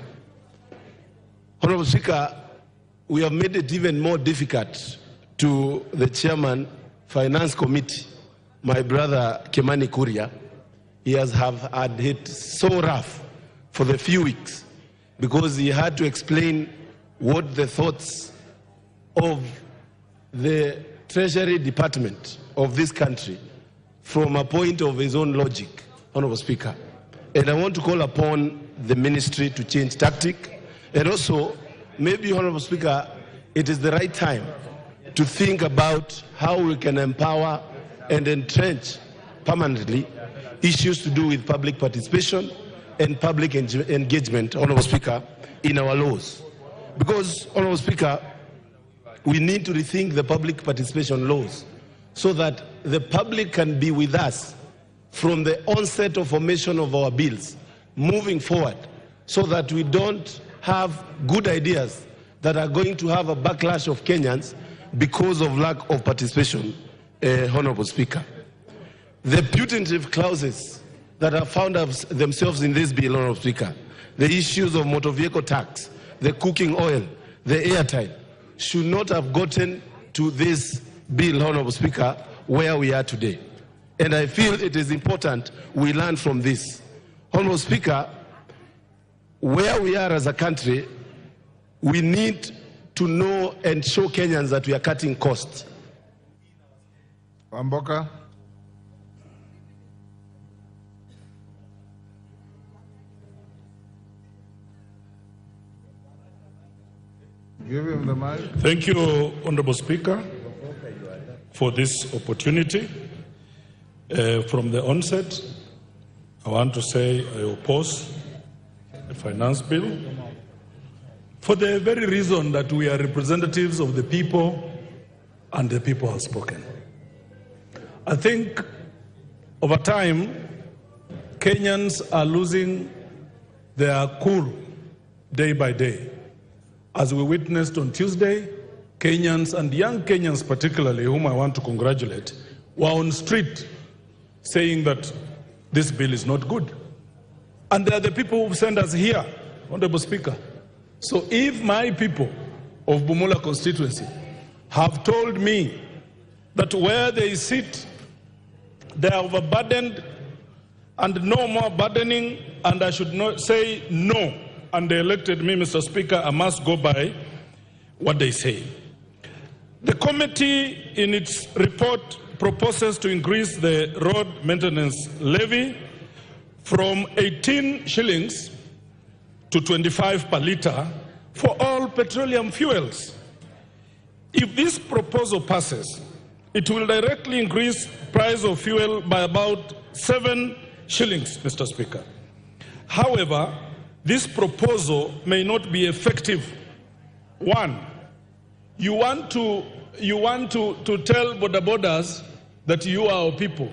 Honorable Speaker, we have made it even more difficult to the Chairman, Finance Committee, my brother Kimani Kuria. He has had it so rough for the few weeks because he had to explain what the thoughts of the Treasury Department of this country from a point of his own logic, Honorable Speaker. And I want to call upon the ministry to change tactic. And also, maybe, Honorable Speaker, it is the right time to think about how we can empower and entrench permanently issues to do with public participation and public engagement, Honorable Speaker, in our laws. Because, Honorable Speaker, we need to rethink the public participation laws so that the public can be with us from the onset of formation of our bills, moving forward, so that we don't have good ideas that are going to have a backlash of Kenyans because of lack of participation, Honorable Speaker. The putative clauses that have found themselves in this bill, Honorable Speaker, the issues of motor vehicle tax, the cooking oil, the airtime, should not have gotten to this bill, Honorable Speaker, where we are today. And I feel it is important we learn from this. Honorable Speaker, where we are as a country, we need to know and show Kenyans that we are cutting costs. Wamboka. Give him the mic. Thank you, Honorable Speaker, for this opportunity. From the onset, I want to say I oppose the finance bill for the very reason that we are representatives of the people and the people have spoken. I think over time, Kenyans are losing their cool day by day. As we witnessed on Tuesday, Kenyans and young Kenyans particularly, whom I want to congratulate, were on street saying that this bill is not good. And they are the people who sent us here, Honorable Speaker. So if my people of Bumula constituency have told me that where they sit, they are overburdened and no more burdening, and I should not say no, and they elected me, Mr. Speaker, I must go by what they say. The committee, in its report, proposes to increase the road maintenance levy from 18 shillings to 25 per litre for all petroleum fuels. If this proposal passes, it will directly increase price of fuel by about 7 shillings, Mr. Speaker. However, this proposal may not be effective. One, you want to tell border borders that you are our people.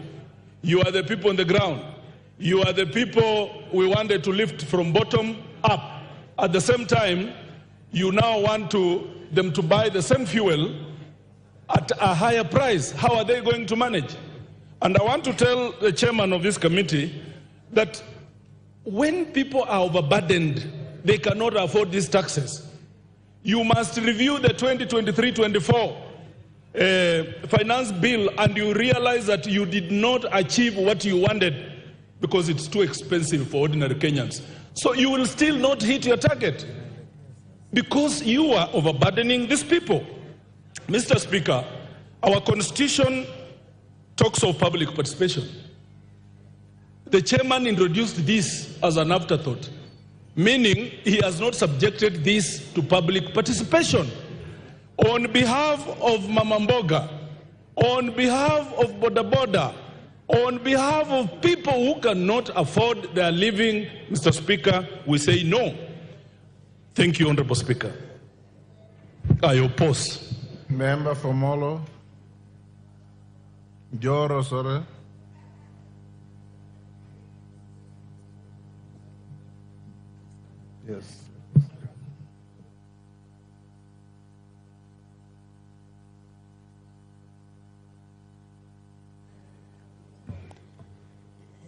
You are the people on the ground. You are the people we wanted to lift from bottom up. At the same time, you now want them to buy the same fuel at a higher price. How are they going to manage? And I want to tell the chairman of this committee that when people are overburdened, they cannot afford these taxes. You must review the 2023-24 finance bill and you realize that you did not achieve what you wanted because it's too expensive for ordinary Kenyans. So you will still not hit your target because you are overburdening these people. Mr. Speaker, our constitution talks of public participation. The chairman introduced this as an afterthought, meaning he has not subjected this to public participation. On behalf of Mama Mboga, on behalf of Boda Boda, on behalf of people who cannot afford their living, Mr. Speaker, we say no. Thank you, Honorable Speaker. I oppose. Member for Molo. Joro, sorry. Yes.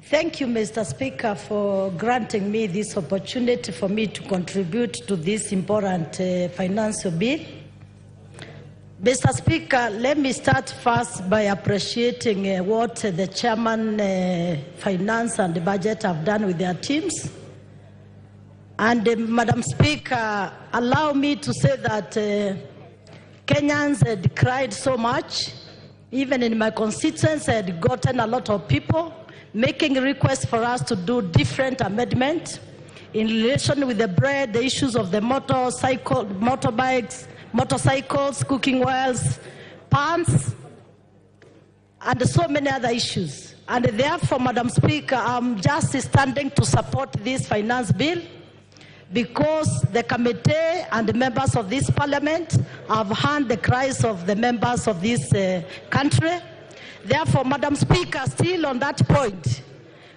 Thank you, Mr. Speaker, for granting me this opportunity for me to contribute to this important financial bill. Mr. Speaker, let me start first by appreciating what the Chairman, Finance and the Budget have done with their teams. And Madam Speaker, allow me to say that Kenyans had cried so much. Even in my constituency, I had gotten a lot of people making requests for us to do different amendments in relation with the bread, the issues of the motorbikes, motorcycles, cooking oils, pants, and so many other issues. And therefore, Madam Speaker, I'm just standing to support this finance bill because the committee and the members of this parliament have heard the cries of the members of this country. Therefore, Madam Speaker, still on that point,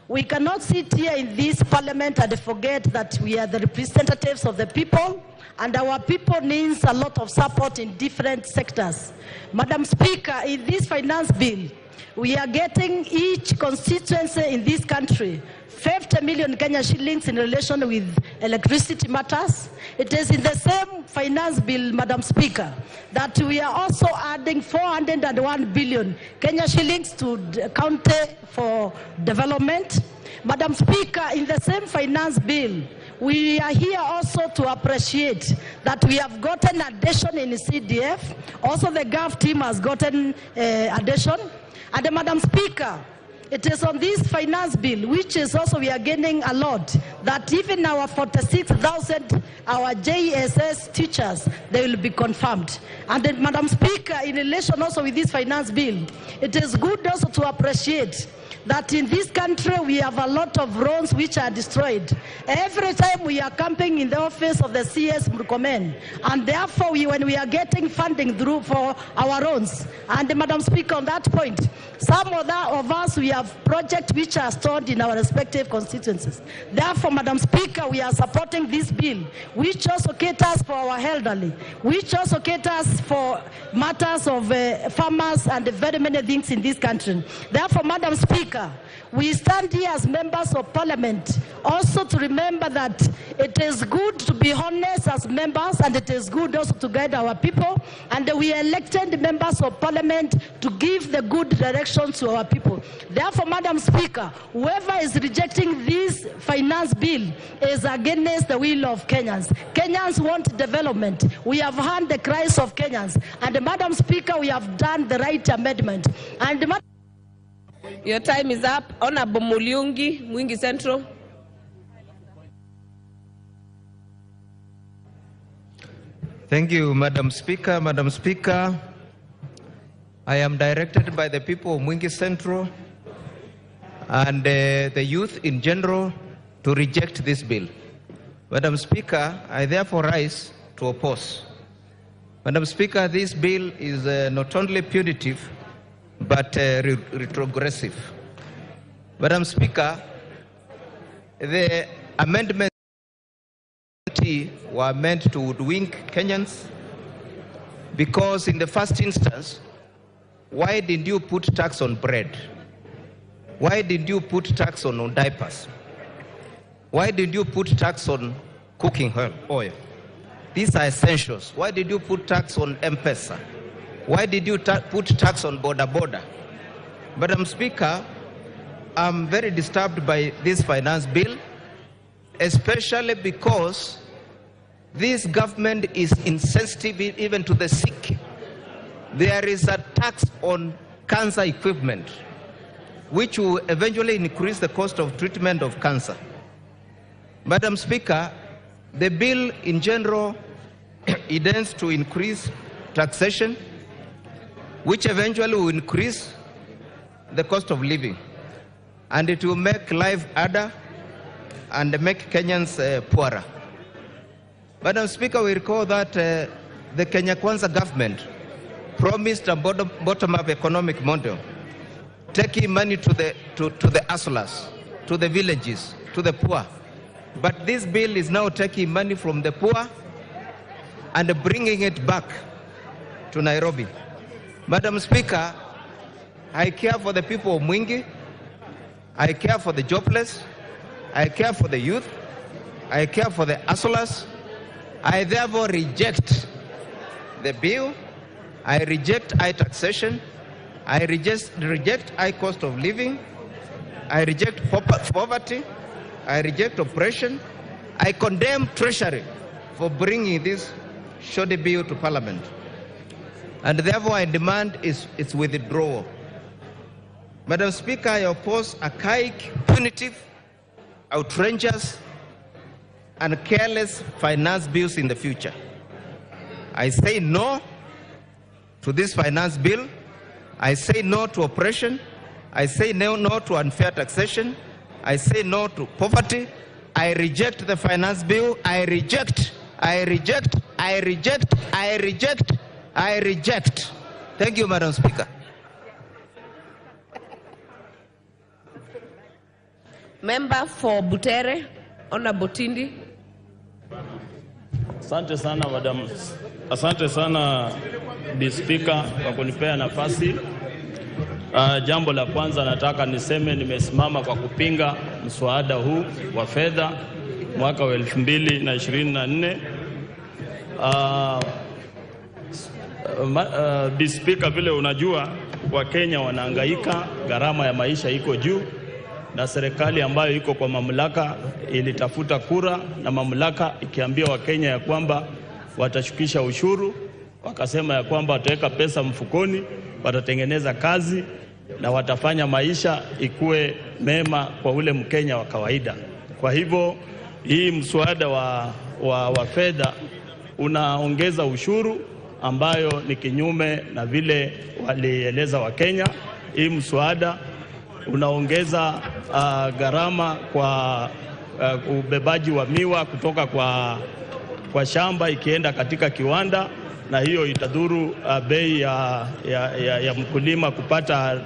we cannot sit here in this parliament and forget that we are the representatives of the people, and our people needs a lot of support in different sectors. Madam Speaker, in this finance bill, we are getting each constituency in this country 50 million Kenya shillings in relation with electricity matters. It is in the same finance bill, Madam Speaker, that we are also adding 401 billion Kenya shillings to the county for development. Madam Speaker, in the same finance bill, we are here also to appreciate that we have gotten addition in the CDF. Also, the GAF team has gotten addition. And Madam Speaker, it is on this finance bill, which is also we are gaining a lot, that even our 46,000, our JSS teachers, they will be confirmed. And then, Madam Speaker, in relation also with this finance bill, it is good also to appreciate that in this country we have a lot of roads which are destroyed. Every time we are camping in the office of the CS Murkomen, and therefore when we are getting funding through for our roads, and Madam Speaker, on that point, some of us, we have projects which are stored in our respective constituencies. Therefore, Madam Speaker, we are supporting this bill, which also caters for our elderly, which also caters for matters of farmers and very many things in this country. Therefore, Madam Speaker, we stand here as members of parliament also to remember that it is good to be honest as members, and it is good also to guide our people, and we elected members of parliament to give the good direction to our people. Therefore, Madam Speaker, whoever is rejecting this finance bill is against the will of Kenyans. Kenyans want development. We have heard the cries of Kenyans, and Madam Speaker, we have done the right amendment. And your time is up. Honorable Muliungi, Mwingi Central. Thank you, Madam Speaker. Madam Speaker, I am directed by the people of Mwingi Central and the youth in general to reject this bill. Madam Speaker, I therefore rise to oppose. Madam Speaker, this bill is not only punitive, but retrogressive. Madam Speaker, the amendments were meant to hoodwink Kenyans because in the first instance, why did you put tax on bread? Why did you put tax on diapers? Why did you put tax on cooking oil? These are essentials. Why did you put tax on M-Pesa? Why did you put tax on boda? Madam Speaker, I'm very disturbed by this finance bill, especially because this government is insensitive even to the sick. There is a tax on cancer equipment, which will eventually increase the cost of treatment of cancer. Madam Speaker, the bill in general intends to increase taxation, which eventually will increase the cost of living, and it will make life harder and make Kenyans poorer. Madam Speaker, we recall that the Kenya Kwanza government promised a bottom-up economic model, taking money to the hustlers, to the villages, to the poor. But this bill is now taking money from the poor and bringing it back to Nairobi. Madam Speaker, I care for the people of Mwingi, I care for the jobless, I care for the youth, I care for the hustlers. I therefore reject the bill. I reject high taxation. I reject high cost of living. I reject poverty. I reject oppression. I condemn Treasury for bringing this shoddy bill to Parliament. And therefore I demand its withdrawal. Madam Speaker, I oppose archaic, punitive, outrageous, and careless finance bills in the future. I say no to this finance bill. I say no to oppression. I say no to unfair taxation. I say no to poverty. I reject the finance bill. I reject. Thank you, Madam Speaker. Member for Butere, Honorable Tindi. Asante sana madam. Asante sana Bi Speaker kwa kunipea nafasi. Jambo la kwanza nataka niseme nimesimama kwa kupinga mswada huu wa fedha mwaka wa 2024. Bi Speaker, vile unajua Wakenya wanahangaika, gharama ya maisha iko juu, na serikali ambayo iko kwa mamlaka ilitafuta kura na mamlaka ikiambia Wakenya ya kwamba watashukisha ushuru, wakasema ya kwamba wataweka pesa mfukoni, watatengeneza kazi na watafanya maisha ikuwe mema kwa ule Mkenya wa kawaida. Kwa hivyo hii mswada wa fedha unaongeza ushuru ambayo ni kinyume na vile walieleza Wakenya. Hii mswada unaongeza gharama kwa ubebaji wa miwa kutoka kwa shamba ikienda katika kiwanda, na hiyo itadhuru bei ya mkulima kupata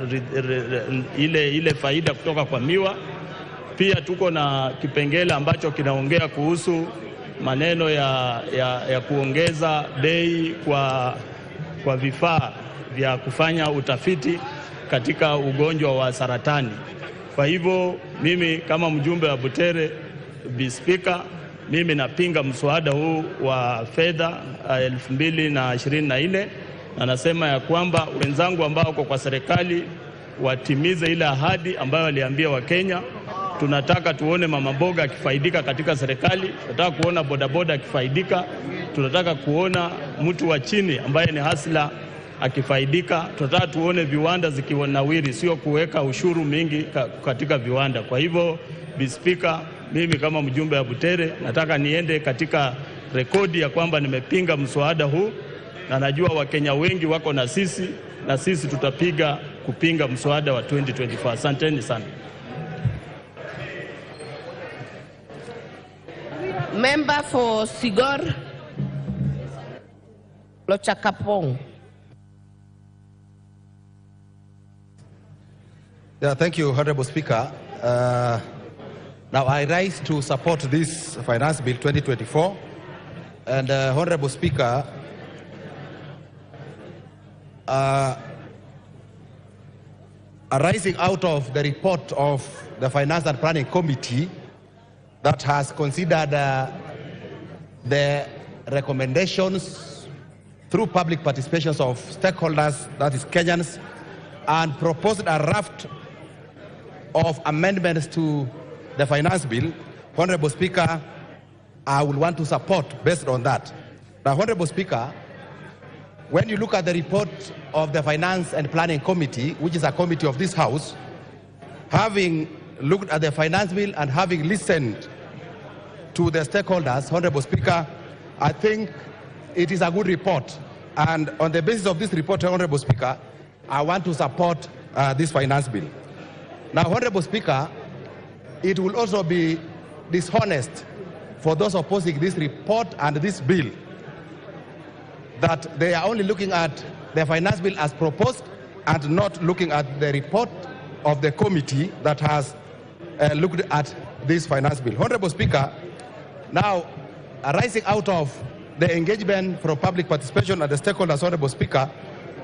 ile faida kutoka kwa miwa. Pia tuko na kipengele ambacho kinaongea kuhusu maneno ya kuongeza bei kwa vifaa vya kufanya utafiti katika ugonjwa wa saratani. Kwa hivyo mimi kama mjumbe wa Butere, Bi Speaker, mimi napinga mswada huu wa fedha 2024, na nasema ya kwamba wenzangu ambao kwa serikali watimize ile ahadi ambayo waliambia Wakenya. Tunataka tuone mama mboga akifaidika katika serikali, tunataka kuona bodaboda akifaidika, tunataka kuona mtu wa chini ambaye ni hasla akifaidika, tunataka tuone viwanda zikiwanawiri, sio kuweka ushuru mingi katika viwanda. Kwa hivyo, Bi Speaker, mimi kama mjumbe wa Butere nataka niende katika rekodi ya kwamba nimepinga mswada huu, na najua Wakenya wengi wako na sisi tutapiga kupinga mswada wa 2024. Asanteni sana. Member for Sigor, Lochakapong. Yeah, thank you, Honorable Speaker. Now I rise to support this Finance Bill 2024. And Honorable Speaker, I arising out of the report of the Finance and Planning Committee that has considered the recommendations through public participations of stakeholders, that is Kenyans, and proposed a raft of amendments to the finance bill. Honorable Speaker, I will want to support based on that. Now, Honorable Speaker, when you look at the report of the Finance and Planning Committee, which is a committee of this House, having looked at the finance bill and having listened to the stakeholders, Honorable Speaker, I think it is a good report. And on the basis of this report, Honorable Speaker, I want to support this finance bill. Now, Honorable Speaker, it will also be dishonest for those opposing this report and this bill that they are only looking at the finance bill as proposed and not looking at the report of the committee that has looked at this finance bill. Honorable Speaker, now arising out of the engagement from public participation and the stakeholders, Honorable Speaker,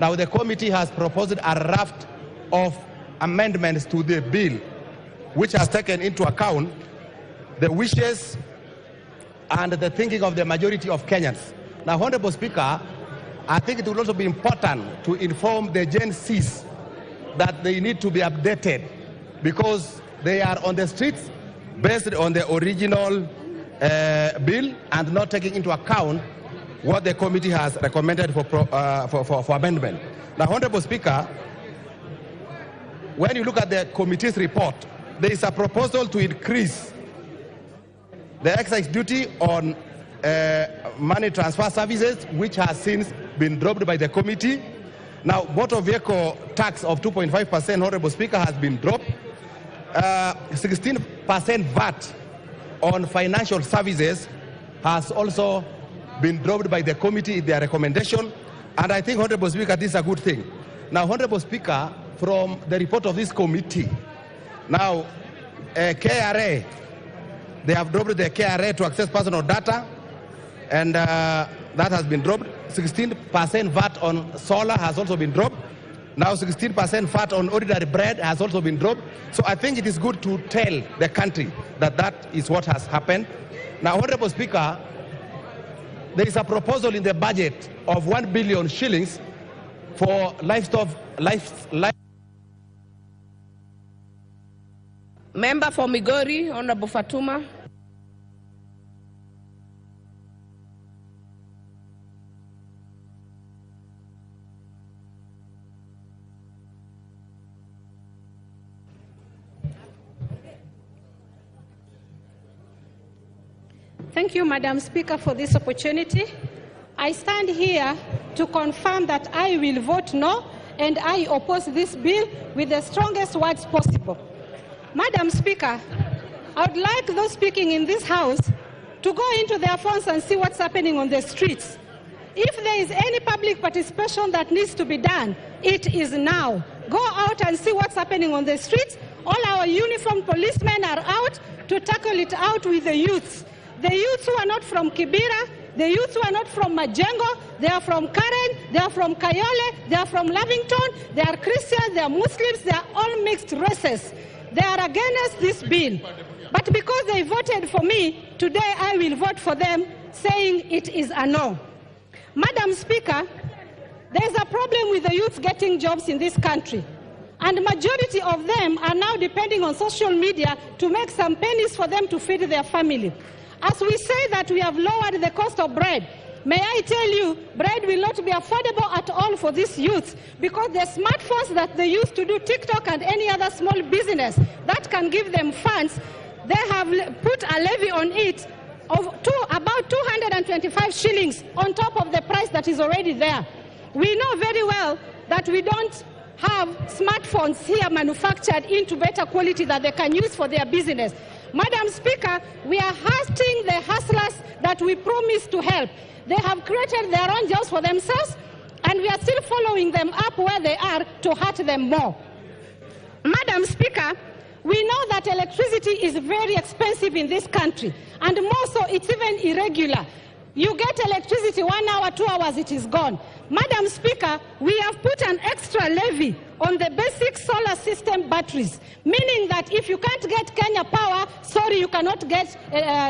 now the committee has proposed a raft of amendments to the bill which has taken into account the wishes and the thinking of the majority of Kenyans. Now, Honorable Speaker, I think it will also be important to inform the Gen Zs that they need to be updated because they are on the streets based on the original bill and not taking into account what the committee has recommended for amendment. Now, Honorable Speaker, when you look at the committee's report, there is a proposal to increase the excise duty on money transfer services, which has since been dropped by the committee. Now, motor vehicle tax of 2.5%, Honorable Speaker, has been dropped. 16% VAT on financial services has also been dropped by the committee in their recommendation. And I think, Honorable Speaker, this is a good thing. Now, Honorable Speaker, from the report of this committee, now, KRA, they have dropped the KRA to access personal data, and that has been dropped. 16% VAT on solar has also been dropped. Now 16% VAT on ordinary bread has also been dropped. So I think it is good to tell the country that that is what has happened. Now, Honorable Speaker, there is a proposal in the budget of 1 billion shillings for livestock. Member for Migori, Honorable Fatuma. Thank you, Madam Speaker, for this opportunity. I stand here to confirm that I will vote no and I oppose this bill with the strongest words possible. Madam Speaker, I would like those speaking in this House to go into their phones and see what's happening on the streets. If there is any public participation that needs to be done, it is now. Go out and see what's happening on the streets. All our uniformed policemen are out to tackle it out with the youths. The youths who are not from Kibera, the youths who are not from Majengo, they are from Karen, they are from Kayole, they are from Lavington, they are Christians, they are Muslims, they are all mixed races. They are against this bill. But because they voted for me, today I will vote for them, saying it is a no. Madam Speaker, there is a problem with the youth getting jobs in this country. And the majority of them are now depending on social media to make some pennies for them to feed their family. As we say that we have lowered the cost of bread, may I tell you, bread will not be affordable at all for these youths because the smartphones that they use to do TikTok and any other small business that can give them funds, they have put a levy on it of about 225 shillings on top of the price that is already there. We know very well that we don't have smartphones here manufactured into better quality that they can use for their business. Madam Speaker, we are hurting the hustlers that we promised to help. They have created their own jobs for themselves, and we are still following them up where they are to hurt them more. Madam Speaker, we know that electricity is very expensive in this country, and more so it's even irregular. You get electricity 1 hour, 2 hours, it is gone. Madam Speaker, we have put an extra levy on the basic solar system batteries, meaning that if you can't get Kenya Power, sorry, you cannot get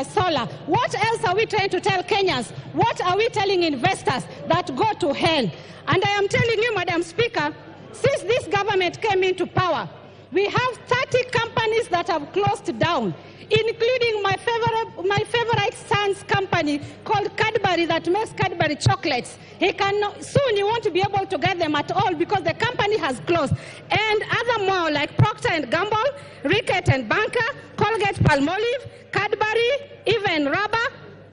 solar. What else are we trying to tell Kenyans? What are we telling investors? That go to hell. And I am telling you, Madam Speaker, since this government came into power, we have 30 companies that have closed down, including my favorite son's company called Cadbury that makes Cadbury chocolates. Soon he won't be able to get them at all because the company has closed. And other more like Procter & Gamble, Rickett & Banker, Colgate Palmolive, Cadbury, even Rubber.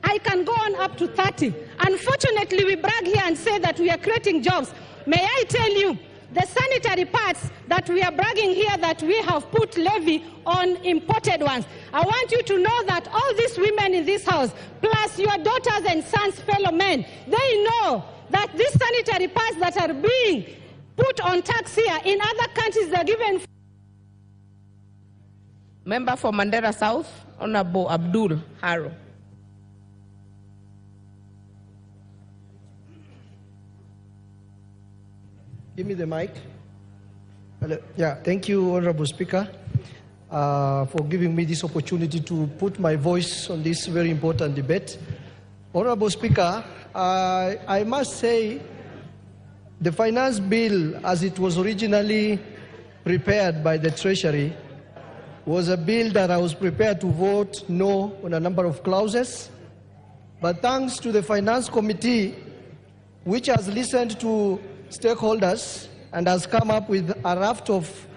I can go on up to 30. Unfortunately, we brag here and say that we are creating jobs. May I tell you, the sanitary pads that we are bragging here that we have put levy on imported ones. I want you to know that all these women in this house, plus your daughters and sons, fellow men, they know that these sanitary pads that are being put on tax here, in other countries they're given. Member for Mandera South, Honorable Abdul Haro. Give me the mic. Hello. Yeah, thank you, Honorable Speaker, for giving me this opportunity to put my voice on this very important debate. Honorable Speaker, I must say the finance bill, as it was originally prepared by the Treasury, was a bill that I was prepared to vote no on a number of clauses. But thanks to the Finance Committee, which has listened to stakeholders and has come up with a raft of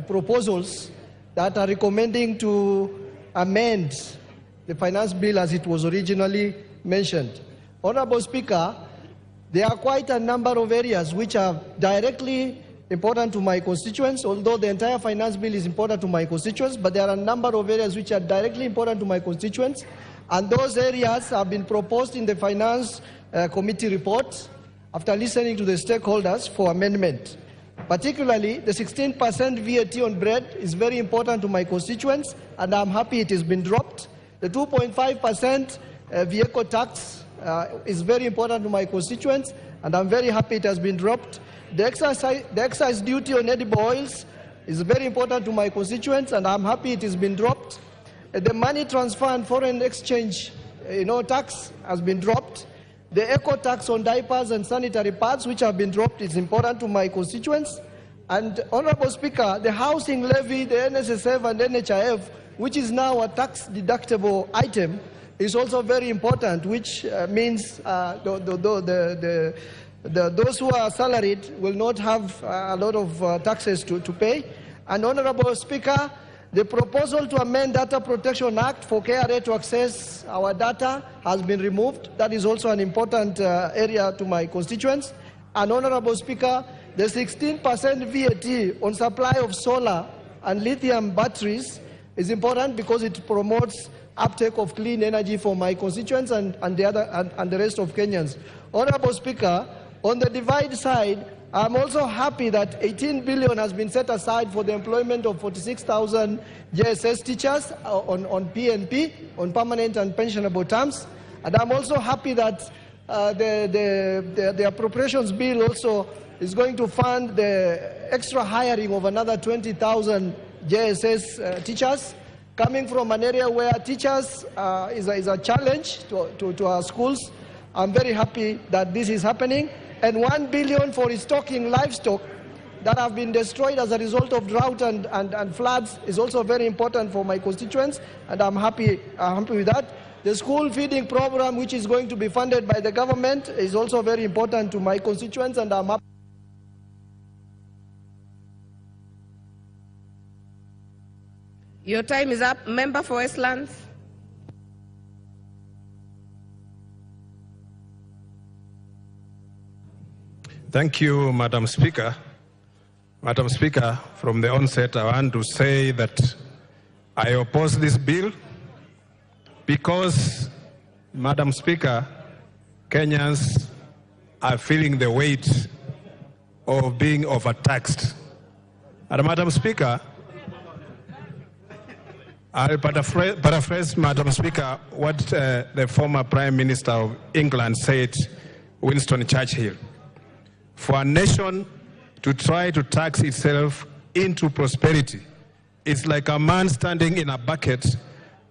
proposals that are recommending to amend the finance bill as it was originally mentioned. Honorable Speaker, there are quite a number of areas which are directly important to my constituents, although the entire finance bill is important to my constituents, but there are a number of areas which are directly important to my constituents, and those areas have been proposed in the Finance Committee report after listening to the stakeholders for amendment. Particularly, the 16% VAT on bread is very important to my constituents, and I'm happy it has been dropped. The 2.5% vehicle tax is very important to my constituents, and I'm very happy it has been dropped. The excise duty on edible oils is very important to my constituents, and I'm happy it has been dropped. The money transfer and foreign exchange tax has been dropped. The eco tax on diapers and sanitary pads, which have been dropped, is important to my constituents. And Honorable Speaker, the housing levy, the NSSF and NHIF, which is now a tax deductible item, is also very important, which means those who are salaried will not have a lot of taxes to pay. And Honorable Speaker, the proposal to amend Data Protection Act for KRA to access our data has been removed. That is also an important area to my constituents. And Honorable Speaker, the 16% VAT on supply of solar and lithium batteries is important because it promotes uptake of clean energy for my constituents and the rest of Kenyans. Honorable Speaker, on the divide side, I'm also happy that 18 billion has been set aside for the employment of 46,000 JSS teachers on PNP, on permanent and pensionable terms. And I'm also happy that the appropriations bill also is going to fund the extra hiring of another 20,000 JSS teachers, coming from an area where teachers is a challenge to our schools. I'm very happy that this is happening. And 1 billion for restocking livestock that have been destroyed as a result of drought and floods is also very important for my constituents, and I'm happy with that. The school feeding program, which is going to be funded by the government, is also very important to my constituents, and I'm happy. Your time is up. Member for Westlands. Thank you, Madam Speaker. Madam Speaker, from the onset, I want to say that I oppose this bill because, Madam Speaker, Kenyans are feeling the weight of being overtaxed. And Madam Speaker, I'll paraphrase, Madam Speaker, what the former Prime Minister of England said, Winston Churchill. For a nation to try to tax itself into prosperity, it's like a man standing in a bucket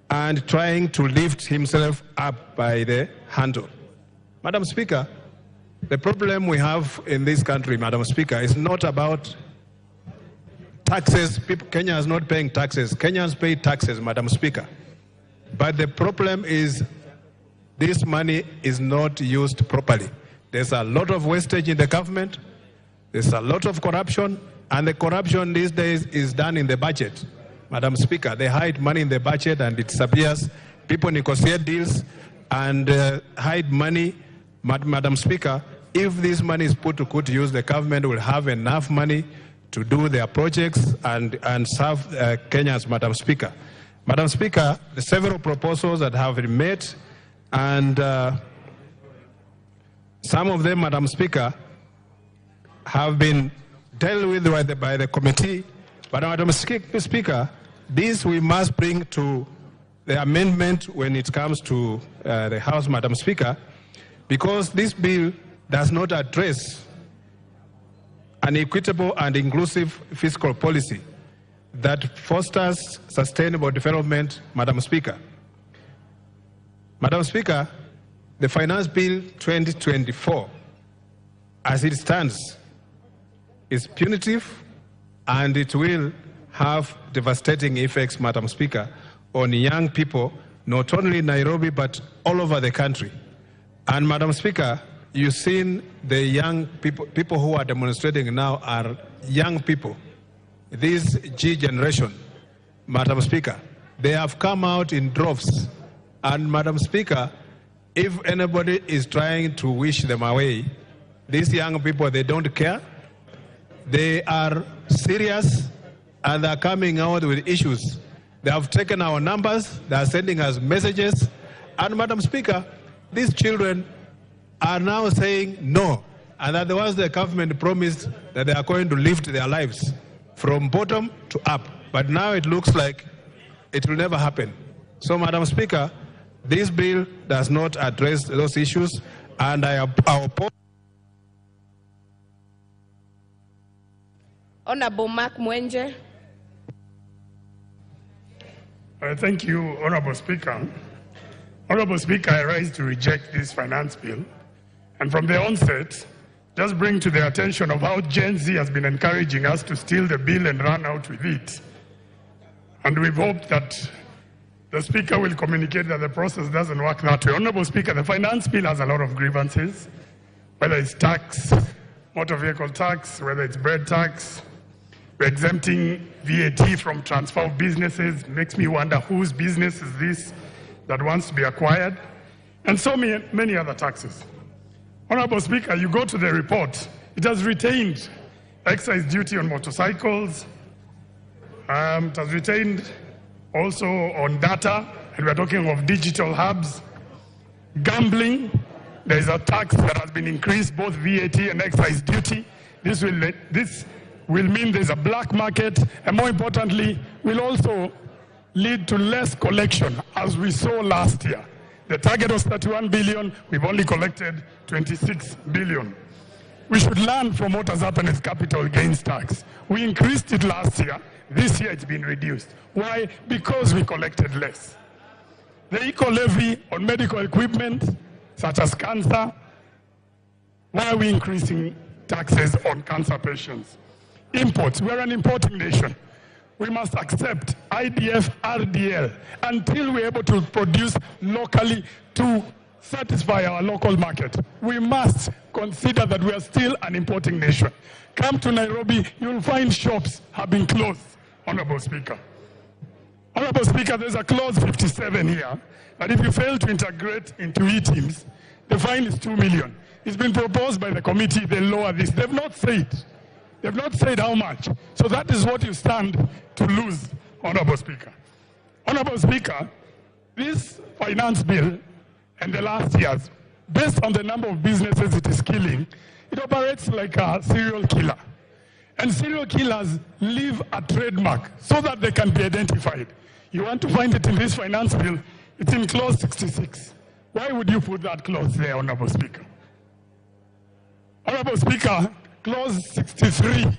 and trying to lift himself up by the handle. Madam Speaker, the problem we have in this country, Madam Speaker, is not about taxes. Kenya is not paying taxes. Kenyans pay taxes, Madam Speaker. But the problem is this money is not used properly. There's a lot of wastage in the government. There's a lot of corruption. And the corruption these days is done in the budget. Madam Speaker, they hide money in the budget and it disappears. People negotiate deals and hide money. Madam Speaker, if this money is put to good use, the government will have enough money to do their projects and serve Kenyans, Madam Speaker. Madam Speaker, the several proposals that have been made, and some of them, Madam Speaker, have been dealt with by the committee. But Madam Speaker, this we must bring to the amendment when it comes to the House, Madam Speaker, because this bill does not address an equitable and inclusive fiscal policy that fosters sustainable development, Madam Speaker. Madam Speaker, the Finance Bill 2024, as it stands, is punitive and it will have devastating effects, Madam Speaker, on young people, not only in Nairobi, but all over the country. And Madam Speaker, you've seen the young people who are demonstrating now are young people. This G generation, Madam Speaker, they have come out in droves. And Madam Speaker, if anybody is trying to wish them away, these young people, they don't care. They are serious and they're coming out with issues. They have taken our numbers, they are sending us messages. And Madam Speaker, these children are now saying no, and that the ones the government promised that they are going to lift their lives from bottom to up. But now it looks like it will never happen. So, Madam Speaker, this bill does not address those issues, and I oppose. Honorable Mark Mwenje. Thank you, Honorable Speaker. Honorable Speaker, I rise to reject this finance bill. And from the onset, just bring to the attention of how Gen Z has been encouraging us to steal the bill and run out with it. And we've hoped that the Speaker will communicate that the process doesn't work that way. Honorable Speaker, the finance bill has a lot of grievances, whether it's tax, motor vehicle tax, whether it's bread tax. We're exempting VAT from transfer of businesses. Makes me wonder whose business is this that wants to be acquired, and so many other taxes. Honorable Speaker, you go to the report, it has retained excise duty on motorcycles, it has retained also on data, and we're talking of digital hubs. Gambling, there is a tax that has been increased, both VAT and excise duty. This will mean there's a black market, and more importantly, will also lead to less collection, as we saw last year. The target was 31 billion, we've only collected 26 billion. We should learn from what has happened with capital gains tax. We increased it last year, this year it's been reduced. Why? Because we collected less. The eco-levy on medical equipment, such as cancer, why are we increasing taxes on cancer patients? Imports, we're an importing nation. We must accept IDF, RDL until we're able to produce locally to satisfy our local market. We must consider that we are still an importing nation. Come to Nairobi, you'll find shops have been closed, Honorable Speaker. Honorable Speaker, there's a clause 57 here that if you fail to integrate into e-teams, the fine is 2 million. It's been proposed by the committee, they lower this. They've not said. They've not said how much. So that is what you stand to lose, Honorable Speaker. Honorable Speaker, this finance bill and the last years, based on the number of businesses it is killing, it operates like a serial killer. And serial killers leave a trademark so that they can be identified. You want to find it in this finance bill, it's in clause 66. Why would you put that clause there, Honorable Speaker? Honorable Speaker, clause 63,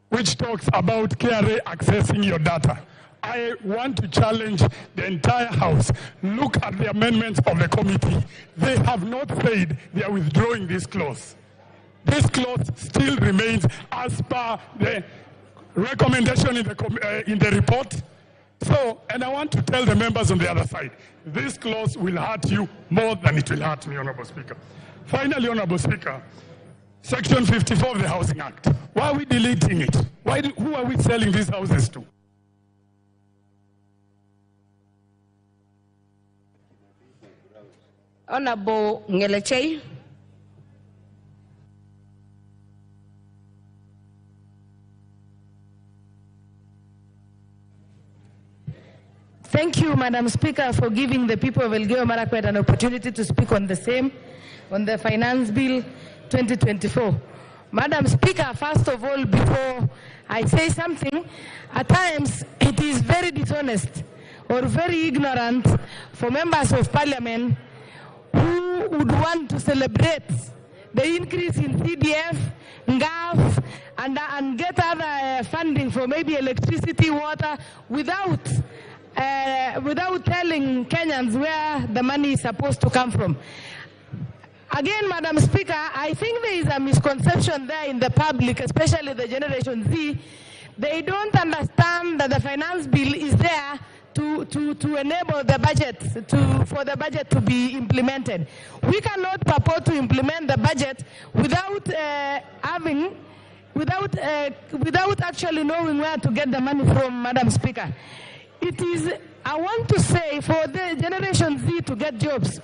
which talks about KRA accessing your data. I want to challenge the entire House. Look at the amendments of the committee. They have not said they are withdrawing this clause. This clause still remains as per the recommendation in the report. So, and I want to tell the members on the other side, this clause will hurt you more than it will hurt me, Honorable Speaker. Finally, Honorable Speaker, Section 54 of the Housing Act. Why are we deleting it? Who are we selling these houses to? Honorable Ngelechei. Thank you, Madam Speaker, for giving the people of Elgeyo Marakwet an opportunity to speak on the Finance Bill 2024. Madam Speaker, first of all, before I say something, at times it is very dishonest or very ignorant for members of Parliament who would want to celebrate the increase in CDF, NGAF, and get other funding for maybe electricity, water, without telling Kenyans where the money is supposed to come from. Again, Madam Speaker, I think there is a misconception there in the public, especially the Generation Z. They don't understand that the finance bill is there to enable the budget, for the budget to be implemented. We cannot purport to implement the budget without actually knowing where to get the money from, Madam Speaker. It is, I want to say, for the Generation Z to get jobs,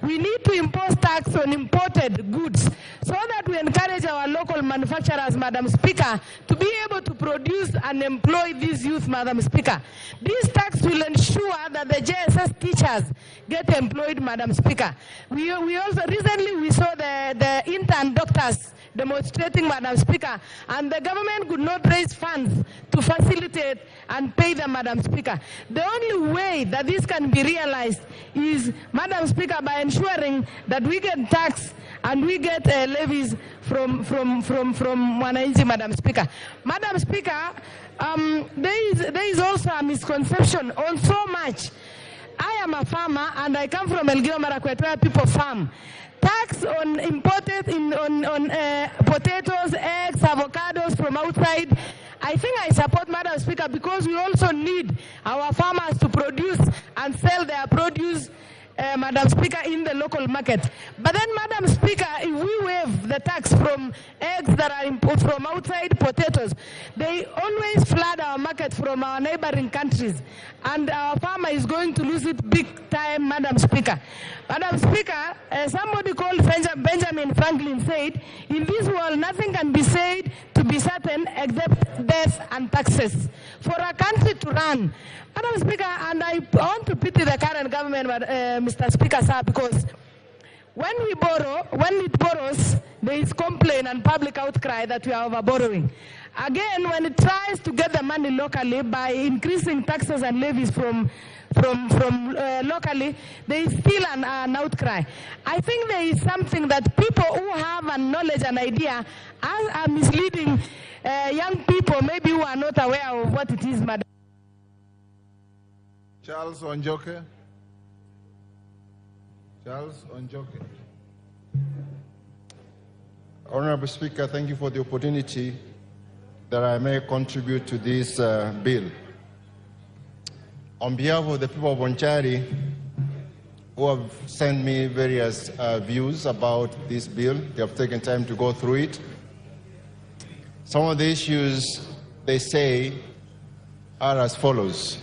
we need to impose tax on imported goods so that we encourage our local manufacturers, Madam Speaker, to be able to produce and employ these youth, Madam Speaker. This tax will ensure that the JSS teachers get employed, Madam Speaker. We also, recently we saw the intern doctors demonstrating, Madam Speaker, and the government could not raise funds to facilitate and pay them, Madam Speaker. The only way that this can be realized is, Madam Speaker, by ensuring that we get tax and we get levies from Wananchi, Madam Speaker. Madam Speaker, there is also a misconception on so much. I am a farmer and I come from Elgeyo Marakwet where people farm. Tax on imported potatoes, eggs, avocados from outside. I think I support, Madam Speaker, because we also need our farmers to produce and sell their produce, Madam Speaker, in the local market. But then, Madam Speaker, if we waive the tax from eggs that are imported from outside, potatoes, they always flood our market from our neighboring countries. And our farmer is going to lose it big time, Madam Speaker. Madam Speaker, somebody called Benjamin Franklin said, in this world, nothing can be said to be certain except death and taxes. For a country to run, Madam Speaker, and I want to pity the current government, Mr. Speaker, sir, because when it borrows, there is complaint and public outcry that we are over borrowing. Again, when it tries to get the money locally by increasing taxes and levies from locally, there is still an outcry. I think there is something that people who have a knowledge and idea are misleading young people, maybe who are not aware of what it is, Madam. Charles Onjoke. Charles Onjoke. Honorable Speaker, thank you for the opportunity that I may contribute to this bill. On behalf of the people of Bonchari, who have sent me various views about this bill, they have taken time to go through it. Some of the issues they say are as follows: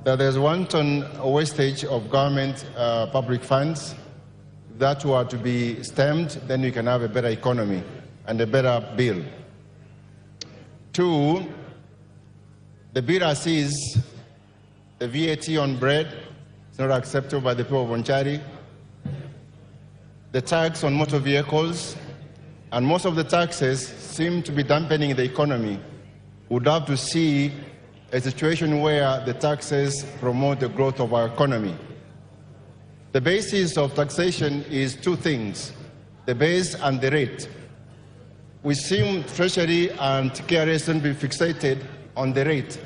that there's wanton wastage of government public funds that were to be stemmed, then we can have a better economy and a better bill. Two, the bill as is, the VAT on bread is not acceptable by the people of Bonchari. The tax on motor vehicles and most of the taxes seem to be dampening the economy. We'd love to see a situation where the taxes promote the growth of our economy. The basis of taxation is two things, the base and the rate. We seem Treasury and KRA to be fixated on the rate.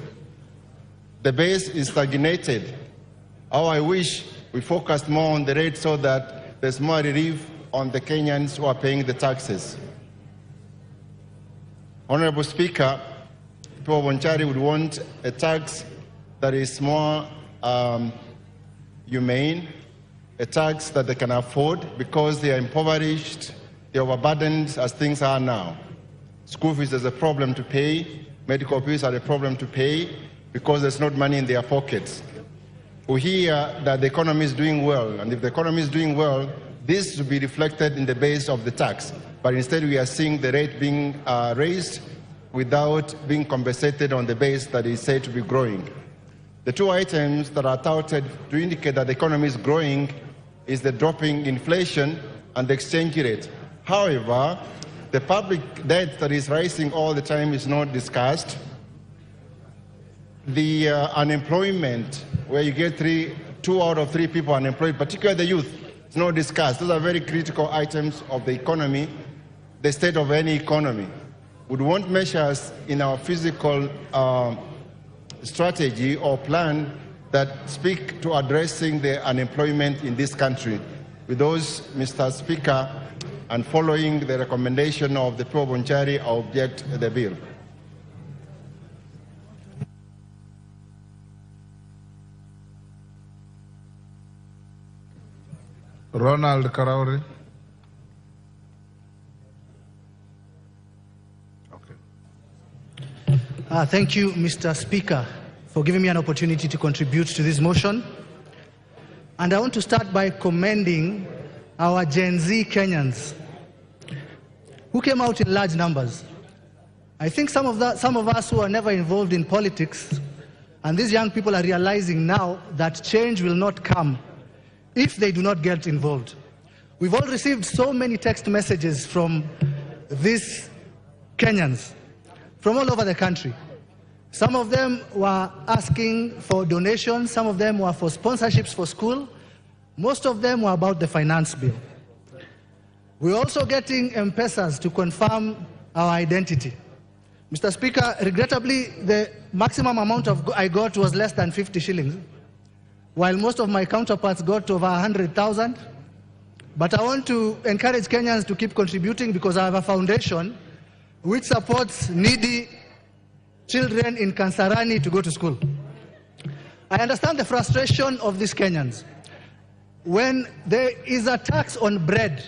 The base is stagnated. How I wish we focused more on the rate so that there's more relief on the Kenyans who are paying the taxes. Honorable Speaker, people of Bonchari would want a tax that is more humane, a tax that they can afford because they are impoverished, they are overburdened as things are now. School fees is a problem to pay, medical fees are a problem to pay because there's not money in their pockets. We hear that the economy is doing well, and if the economy is doing well, this should be reflected in the base of the tax. But instead we are seeing the rate being raised without being compensated on the base that is said to be growing. The two items that are touted to indicate that the economy is growing is the dropping inflation and the exchange rate. However, the public debt that is rising all the time is not discussed. The unemployment, where you get 2 out of 3 people unemployed, particularly the youth, is not discussed. Those are very critical items of the economy, the state of any economy. We'd want measures in our physical strategy or plan that speak to addressing the unemployment in this country. With those, Mr. Speaker, and following the recommendation of the people of Bonchari, I object the bill. Ronald Karauri. Thank you, Mr. Speaker, for giving me an opportunity to contribute to this motion. And I want to start by commending our Gen Z Kenyans who came out in large numbers. I think some of us who are never involved in politics, and these young people are realizing now that change will not come if they do not get involved. We've all received so many text messages from these Kenyans from all over the country. Some of them were asking for donations, some of them were for sponsorships for school, most of them were about the finance bill. We're also getting M-Pesas to confirm our identity. Mr. Speaker, regrettably, the maximum amount I got was less than 50 shillings, while most of my counterparts got over 100,000. But I want to encourage Kenyans to keep contributing because I have a foundation which supports needy children in Kansarani to go to school. I understand the frustration of these Kenyans. When there is a tax on bread,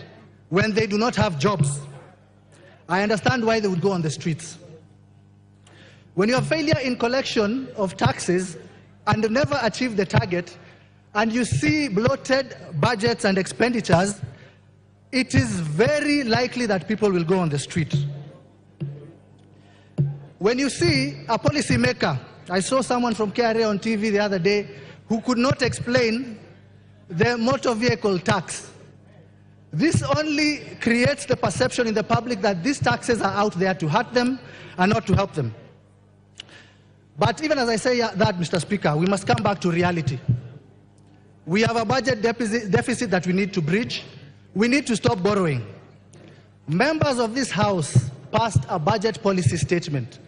when they do not have jobs, I understand why they would go on the streets. When you have failure in collection of taxes and never achieve the target, and you see bloated budgets and expenditures, it is very likely that people will go on the street. When you see a policymaker, I saw someone from KRA on TV the other day who could not explain the motor vehicle tax. This only creates the perception in the public that these taxes are out there to hurt them and not to help them. But even as I say that, Mr. Speaker, we must come back to reality. We have a budget deficit that we need to bridge. We need to stop borrowing. Members of this House passed a budget policy statement.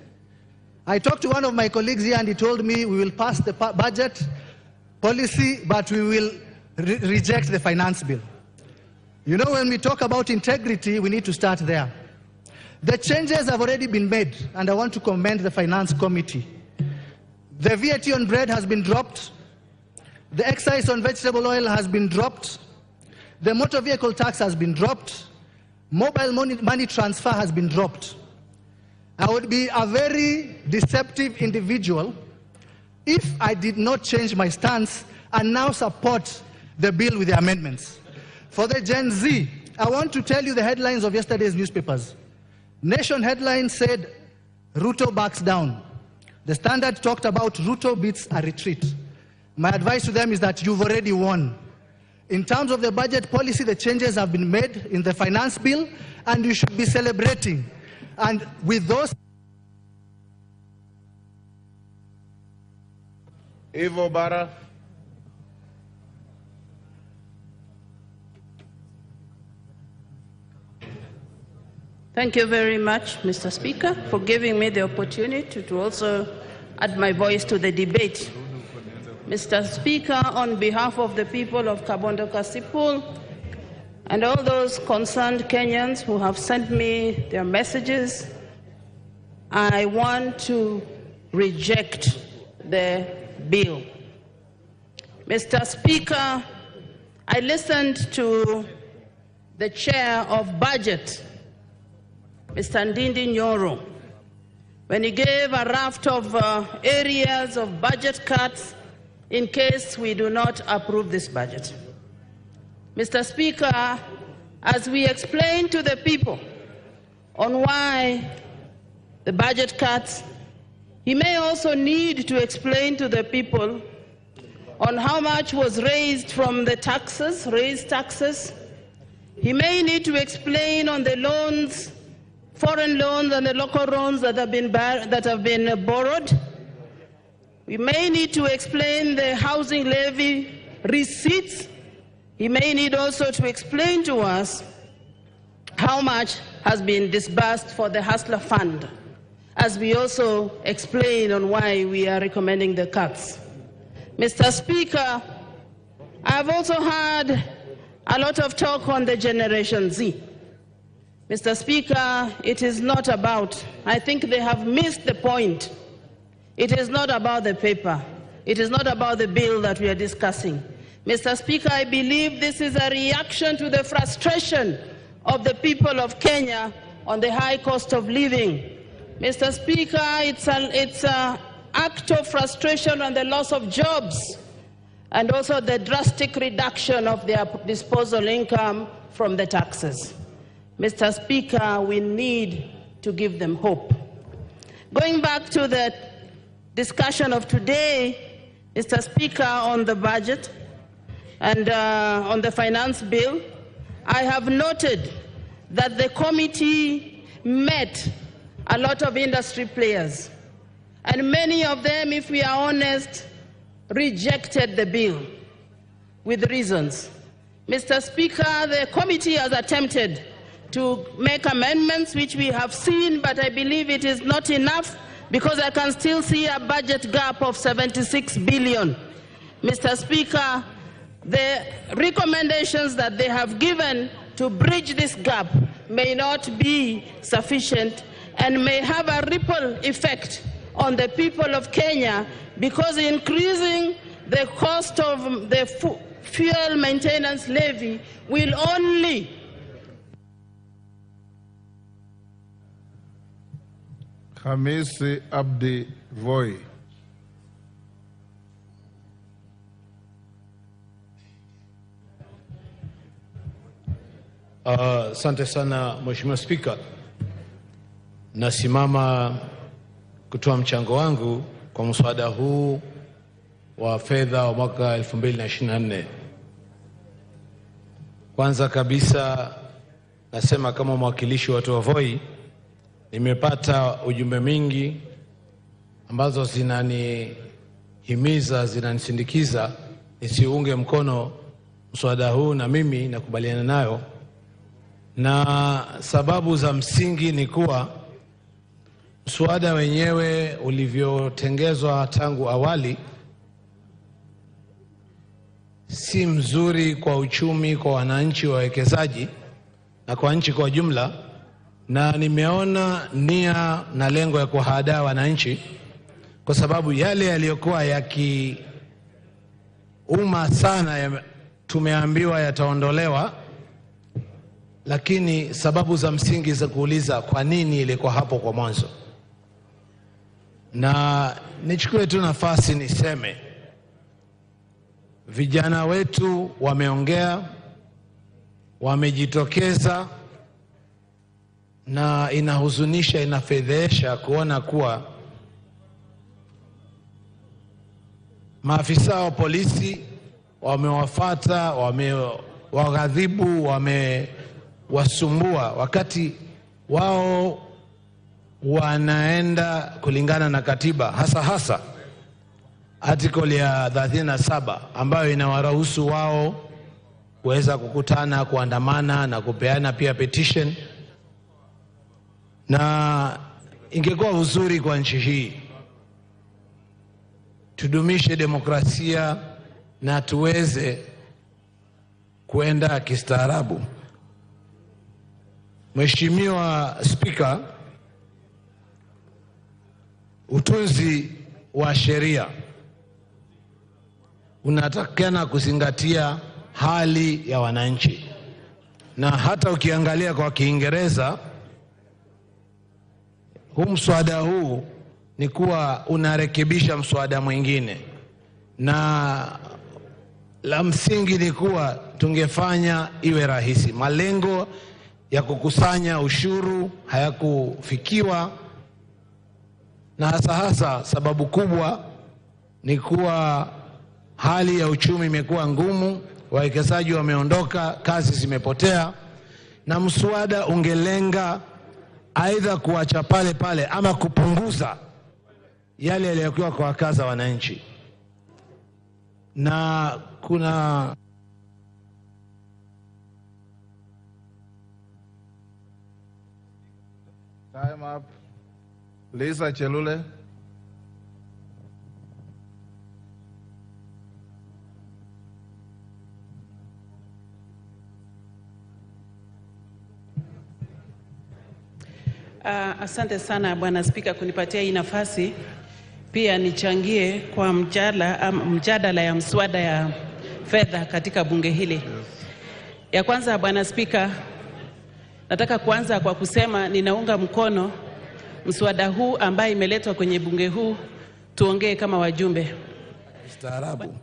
I talked to one of my colleagues here and he told me we will pass the budget policy, but we will reject the finance bill. You know, when we talk about integrity, we need to start there. The changes have already been made, and I want to commend the Finance Committee. The VAT on bread has been dropped. The excise on vegetable oil has been dropped. The motor vehicle tax has been dropped. Mobile money transfer has been dropped. I would be a very deceptive individual if I did not change my stance and now support the bill with the amendments. For the Gen Z, I want to tell you the headlines of yesterday's newspapers. Nation headline said, Ruto backs down. The Standard talked about Ruto beats a retreat. My advice to them is that you've already won. In terms of the budget policy, the changes have been made in the finance bill, and you should be celebrating. And with those... Evo Bara. Thank you very much, Mr. Speaker, for giving me the opportunity to also add my voice to the debate. Mr. Speaker, on behalf of the people of Kabondo Kasipul and all those concerned Kenyans who have sent me their messages, I want to reject the bill. Mr. Speaker, I listened to the chair of budget, Mr. Ndindi Nyoro, when he gave a raft of areas of budget cuts in case we do not approve this budget. Mr. Speaker, as we explain to the people on why the budget cuts, he may also need to explain to the people on how much was raised from the taxes, raised taxes. He may need to explain on the loans, foreign loans and the local loans that have been borrowed. We may need to explain the housing levy receipts. He may need also to explain to us how much has been disbursed for the Hustler Fund, as we also explain on why we are recommending the cuts. Mr. Speaker, I've also had a lot of talk on the Generation Z. Mr. Speaker, it is not about, I think they have missed the point. It is not about the paper. It is not about the bill that we are discussing. Mr. Speaker, I believe this is a reaction to the frustration of the people of Kenya on the high cost of living. Mr. Speaker, it's an act of frustration on the loss of jobs and also the drastic reduction of their disposable income from the taxes. Mr. Speaker, we need to give them hope. Going back to the discussion of today, Mr. Speaker, on the budget and on the finance bill, I have noted that the committee met a lot of industry players, and many of them, if we are honest, rejected the bill with reasons. Mr. Speaker, the committee has attempted to make amendments, which we have seen, but I believe it is not enough because I can still see a budget gap of 76 billion. Mr. Speaker, the recommendations that they have given to bridge this gap may not be sufficient and may have a ripple effect on the people of Kenya, because increasing the cost of the fuel maintenance levy will only Hamisi Abdi Voi. Asante sana Mheshimiwa Spika. Nasimama kutoa mchango wangu kwa mswada huu wa fedha wa mwaka 2024. Kwanza kabisa nasema kama mwakilishi wa watu wa Voi, nimepata ujumbe mingi ambazo zinanihimiza, zinanisindikiza nisiunge mkono mswada huu, na mimi nakubaliana nayo. Na sababu za msingi ni kuwa mswada wenyewe ulivyotengezwa tangu awali si mzuri kwa uchumi, kwa wananchi, wawekezaji na kwa nchi kwa jumla, na nimeona nia na lengo ya kuhadaa wananchi, kwa sababu yale yaliyokuwa yakiuma sana tumeambiwa yataondolewa, lakini sababu za msingi za kuuliza kwa nini ilikuwa hapo kwa mwanzo. Na nichukue tu nafasi niseme, vijana wetu wameongea, wamejitokeza, na inahuzunisha, inafedhesha kuona kuwa maafisa wa polisi wamewafata, wamewaghadhibu, wamewasumbua, wakati wao wanaenda kulingana na katiba, hasa article ya 37 ambayo inawaruhusu wao kuweza kukutana, kuandamana na kupeana pia petition. Na ingekuwa uzuri kwa nchi hii tudumishe demokrasia na tuweze kuenda kistaarabu. Mheshimiwa Spika, utunzi wa sheria unatakana kuzingatia hali ya wananchi, na hata ukiangalia kwa Kiingereza mswada huu ni kuwa unarekebisha mswada mwingine, na la msingi ni kuwa tungefanya iwe rahisi. Malengo ya kukusanya ushuru hayakufikiwa, na hasa sababu kubwa ni kuwa hali ya uchumi imekuwa ngumu, wawekezaji wameondoka, kazi zimepotea, na mswada ungelenga aidha kuacha pale ama kupunguza yale yaliyokuwa kwa wakaza wananchi. Na kuna time up. Lisa Chelule. Asante sana Bwana Spika kunipatia hii nafasi pia nichangie kwa mjadala ya mswada ya fedha katika bunge hili. Ya kwanza Bwana Spika, nataka kuanza kwa kusema ninaunga mkono mswada huu ambaye imeletwa kwenye bunge huu, tuongee kama wajumbe. Staarabu.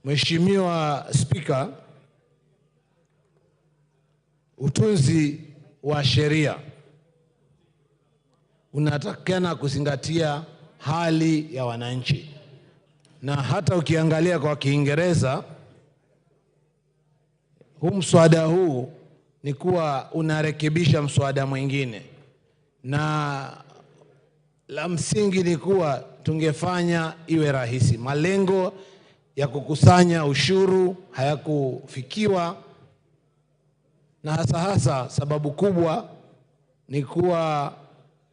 Mheshimiwa Spika, utunzi wa sheria unatakana kuzingatia hali ya wananchi, na hata ukiangalia kwa Kiingereza mswada huu ni kuwa unarekebisha mswada mwingine, na la msingi ni kuwa tungefanya iwe rahisi. Malengo ya kukusanya ushuru hayakufikiwa, na hasa sababu kubwa ni kuwa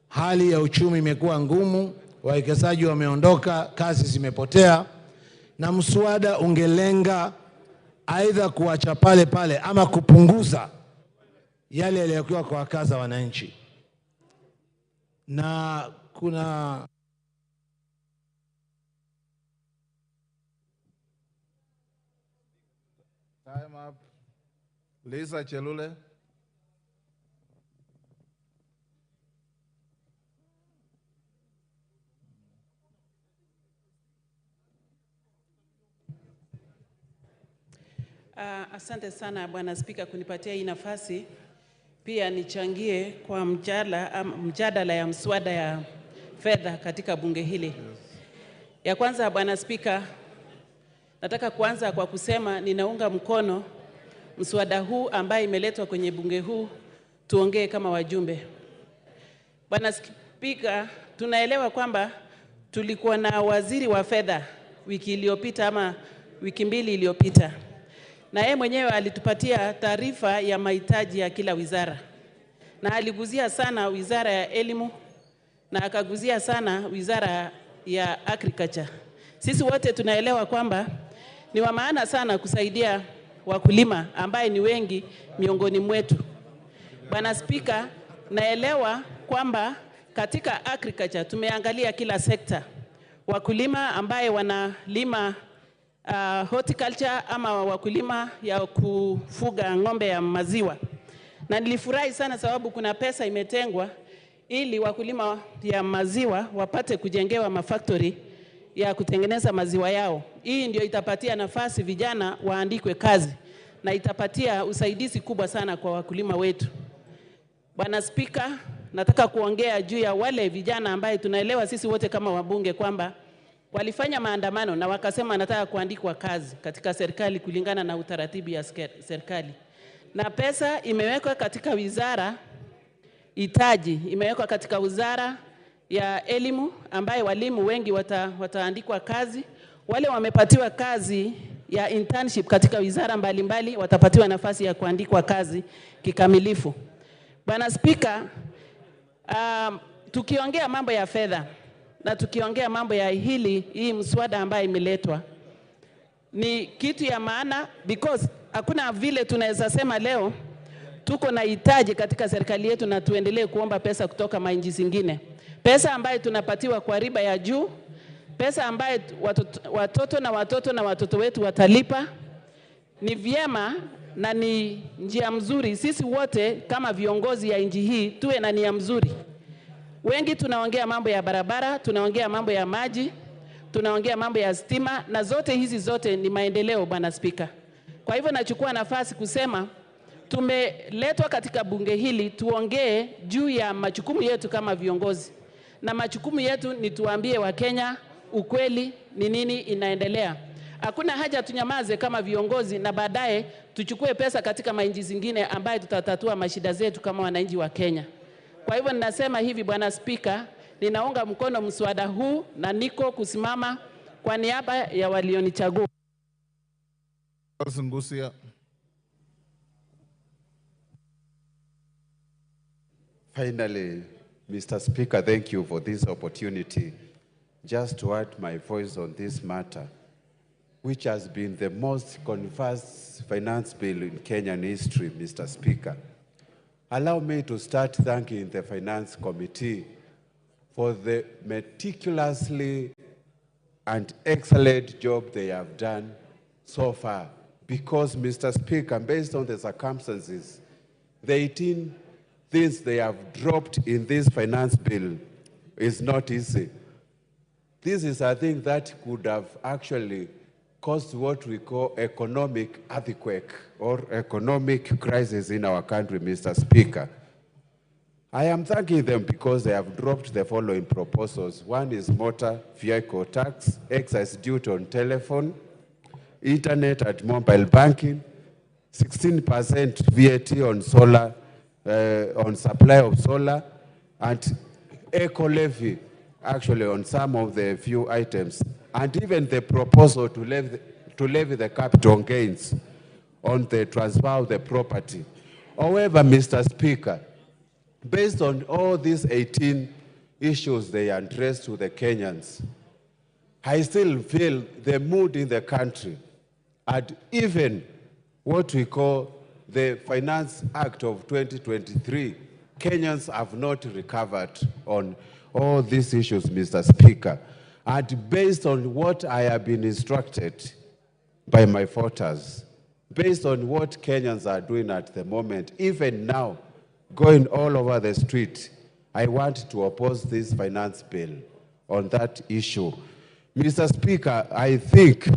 hali ya uchumi imekuwa ngumu, wawekezaji wameondoka, kazi zimepotea, na mswada ungelenga aidha kuacha pale ama kupunguza yale yaliyokuwa kwa wakaza wananchi. Na kuna time up. Lisa Chelule. Asante sana Bwana Spika kunipatia hii nafasi pia nichangie kwa mjadala ya mswada ya fedha katika bunge hili. Ya kwanza Bwana Spika, nataka kuanza kwa kusema ninaunga mkono mswada huu ambaye imeletwa kwenye bunge huu, tuongee kama wajumbe. Bwana Spika, tunaelewa kwamba tulikuwa na waziri wa fedha wiki iliyopita ama wiki mbili iliyopita, na yeye mwenyewe alitupatia taarifa ya mahitaji ya kila wizara, na aliguzia sana wizara ya elimu na akaguzia sana wizara ya agriculture. Sisi wote tunaelewa kwamba ni wa maana sana kusaidia wakulima ambaye ni wengi miongoni mwetu. Bwana Spika, naelewa kwamba katika agriculture tumeangalia kila sekta. Wakulima ambaye wanalima horticulture ama wakulima ya kufuga ng'ombe ya maziwa. Na nilifurahi sana sababu kuna pesa imetengwa ili wakulima ya maziwa wapate kujengewa mafactory ya kutengeneza maziwa yao. Hii ndio itapatia nafasi vijana waandikwe kazi na itapatia usaidizi kubwa sana kwa wakulima wetu. Bwana Spika, nataka kuongea juu ya wale vijana ambaye tunaelewa sisi wote kama wabunge kwamba walifanya maandamano na wakasema wanataka kuandikwa kazi katika serikali kulingana na utaratibu ya serikali. Na pesa imewekwa katika wizara itaji, imewekwa katika wizara ya elimu ambaye walimu wengi wataandikwa kazi. Wale wamepatiwa kazi ya internship katika wizara mbalimbali watapatiwa nafasi ya kuandikwa kazi kikamilifu. Bwana Spika, tukiongea mambo ya fedha na tukiongea mambo ya hii mswada ambaye imeletwa, ni kitu ya maana because hakuna vile tunaweza sema leo tuko na hitaji katika serikali yetu na tuendelee kuomba pesa kutoka mainchi zingine. Pesa ambayo tunapatiwa kwa riba ya juu, pesa ambayo watoto na watoto wetu watalipa. Ni vyema na ni njia mzuri sisi wote kama viongozi ya nchi hii tuwe na nia mzuri. Wengi tunaongea mambo ya barabara, tunaongea mambo ya maji, tunaongea mambo ya stima, na hizi zote ni maendeleo, Bwana Spika. Kwa hivyo nachukua nafasi kusema tumeletwa katika bunge hili tuongee juu ya majukumu yetu kama viongozi. Na majukumu yetu ni tuambie Wakenya ukweli ni nini inaendelea. Hakuna haja tunyamaze kama viongozi na baadaye tuchukue pesa katika mainchi zingine ambaye tutatatua mashida zetu kama wananchi wa Kenya. Kwa hivyo ninasema hivi, Bwana Spika, ninaunga mkono mswada huu na niko kusimama kwa niaba ya walionichagua. Finally, Mr. Speaker, thank you for this opportunity just to add my voice on this matter, which has been the most controversial finance bill in Kenyan history, Mr. Speaker. Allow me to start thanking the Finance Committee for the meticulously and excellent job they have done so far. Because, Mr. Speaker, based on the circumstances, the 18 things they have dropped in this finance bill is not easy. This is a thing that could have actually caused what we call economic earthquake or economic crisis in our country, Mr. Speaker. I am thanking them because they have dropped the following proposals. One is motor vehicle tax, excise duty on telephone, internet and mobile banking, 16% VAT on solar, on supply of solar, and eco levy actually on some of the few items, and even the proposal to levy the capital gains on the transfer of the property. However, Mr. Speaker, based on all these 18 issues they addressed to the Kenyans, I still feel the mood in the country, and even what we call the Finance Act of 2023, Kenyans have not recovered on all these issues, Mr. Speaker. And based on what I have been instructed by my voters, based on what Kenyans are doing at the moment, even now, going all over the street, I want to oppose this finance bill on that issue. Mr. Speaker, I think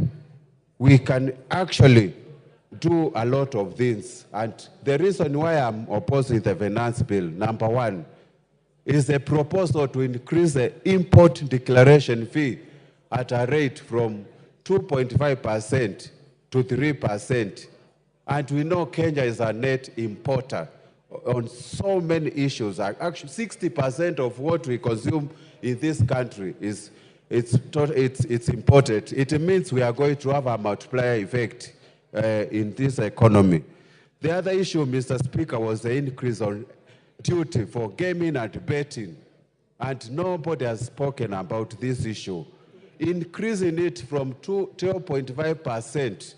we can actually do a lot of things. And the reason why I'm opposing the finance bill, number one, is the proposal to increase the import declaration fee at a rate from 2.5% to 3%. And we know Kenya is a net importer on so many issues. Actually, 60% of what we consume in this country is imported. It means we are going to have a multiplier effect in this economy. The other issue, Mr. Speaker, was the increase on duty for gaming and betting, and nobody has spoken about this issue. Increasing it from 12.5%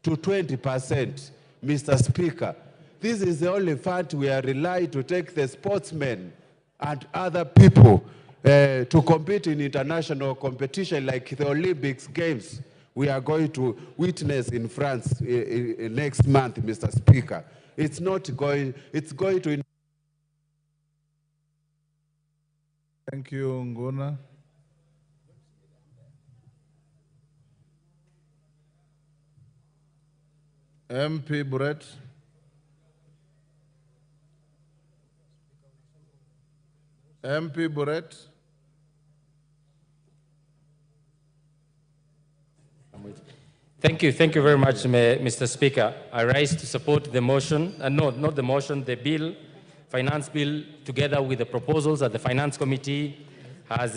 to 20%, Mr. Speaker, this is the only fund we are relying to take the sportsmen and other people to compete in international competition like the Olympics Games we are going to witness in France next month, Mr. Speaker. It's going to... Thank you, Nguna. MP Buret. MP Buret. Thank you very much, Mr. Speaker. I rise to support the motion, no, not the motion, the bill, finance bill, together with the proposals that the Finance Committee has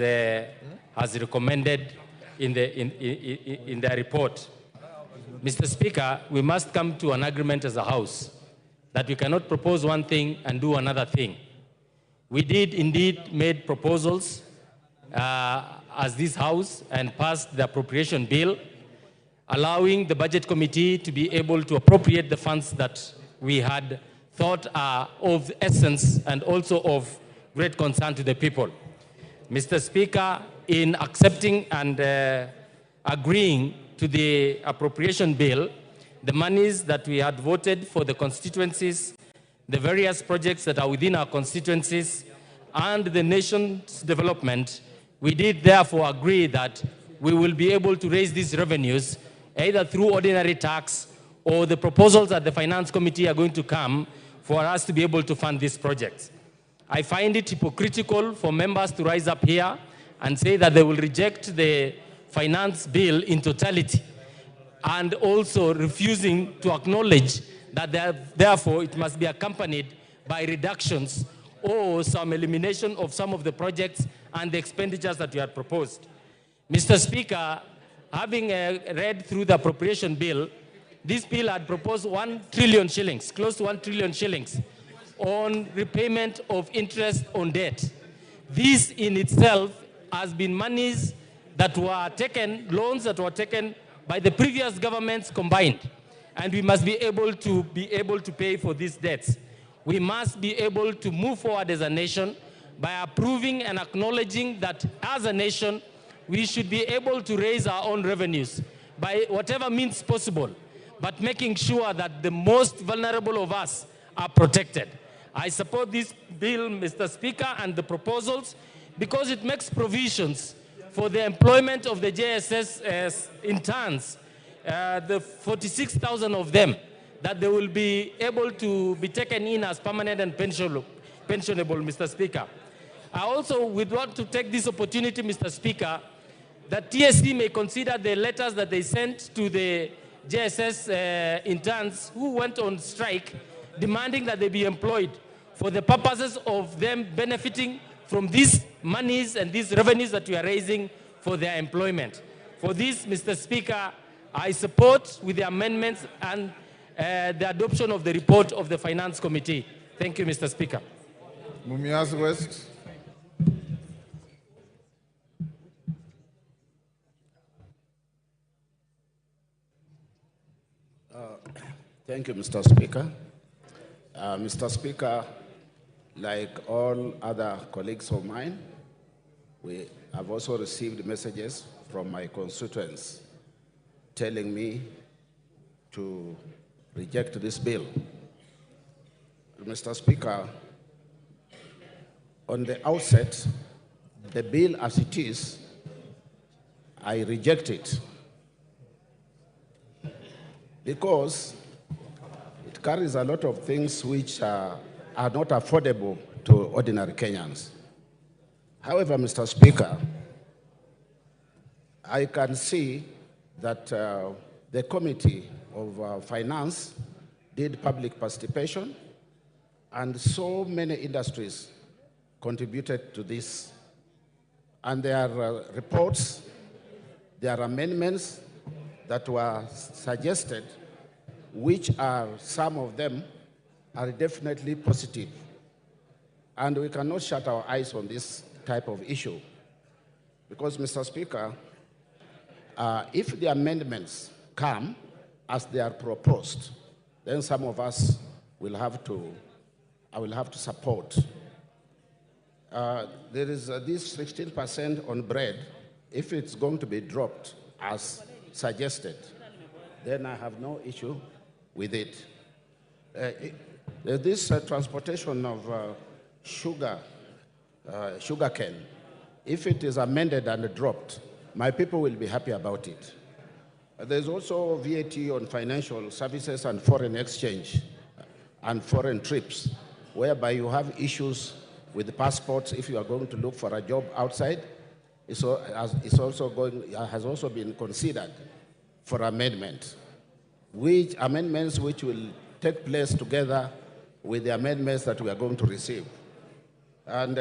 recommended in their report. Mr. Speaker, we must come to an agreement as a House that we cannot propose one thing and do another thing. We did indeed made proposals as this House and passed the appropriation bill, allowing the Budget Committee to be able to appropriate the funds that we had thought are of essence and also of great concern to the people. Mr. Speaker, in accepting and agreeing to the appropriation bill, the monies that we had voted for the constituencies, the various projects that are within our constituencies, and the nation's development, we did therefore agree that we will be able to raise these revenues either through ordinary tax or the proposals that the Finance Committee are going to come for us to be able to fund these projects. I find it hypocritical for members to rise up here and say that they will reject the finance bill in totality and also refusing to acknowledge that therefore it must be accompanied by reductions or some elimination of some of the projects and the expenditures that you had proposed. Mr. Speaker, having read through the appropriation bill, this bill had proposed 1 trillion shillings, close to 1 trillion shillings, on repayment of interest on debt. This in itself has been monies that were taken, loans that were taken by the previous governments combined. And we must be able to pay for these debts. We must be able to move forward as a nation by approving and acknowledging that as a nation, we should be able to raise our own revenues by whatever means possible, but making sure that the most vulnerable of us are protected. I support this bill, Mr. Speaker, and the proposals because it makes provisions for the employment of the JSS interns, the 46,000 of them, that they will be able to be taken in as permanent and pensionable, Mr. Speaker. I also would want to take this opportunity, Mr. Speaker, that TSC may consider the letters that they sent to the JSS interns who went on strike, demanding that they be employed for the purposes of them benefiting from these monies and these revenues that we are raising for their employment. For this, Mr. Speaker, I support with the amendments and the adoption of the report of the Finance Committee. Thank you, Mr. Speaker. Mumias West. Thank you, Mr. Speaker. Mr. Speaker, like all other colleagues of mine, we have also received messages from my constituents telling me to reject this bill. Mr. Speaker, on the outset, the bill as it is, I reject it because it carries a lot of things which are not affordable to ordinary Kenyans. However, Mr. Speaker, I can see that the Committee of Finance did public participation, and so many industries contributed to this. And there are reports, there are amendments that were suggested, which are, some of them are definitely positive. And we cannot shut our eyes on this type of issue. Because, Mr. Speaker, if the amendments come as they are proposed, then some of us will have to, I will have to support. There is this 16% on bread. If it's going to be dropped as suggested, then I have no issue with it. This transportation of sugar cane, if it is amended and dropped, my people will be happy about it. There's also VAT on financial services and foreign exchange and foreign trips, whereby you have issues with the passports if you are going to look for a job outside. Has also been considered. for amendment, which amendments which will take place together with the amendments that we are going to receive. And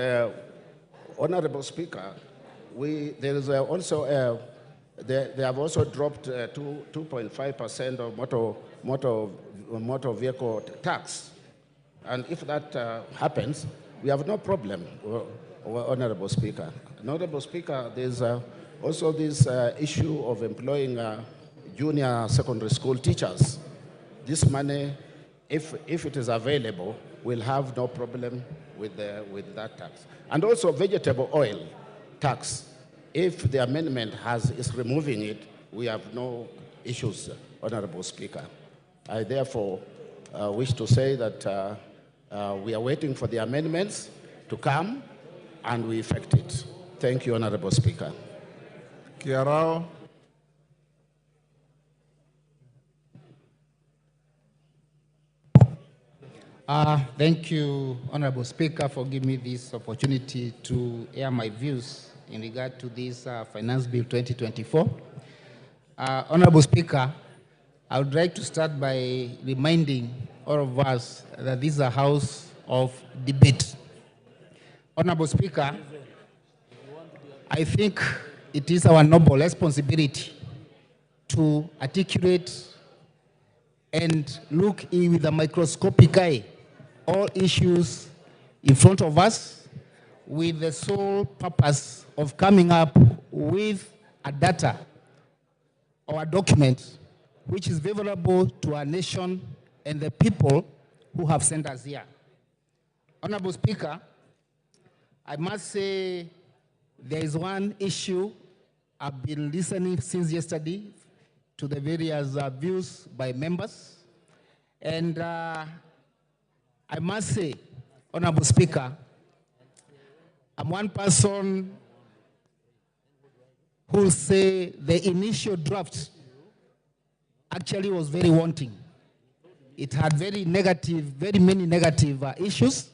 Honorable Speaker, they have also dropped 2.5% of motor vehicle tax. And if that happens, we have no problem, Honorable Speaker. Honorable Speaker, there's also this issue of employing junior secondary school teachers. This money, if it is available, we'll have no problem with that tax. And also vegetable oil tax. If the amendment is removing it, we have no issues, Honorable Speaker. I therefore wish to say that we are waiting for the amendments to come and we effect it. Thank you, Honorable Speaker. Kiarao. Thank you, Honorable Speaker, for giving me this opportunity to air my views in regard to this Finance Bill 2024. Honorable Speaker, I would like to start by reminding all of us that this is a house of debate. Honorable Speaker, I think it is our noble responsibility to articulate and look in with a microscopic eye all issues in front of us with the sole purpose of coming up with a data or a document which is favorable to our nation and the people who have sent us here. Honorable Speaker, I must say there is one issue I've been listening since yesterday to the various views by members. And I must say, Honorable Speaker, I'm one person who will say the initial draft actually was very wanting. It had very many negative issues,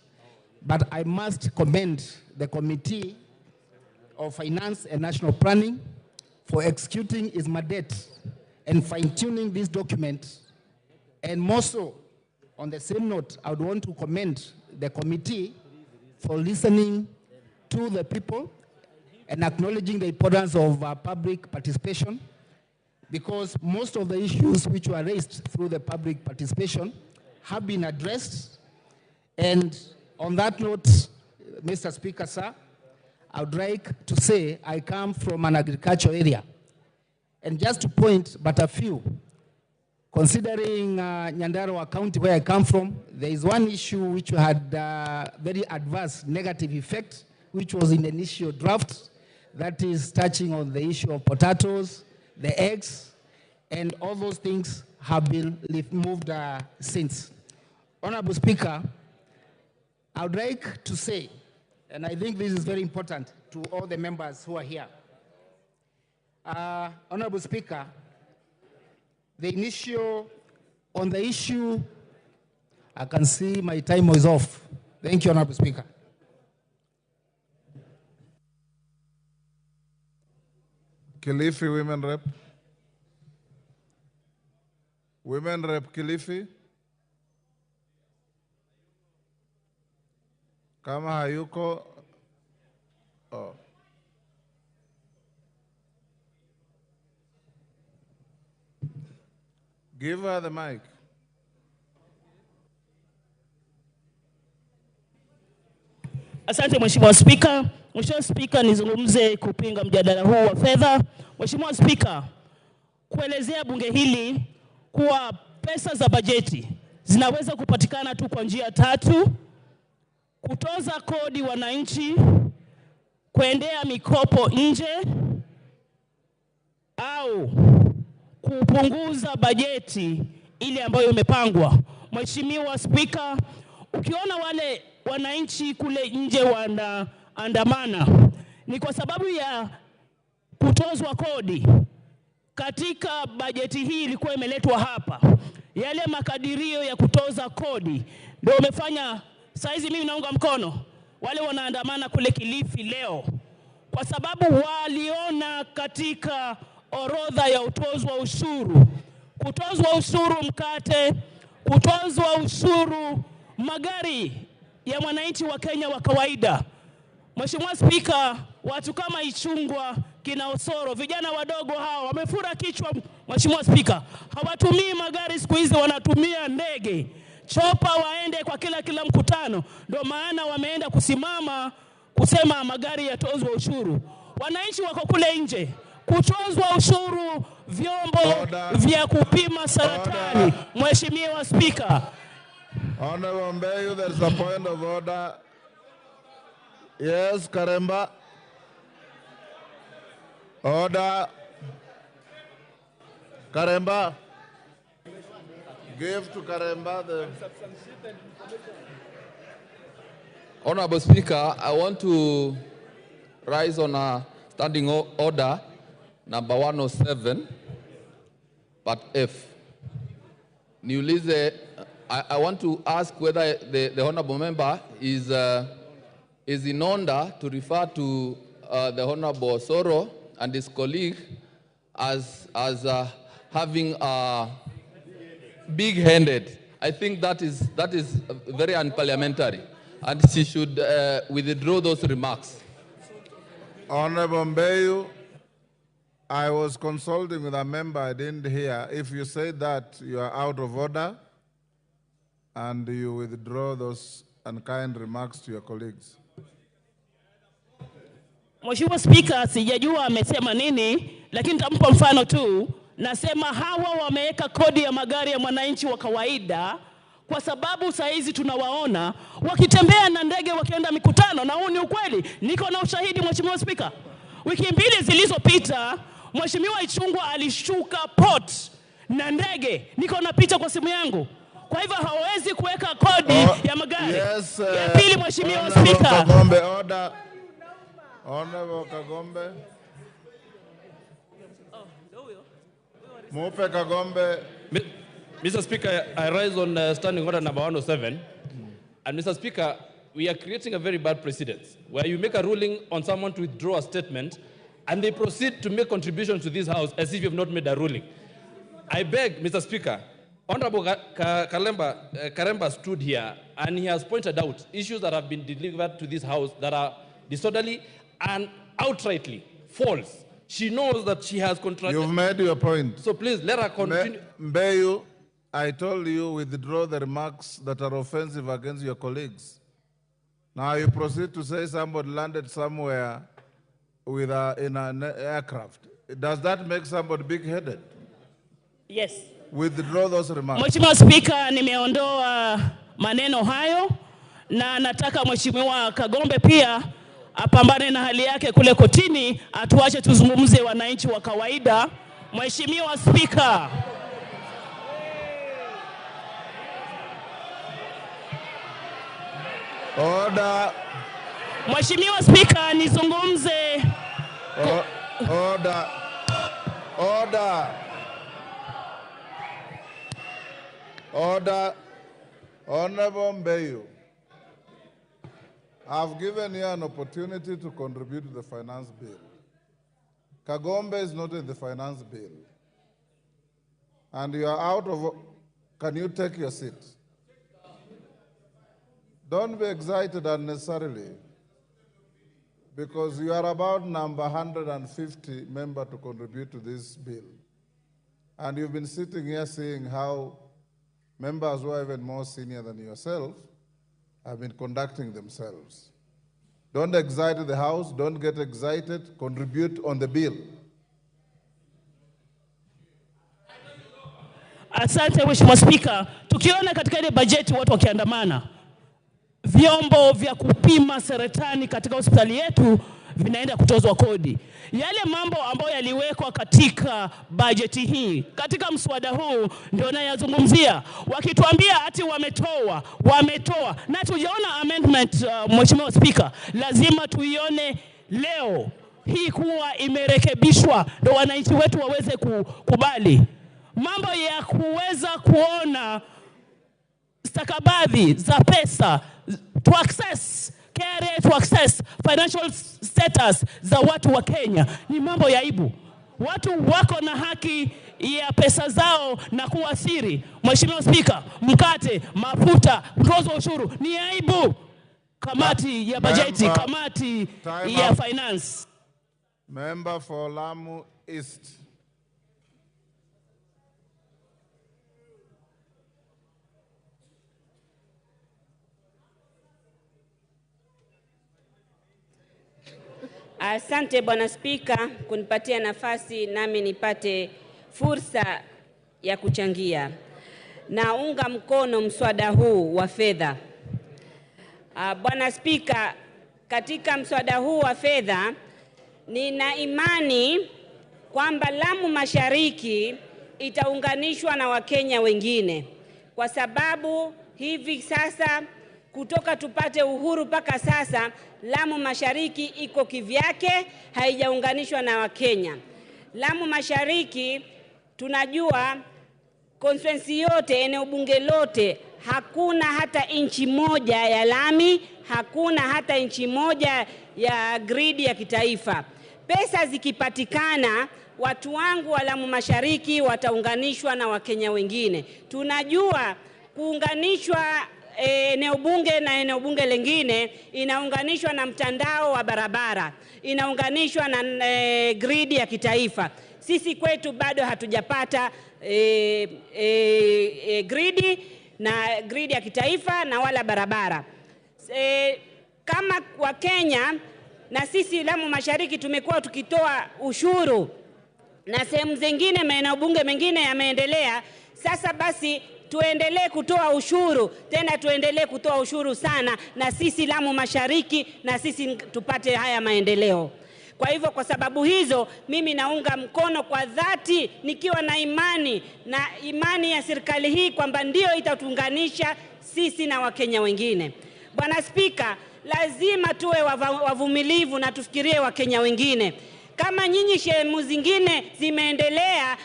but I must commend the Committee of Finance and National Planning for executing its mandate and fine-tuning this document. And more so, on the same note, I would want to commend the committee for listening to the people and acknowledging the importance of public participation, because most of the issues which were raised through the public participation have been addressed. And on that note, Mr. Speaker, sir, I would like to say I come from an agricultural area. And just to point but a few, considering Nyandarua County, where I come from, there is one issue which had very adverse negative effect, which was in the initial draft, that is touching on the issue of potatoes, the eggs, and all those things have been removed since. Honorable Speaker, I would like to say, and I think this is very important to all the members who are here. Honorable Speaker, on the issue, I can see my time was off. Thank you, Honorable Speaker. Kilifi Women Rep. Women Rep Kilifi. Kama hayuko, oh. Give her the mic. Asante Mheshimiwa Spika. Mheshimiwa Spika, nizungumze kupinga mjadala huu wa fedha. Mheshimiwa Spika, kuelezea bunge hili kuwa pesa za bajeti zinaweza kupatikana tu kwa njia tatu: kutoza kodi wananchi, kuendea mikopo nje, au kupunguza bajeti ile ambayo imepangwa. Mheshimiwa Spika, ukiona wale wananchi kule nje wanaandamana, ni kwa sababu ya kutozwa kodi. Katika bajeti hii ilikuwa imeletwa hapa, yale makadirio ya kutoza kodi ndio umefanya saizi mimi naunga mkono wale wanaandamana kule Kilifi leo, kwa sababu waliona katika orodha ya utozwa ushuru. Kutozwa ushuru mkate, kutozwa ushuru magari ya mwananchi wa Kenya wa kawaida. Mheshimiwa Spika, watu kama Ichungwa, kina Osoro, vijana wadogo hao wamefura kichwa. Mheshimiwa Spika, hawatumii magari siku hizi, wanatumia ndege. Chopa waende kwa kila mkutano. Ndio maana wameenda kusimama kusema magari yatozwe ushuru. Wananchi wako kule nje. Kutozwa ushuru vyombo vya kupima saratani. Mheshimiwa Spika. Honorable Mbeyu, there's a point of order. Yes, Karemba. Order. Karemba. Give to Karemba the... Honorable Speaker, I want to rise on a standing order number 107, but F. Niulize, I want to ask whether the honorable member is in order to refer to the Honorable Soro and his colleague as having big-handed. I think that is very unparliamentary, and she should withdraw those remarks. Honorable Mbeyu, I was consulting with a member, I didn't hear. If you say that, you are out of order, and you withdraw those unkind remarks to your colleagues. Mheshimiwa Spika, sijajua amesema nini, lakini nitampa mfano tu. Nasema hawa wameweka kodi ya magari ya mwananchi wa kawaida kwa sababu saa hizi tunawaona wakitembea na ndege wakienda mikutano, na huu ni ukweli. Niko na ushahidi, Mheshimiwa Spika. Wiki 2 zilizopita, Mheshimiwa Ichungwa alishuka port na ndege. Niko na picha kwa simu yangu. Kwa hivyo hawezi kuweka kodi ya magari. Yes, ya pili, Mheshimiwa Spika. Kagombe, order. Honorable Kagombe. Mupe Kagombe. Mr. Speaker, I rise on standing order number 107. And Mr. Speaker, we are creating a very bad precedent where you make a ruling on someone to withdraw a statement and they proceed to make contributions to this House as if you have not made a ruling. I beg, Mr. Speaker, Honorable Karemba stood here and he has pointed out issues that have been delivered to this House that are disorderly and outrightly false. She knows that she has contradicted. You've made your point. So please let her continue. Mbeyu, I told you withdraw the remarks that are offensive against your colleagues. Now you proceed to say somebody landed somewhere with in an aircraft. Does that make somebody big-headed? Yes. Withdraw those remarks. Mheshimiwa Spika, nimeondoa maneno hayo na nataka Mheshimiwa Kagombe pia apambane na hali yake kule kotini, atuache tuzungumze wananchi wa kawaida. Mheshimiwa Spika. Order. Mheshimiwa Spika, nizungumze. Order. Order. Order. Honorable Mbeyu, I've given you an opportunity to contribute to the finance bill. Kagombe is not in the finance bill. And you are out of... Can you take your seat? Don't be excited unnecessarily, because you are about number 150 member to contribute to this bill. And you've been sitting here seeing how members who are even more senior than yourself have been conducting themselves. Don't excite the House, don't get excited, contribute on the bill. Asante Mheshimiwa Spika, tukiona katika ile bajeti watu wakiandamana, vyombo vya kupima saratani katika hospitali yetu vinaenda kutozwa kodi. Yale mambo ambayo yaliwekwa katika bajeti hii, katika mswada huu ndio nayazungumzia. Wakituambia ati wametoa. Na tujaona amendment, Mheshimiwa Spika. Lazima tuione leo hii kuwa imerekebishwa ndio wananchi wetu waweze kukubali. Mambo ya kuweza kuona stakabadhi za pesa to access KRA, to access financial status za watu wa Kenya ni mambo ya aibu. watu wako na haki ya pesa zao na kuwa siri. Mheshimiwa Spika, mkate, mafuta, kutozwa ushuru ni aibu. Kamati ya bajeti, kamati ya finance. Member for Lamu East. Asante Bwana Spika kunipatia nafasi nami nipate fursa ya kuchangia. Naunga mkono mswada huu wa fedha. Bwana Spika, katika mswada huu wa fedha nina imani kwamba Lamu Mashariki itaunganishwa na Wakenya wengine, kwa sababu hivi sasa kutoka tupate uhuru mpaka sasa Lamu Mashariki iko kivyake, haijaunganishwa na Wakenya. Lamu Mashariki tunajua constituency yote, eneo bunge lote, hakuna hata inchi moja ya lami, hakuna hata inchi moja ya grid ya kitaifa. Pesa zikipatikana, watu wangu wa Lamu Mashariki wataunganishwa na Wakenya wengine. Tunajua kuunganishwa eneo bunge na eneo bunge lingine inaunganishwa na mtandao wa barabara, inaunganishwa na grid ya kitaifa. Sisi kwetu bado hatujapata grid ya kitaifa na wala barabara. Kama Wakenya na sisi Lamu Mashariki tumekuwa tukitoa ushuru na sehemu zingine maeneo bunge mengine yameendelea. Sasa basi tuendelee kutoa ushuru, tena tuendelee kutoa ushuru sana, na sisi Lamu Mashariki na sisi tupate haya maendeleo. Kwa hivyo kwa sababu hizo mimi naunga mkono kwa dhati, nikiwa na imani ya serikali hii kwamba ndio itatuunganisha sisi na Wakenya wengine. Bwana Spika, lazima tuwe wavumilivu na tufikirie Wakenya wengine. Kama nyinyi sehemu zingine zimeendelea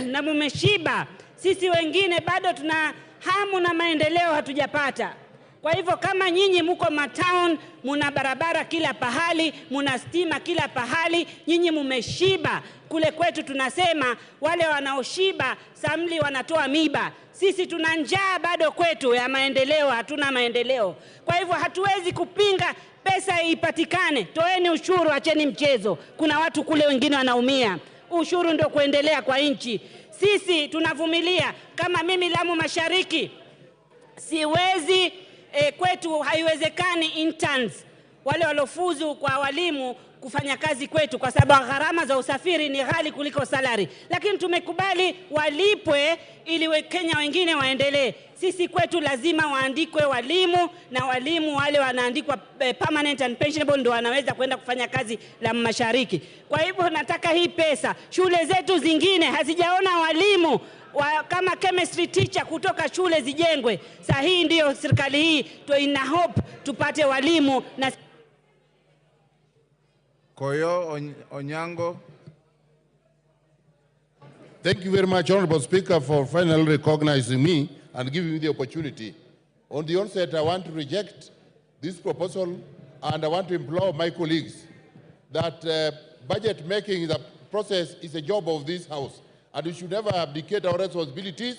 na mumeshiba, sisi wengine bado tuna hamu na maendeleo hatujapata. Kwa hivyo kama nyinyi mko matown, muna barabara kila pahali, muna stima kila pahali, nyinyi mumeshiba. Kule kwetu tunasema wale wanaoshiba samli wanatoa miba. Sisi tuna njaa bado kwetu ya maendeleo, hatuna maendeleo. Kwa hivyo hatuwezi kupinga pesa ipatikane. Toeni ushuru, acheni mchezo. Kuna watu kule wengine wanaumia. Ushuru ndio kuendelea kwa nchi. Sisi tunavumilia. Kama mimi Lamu Mashariki siwezi kwetu haiwezekani interns wale walofuzu kwa walimu kufanya kazi kwetu kwa sababu gharama za usafiri ni ghali kuliko salary, lakini tumekubali walipwe ili Wakenya wengine waendelee. Sisi kwetu lazima waandikwe walimu, na walimu wale wanaandikwa permanent and pensionable ndio wanaweza kwenda kufanya kazi Lamu Mashariki. Kwa hivyo nataka hii pesa, shule zetu zingine hazijaona walimu kama chemistry teacher kutoka shule zijengwe. Sasa hii ndio serikali hii ina hope tupate walimu na Koyo Onyango. Thank you very much, Honorable Speaker, for finally recognizing me and giving me the opportunity. On the onset, I want to reject this proposal, and I want to implore my colleagues that budget making the process is a job of this House, and we should never abdicate our responsibilities.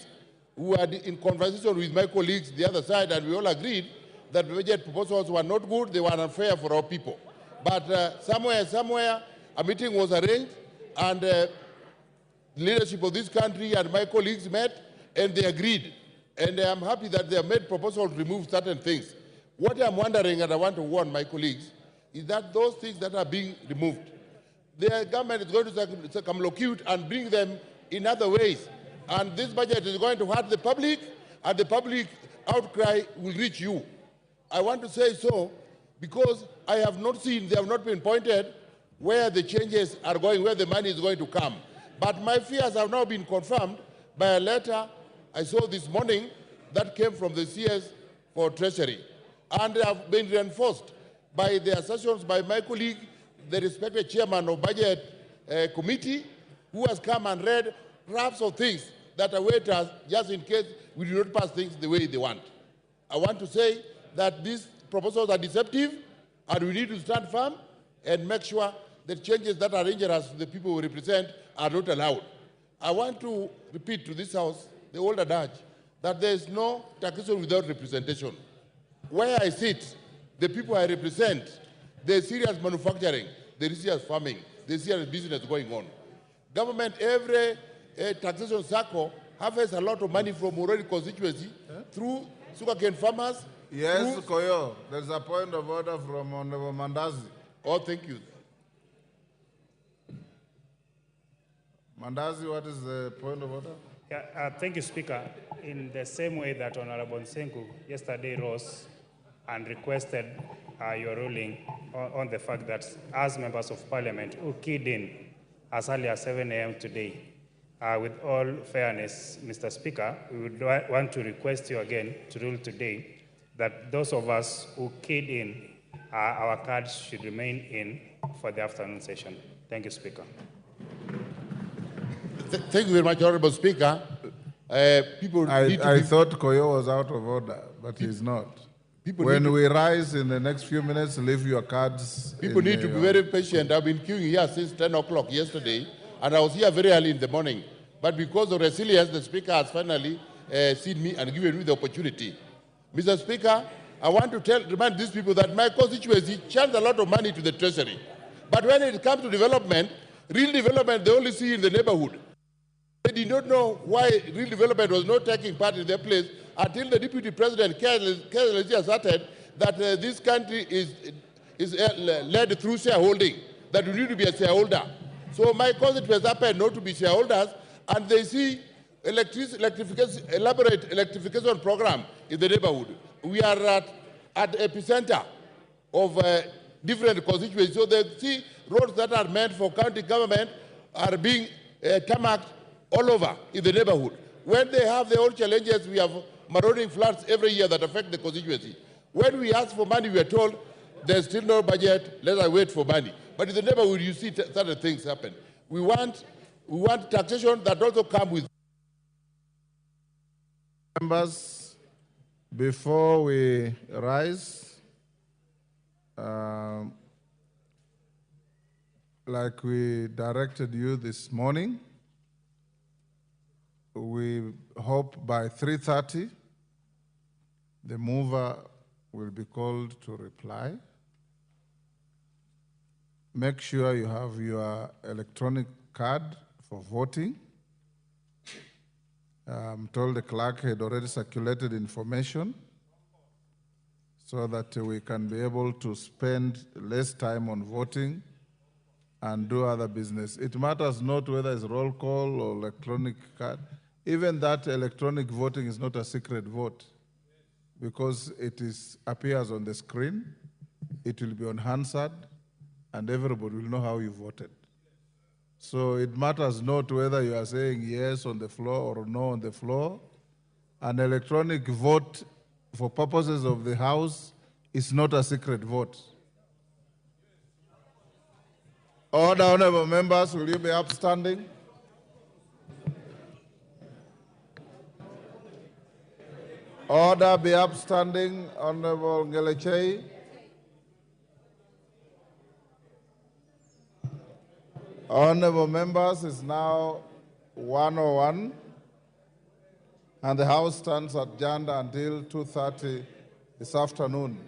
We are in conversation with my colleagues the other side, and we all agreed that the budget proposals were not good, they were unfair for our people. But somewhere, a meeting was arranged, and the leadership of this country and my colleagues met, and they agreed. And I'm happy that they have made proposals to remove certain things. What I'm wondering, and I want to warn my colleagues, is that those things that are being removed, the government is going to circumlocute and bring them in other ways. And this budget is going to hurt the public, and the public outcry will reach you. I want to say so because I have not seen, they have not been pointed where the changes are going, where the money is going to come. But my fears have now been confirmed by a letter I saw this morning that came from the CS for Treasury, and have been reinforced by the assertions by my colleague, the respected chairman of Budget Committee, who has come and read drafts of things that await us just in case we do not pass things the way they want. I want to say that these proposals are deceptive, and we need to stand firm and make sure that changes that are injurious to the people we represent are not allowed. I want to repeat to this House the old adage that there is no taxation without representation. Where I sit, the people I represent, there's serious manufacturing, there is serious farming, there's serious business going on. Government, every taxation circle harvests a lot of money from already constituency through sugarcane farmers. Yes, Koyo, there's a point of order from Honorable Mandazi. Oh, thank you. Mandazi, what is the point of order? Yeah, thank you, Speaker. In the same way that Honorable Nsenku yesterday rose and requested your ruling on the fact that as members of parliament who keyed in as early as 7 a.m. today, with all fairness, Mr. Speaker, we would want to request you again to rule today that those of us who keyed in, our cards should remain in for the afternoon session. Thank you, Speaker. Thank you very much, Honorable Speaker. I thought Koyo was out of order, but he's not. When we rise in the next few minutes, leave your cards. People need to be very patient. I've been queuing here since 10 o'clock yesterday, and I was here very early in the morning. But because of resilience, the Speaker has finally seen me and given me the opportunity. Mr. Speaker, I want to remind these people that my constituency channels a lot of money to the Treasury. But when it comes to development, real development, they only see in the neighborhood. They did not know why real development was not taking part in their place until the Deputy President carelessly asserted that this country is led through shareholding, that we need to be a shareholder. So my constituents happen not to be shareholders, and they see elaborate electrification program in the neighborhood. We are at the epicenter of different constituencies. So they see roads that are meant for county government are being tarmacked all over in the neighborhood. When they have their own challenges, we have marauding floods every year that affect the constituency. When we ask for money, we are told there's still no budget, let us wait for money. But in the neighborhood, you see certain things happen. We want taxation that also comes with. Members, before we rise, like we directed you this morning, we hope by 3:30, the mover will be called to reply. Make sure you have your electronic card for voting. I'm told the clerk had already circulated information so that we can be able to spend less time on voting and do other business. It matters not whether it's roll call or electronic card. Even that electronic voting is not a secret vote because it appears on the screen, it will be on Hansard, and everybody will know how you voted. So it matters not whether you are saying yes on the floor or no on the floor. An electronic vote for purposes of the House is not a secret vote. Order, honorable members, will you be upstanding? Order, be upstanding, Honorable Ngelechei. Honorable members, it's now 1:01, and the House stands adjourned until 2:30 this afternoon.